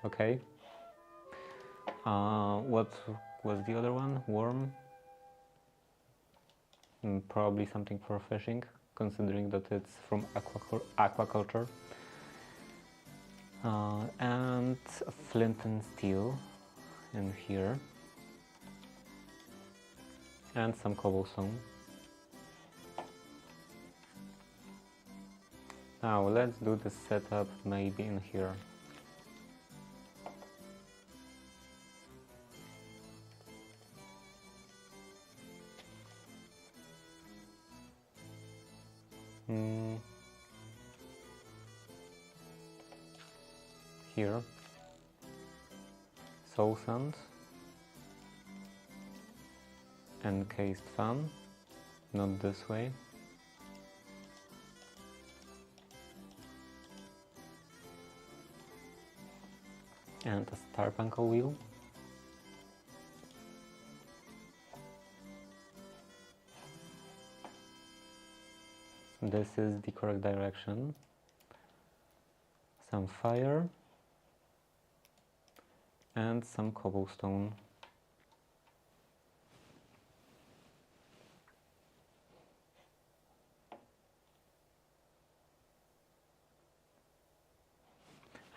Okay. What was the other one? Worm? Probably something for fishing, considering that it's from aquaculture. And flint and steel in here. And some cobblestone. Now let's do the setup maybe in here. Here. Soul sand. Encased fan. Not this way. And a Starbanco wheel. This is the correct direction. Some fire and some cobblestone.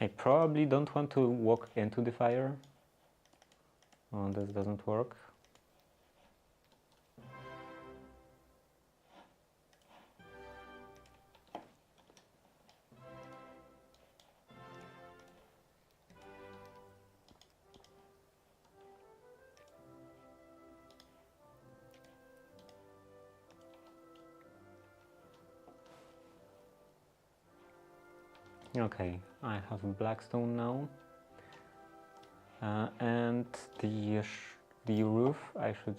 I probably don't want to walk into the fire. Oh, this doesn't work. Okay, I have blackstone now, and the roof I should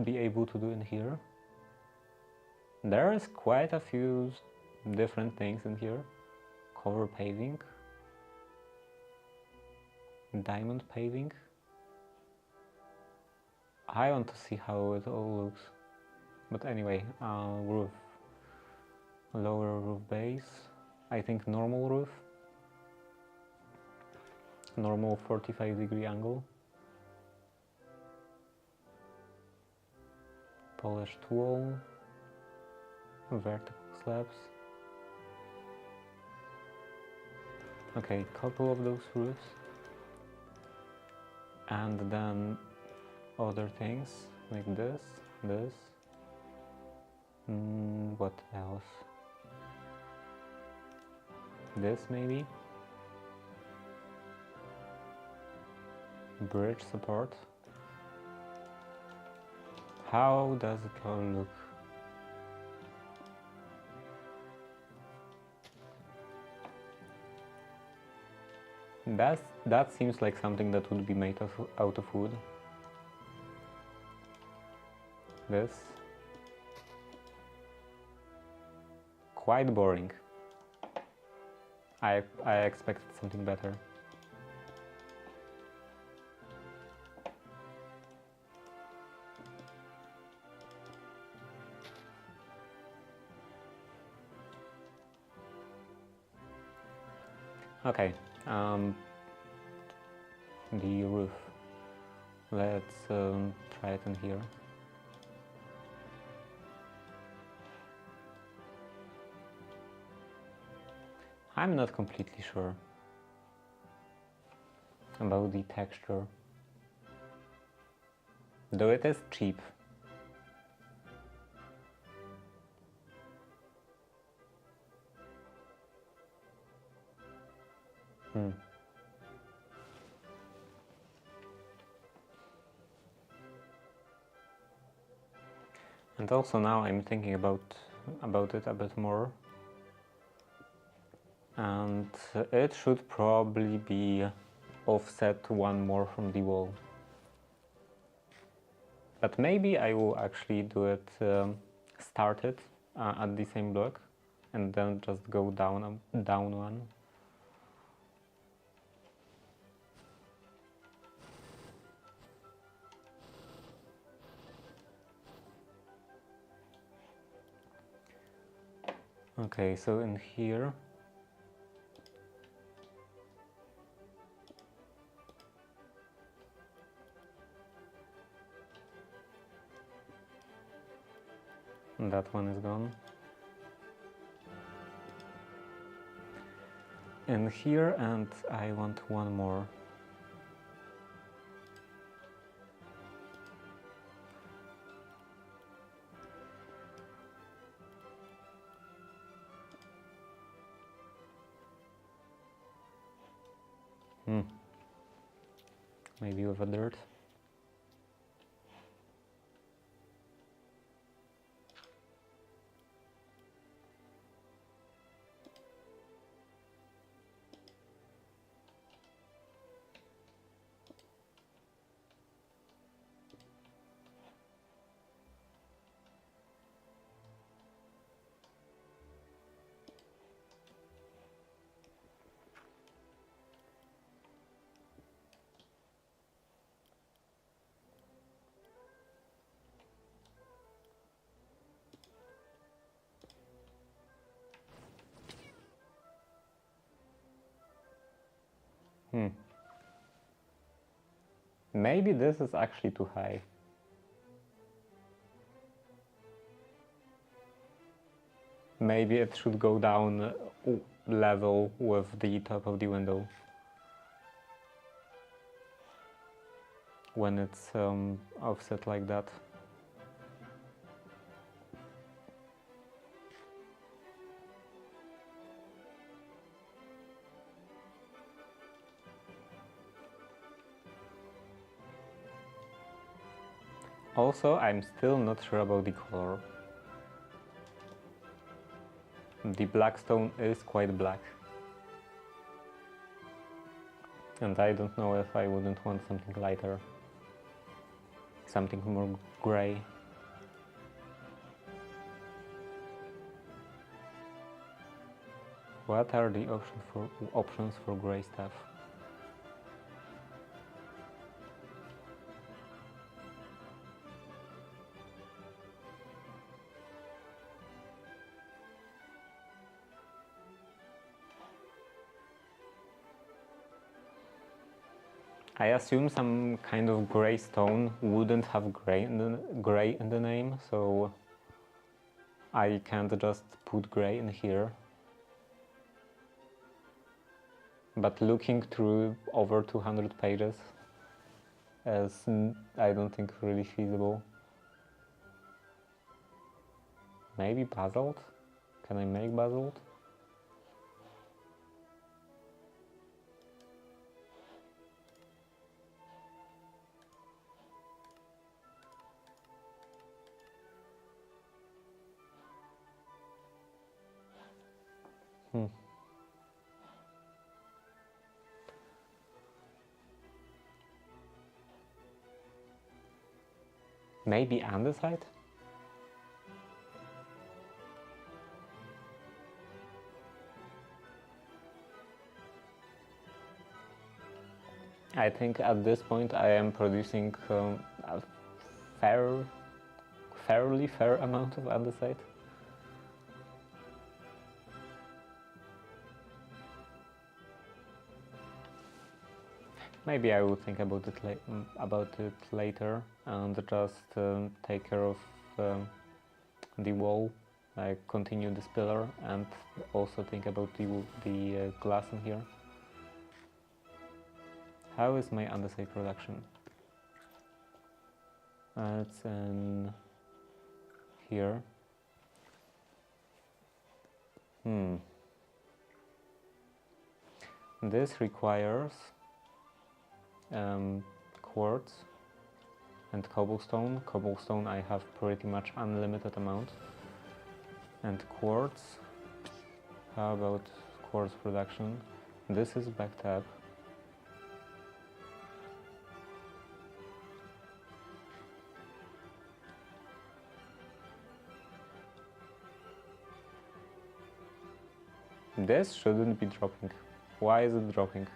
be able to do in here. There is quite a few different things in here. Cover paving, diamond paving. I want to see how it all looks. But anyway, roof, lower roof base. I think normal roof, normal 45-degree angle, polished wall, vertical slabs. Okay, couple of those roofs, and then other things like this. What else? This maybe? Bridge support. How does it all look? That seems like something that would be made out of wood. This. Quite boring. I expected something better. Okay, the roof. Let's try it in here. I'm not completely sure about the texture, though it is cheap. And also now I'm thinking about it a bit more, and it should probably be offset one more from the wall. But maybe I will actually do it, start it at the same block, and then just go down one. Okay, so in here that one is gone. In here, and I want one more. Maybe with a dirt. Maybe this is actually too high. Maybe it should go down level with the top of the window when it's offset like that. Also, I'm still not sure about the color. The black stone is quite black. And I don't know if I wouldn't want something lighter. Something more gray. What are the options for gray stuff? I assume some kind of gray stone wouldn't have gray in the name, so I can't just put gray in here. But looking through over 200 pages is, I don't think, really feasible. Maybe basalt? Can I make basalt? Maybe andesite? I think at this point I am producing a fairly fair amount of andesite. Maybe I will think about it later and just take care of the wall, like continue this pillar, and also think about the glass in here. How is my andesite production? It's in here. This requires quartz and cobblestone. Cobblestone I have pretty much unlimited amount. And quartz, how about quartz production? This is backed up. This shouldn't be dropping. Why is it dropping?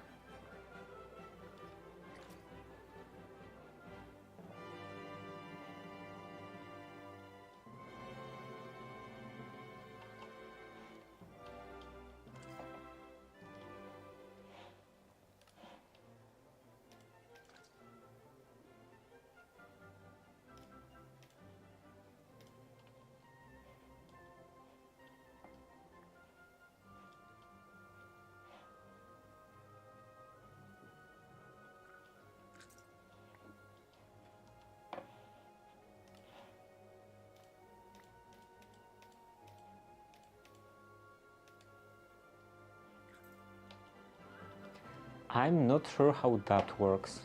I'm not sure how that works.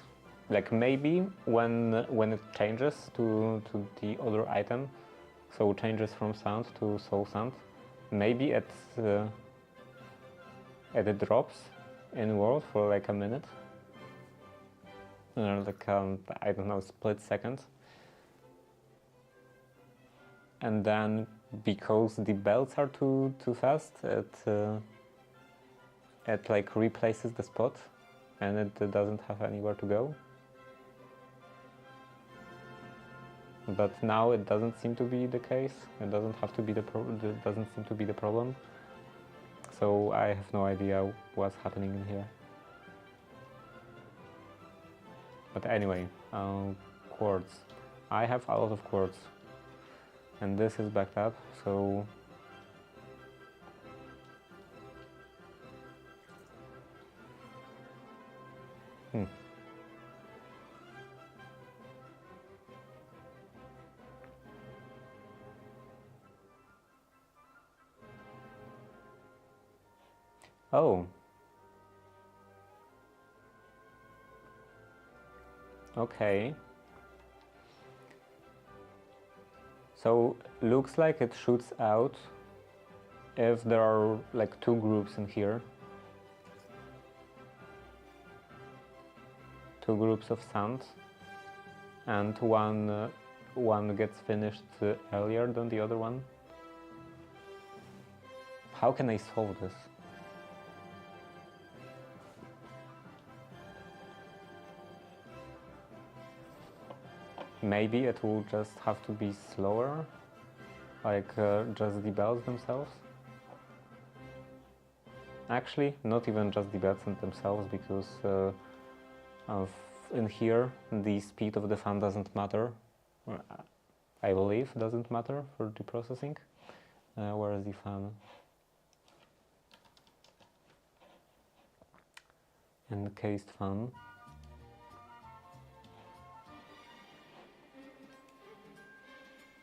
Like maybe when it changes to the other item, so changes from sand to soul sand, maybe it drops in world for like a minute, like I don't know, split second, and then because the belts are too fast, it like replaces the spot, and it doesn't have anywhere to go. But now it doesn't seem to be the case. It doesn't have to be it doesn't seem to be the problem. So I have no idea what's happening in here. But anyway, quartz. I have a lot of quartz, and this is backed up, so Oh, okay. So looks like it shoots out if there are like two groups in here. Two groups of sand, and one gets finished earlier than the other one. How can I solve this? Maybe it will just have to be slower, like just the bells themselves. Actually, not even just the bells themselves, because in here the speed of the fan doesn't matter. I believe doesn't matter for the processing. Where is the fan? Encased fan.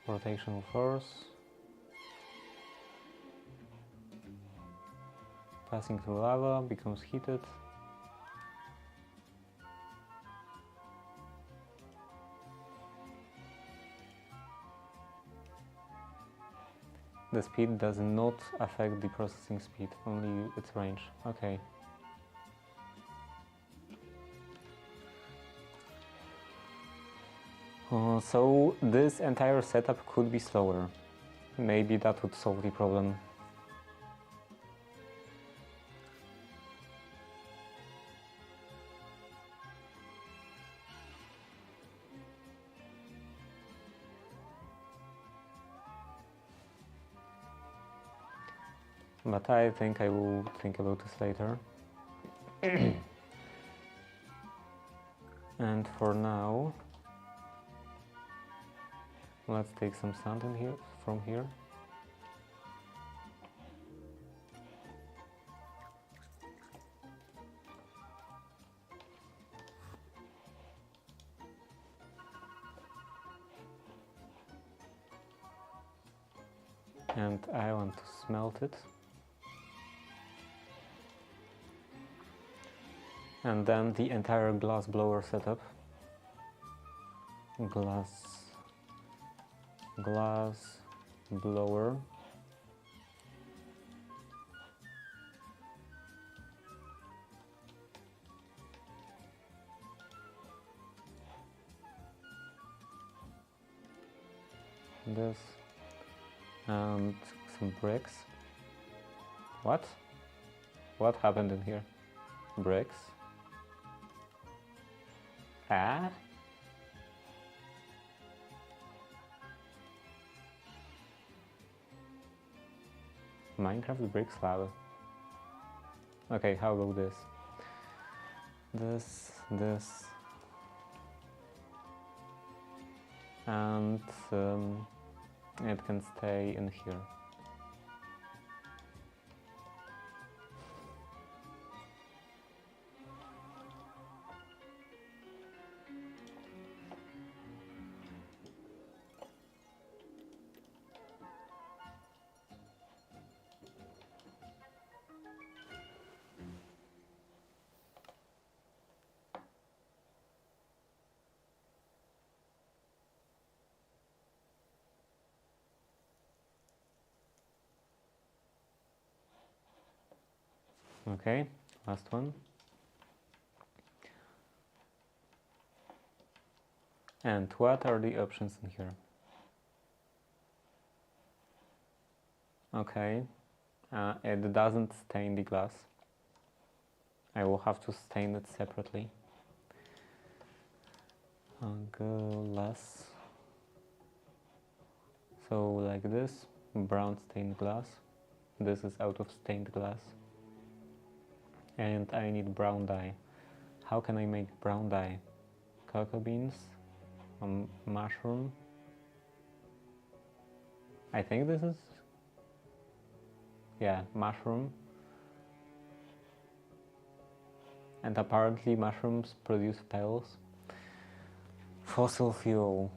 Rotational force. Passing through lava, becomes heated. The speed does not affect the processing speed, only its range. Okay. So this entire setup could be slower. Maybe that would solve the problem. But I think I will think about this later. And for now, let's take some sand in here, from here. And I want to smelt it. And then the entire glass blower setup. Glass blower. This and some bricks. What? What happened in here? Bricks? Ah? Minecraft bricks lava. Okay, how about this? This. And it can stay in here. Okay, last one. And what are the options in here? Okay, it doesn't stain the glass. I will have to stain it separately. Glass. So like this, brown stained glass. This is out of stained glass. And I need brown dye. How can I make brown dye? cocoa beans, mushroom. I think this is, yeah, mushroom. And apparently mushrooms produce pales. Fossil fuel.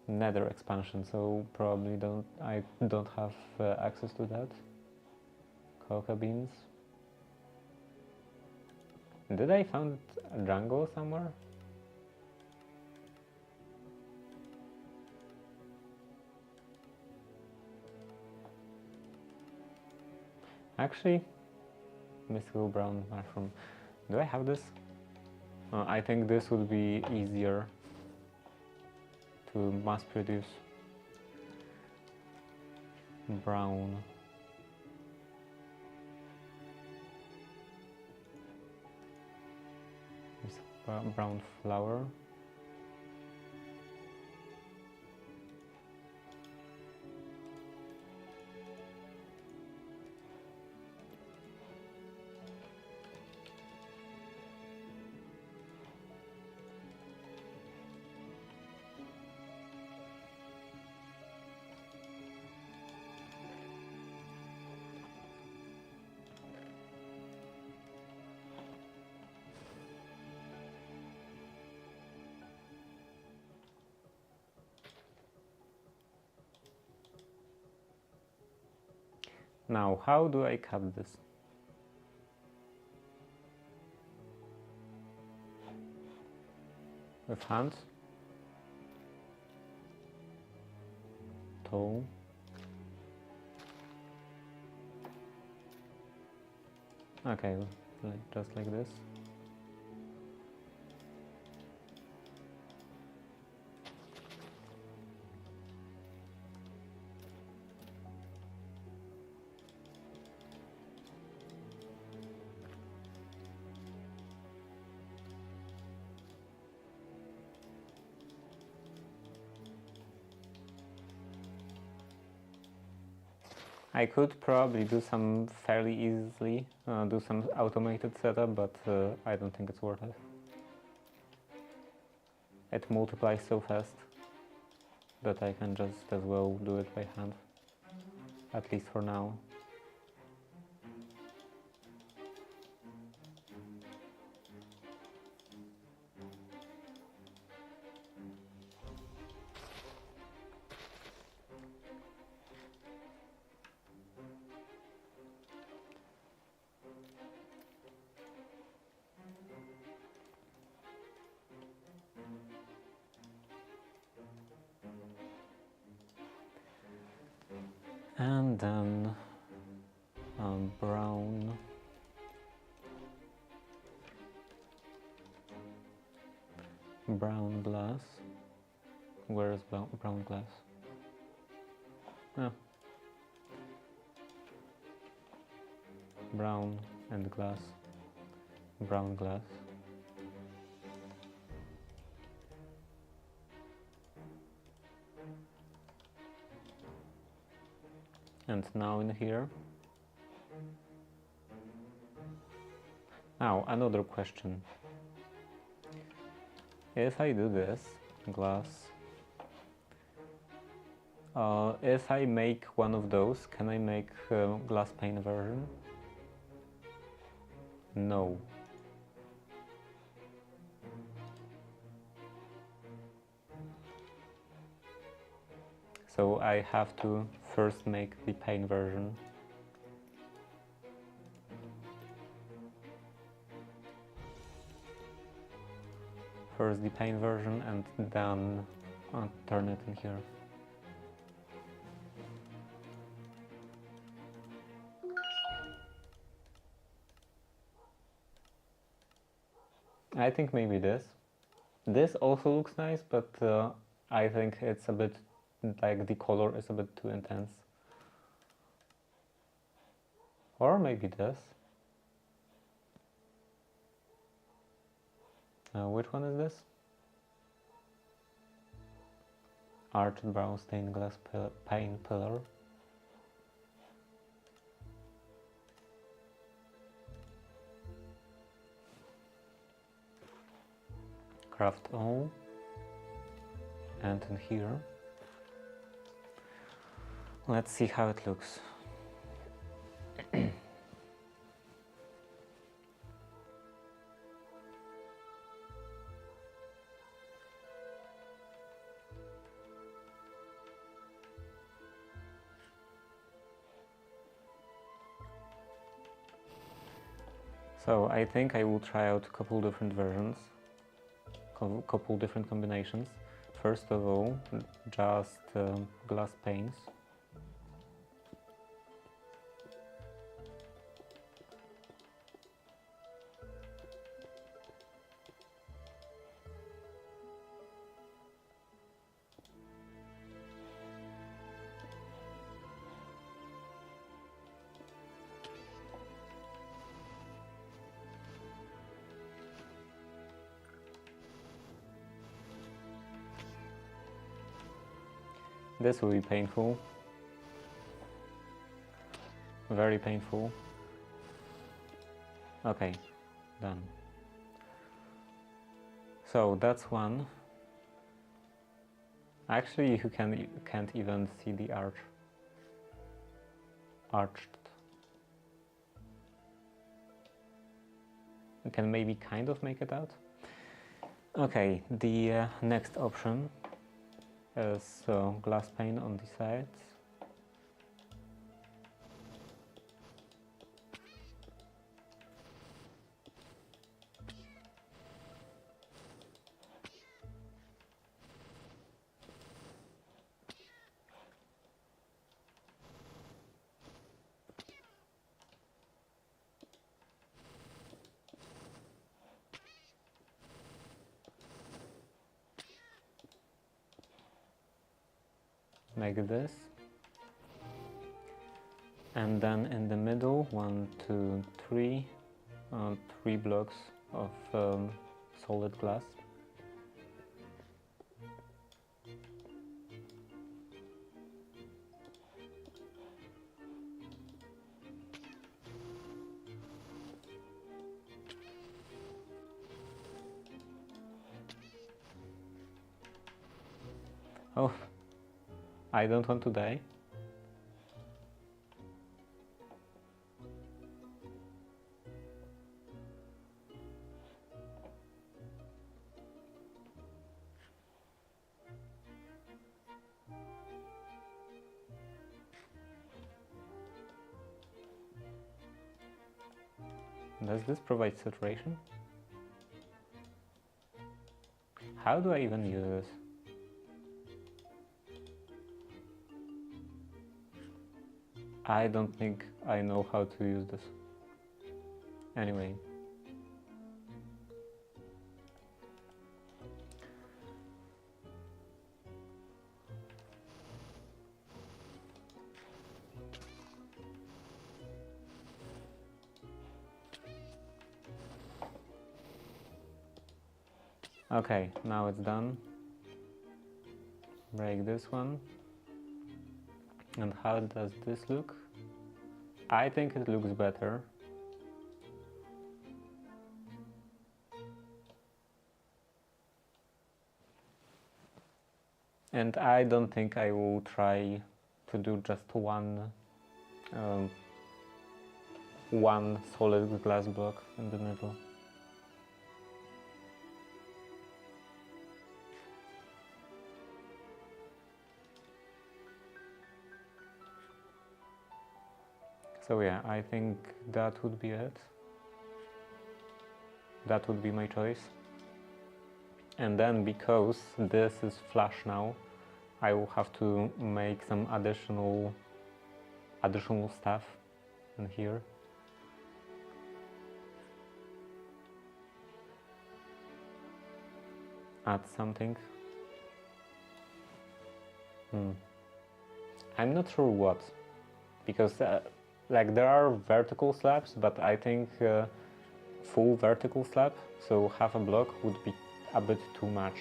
Nether expansion, so probably I don't have access to that. Cocoa beans. Did I find a jungle somewhere? Actually, mystical brown mushroom. Do I have this? I think this would be easier to mass produce. Brown. This brown flour. Now, how do I cut this? With hands? Toe? Okay, just like this. I could probably do some fairly easily, do some automated setup, but I don't think it's worth it. It multiplies so fast that I can just as well do it by hand, at least for now. And then brown glass. Where is brown glass? Oh. Brown and glass. Brown glass. And now in here. Now another question. If I do this, glass, if I make one of those, can I make glass pane version? No. So I have to first make the pane version. First the pane version and then turn it in here. I think maybe this. This also looks nice, but I think it's a bit, like the color is a bit too intense. Or maybe this. Which one is this? Arched brown stained glass pane pillar. craft all, and in here. Let's see how it looks. So I think I will try out a couple different versions, couple different combinations. First of all, just glass panes. This will be painful, very painful. Okay, done. So that's one. Actually, you can't even see the arched. You can maybe kind of make it out. Okay, the next option is glass pane on the sides. Like this, and then in the middle, 1, 2, 3, 3 blocks of solid glass. Oh, I don't want to die. Does this provide saturation? How do I even use this? I don't think I know how to use this. Anyway. Okay, now it's done. Break this one. And how does this look? I think it looks better. And I don't think I will try to do just one solid glass block in the middle. So yeah, I think that would be it. That would be my choice. And then, because this is flush now, I will have to make some additional stuff in here. Add something. I'm not sure what, because like there are vertical slabs, but I think full vertical slab, so half a block would be a bit too much.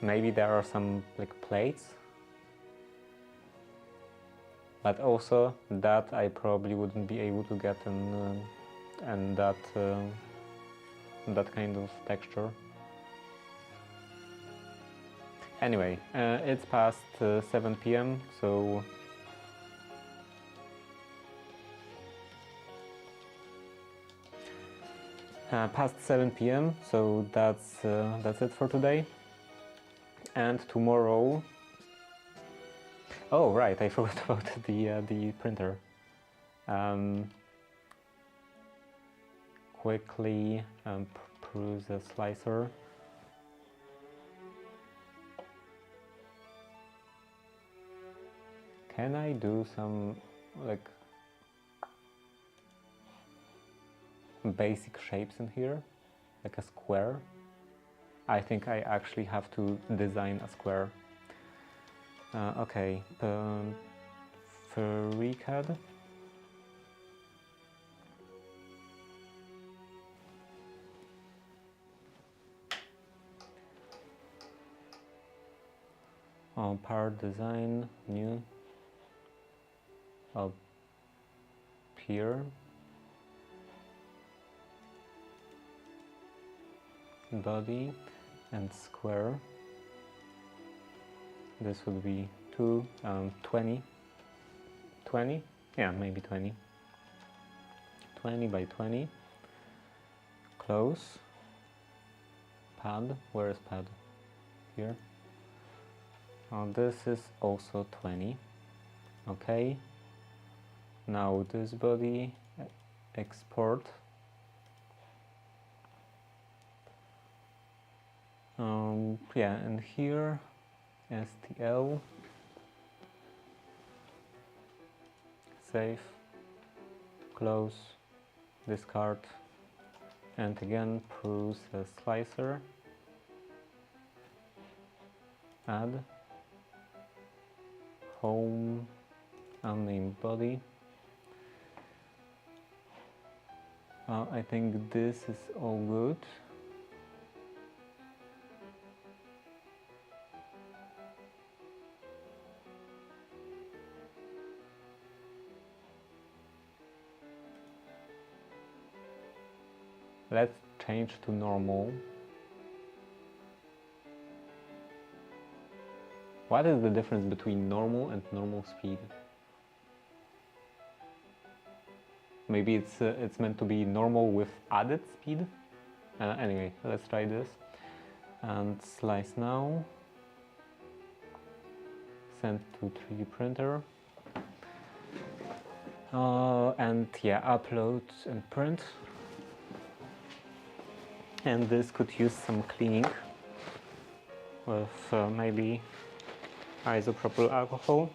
Maybe there are some like plates, but also that I probably wouldn't be able to get in and that that kind of texture. Anyway, it's past 7 p.m. so past 7 p.m. so that's it for today. And tomorrow, oh right, I forgot about the printer. Quickly peruse the slicer. Can I do some like basic shapes in here, like a square? I think I actually have to design a square. Okay, FreeCAD. Part design, new. Up here. Body and square. This would be 20. 20? Yeah, maybe 20. 20 by 20. Close. Pad. Where is pad? Here. This is also 20. Okay. Now this body. Export. Yeah, and here STL, save, close, discard, and again peruse a slicer, add, home, unnamed body. I think this is all good. Let's change to normal. What is the difference between normal and normal speed? Maybe it's meant to be normal with added speed? Anyway, let's try this. And slice now. Send to 3D printer. And yeah, upload and print. And this could use some cleaning with maybe isopropyl alcohol.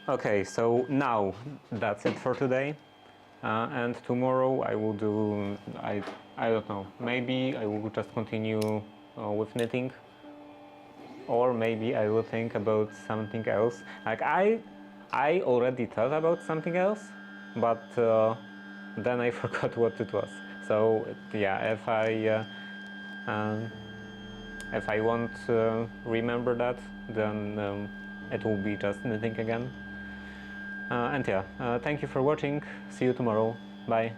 Okay, so now that's it for today, and tomorrow I will do, I don't know, maybe I will just continue with knitting, or maybe I will think about something else. Like I already thought about something else, but then I forgot what it was. So yeah, if I won't remember that, then it will be just knitting again. And yeah, thank you for watching. See you tomorrow. Bye.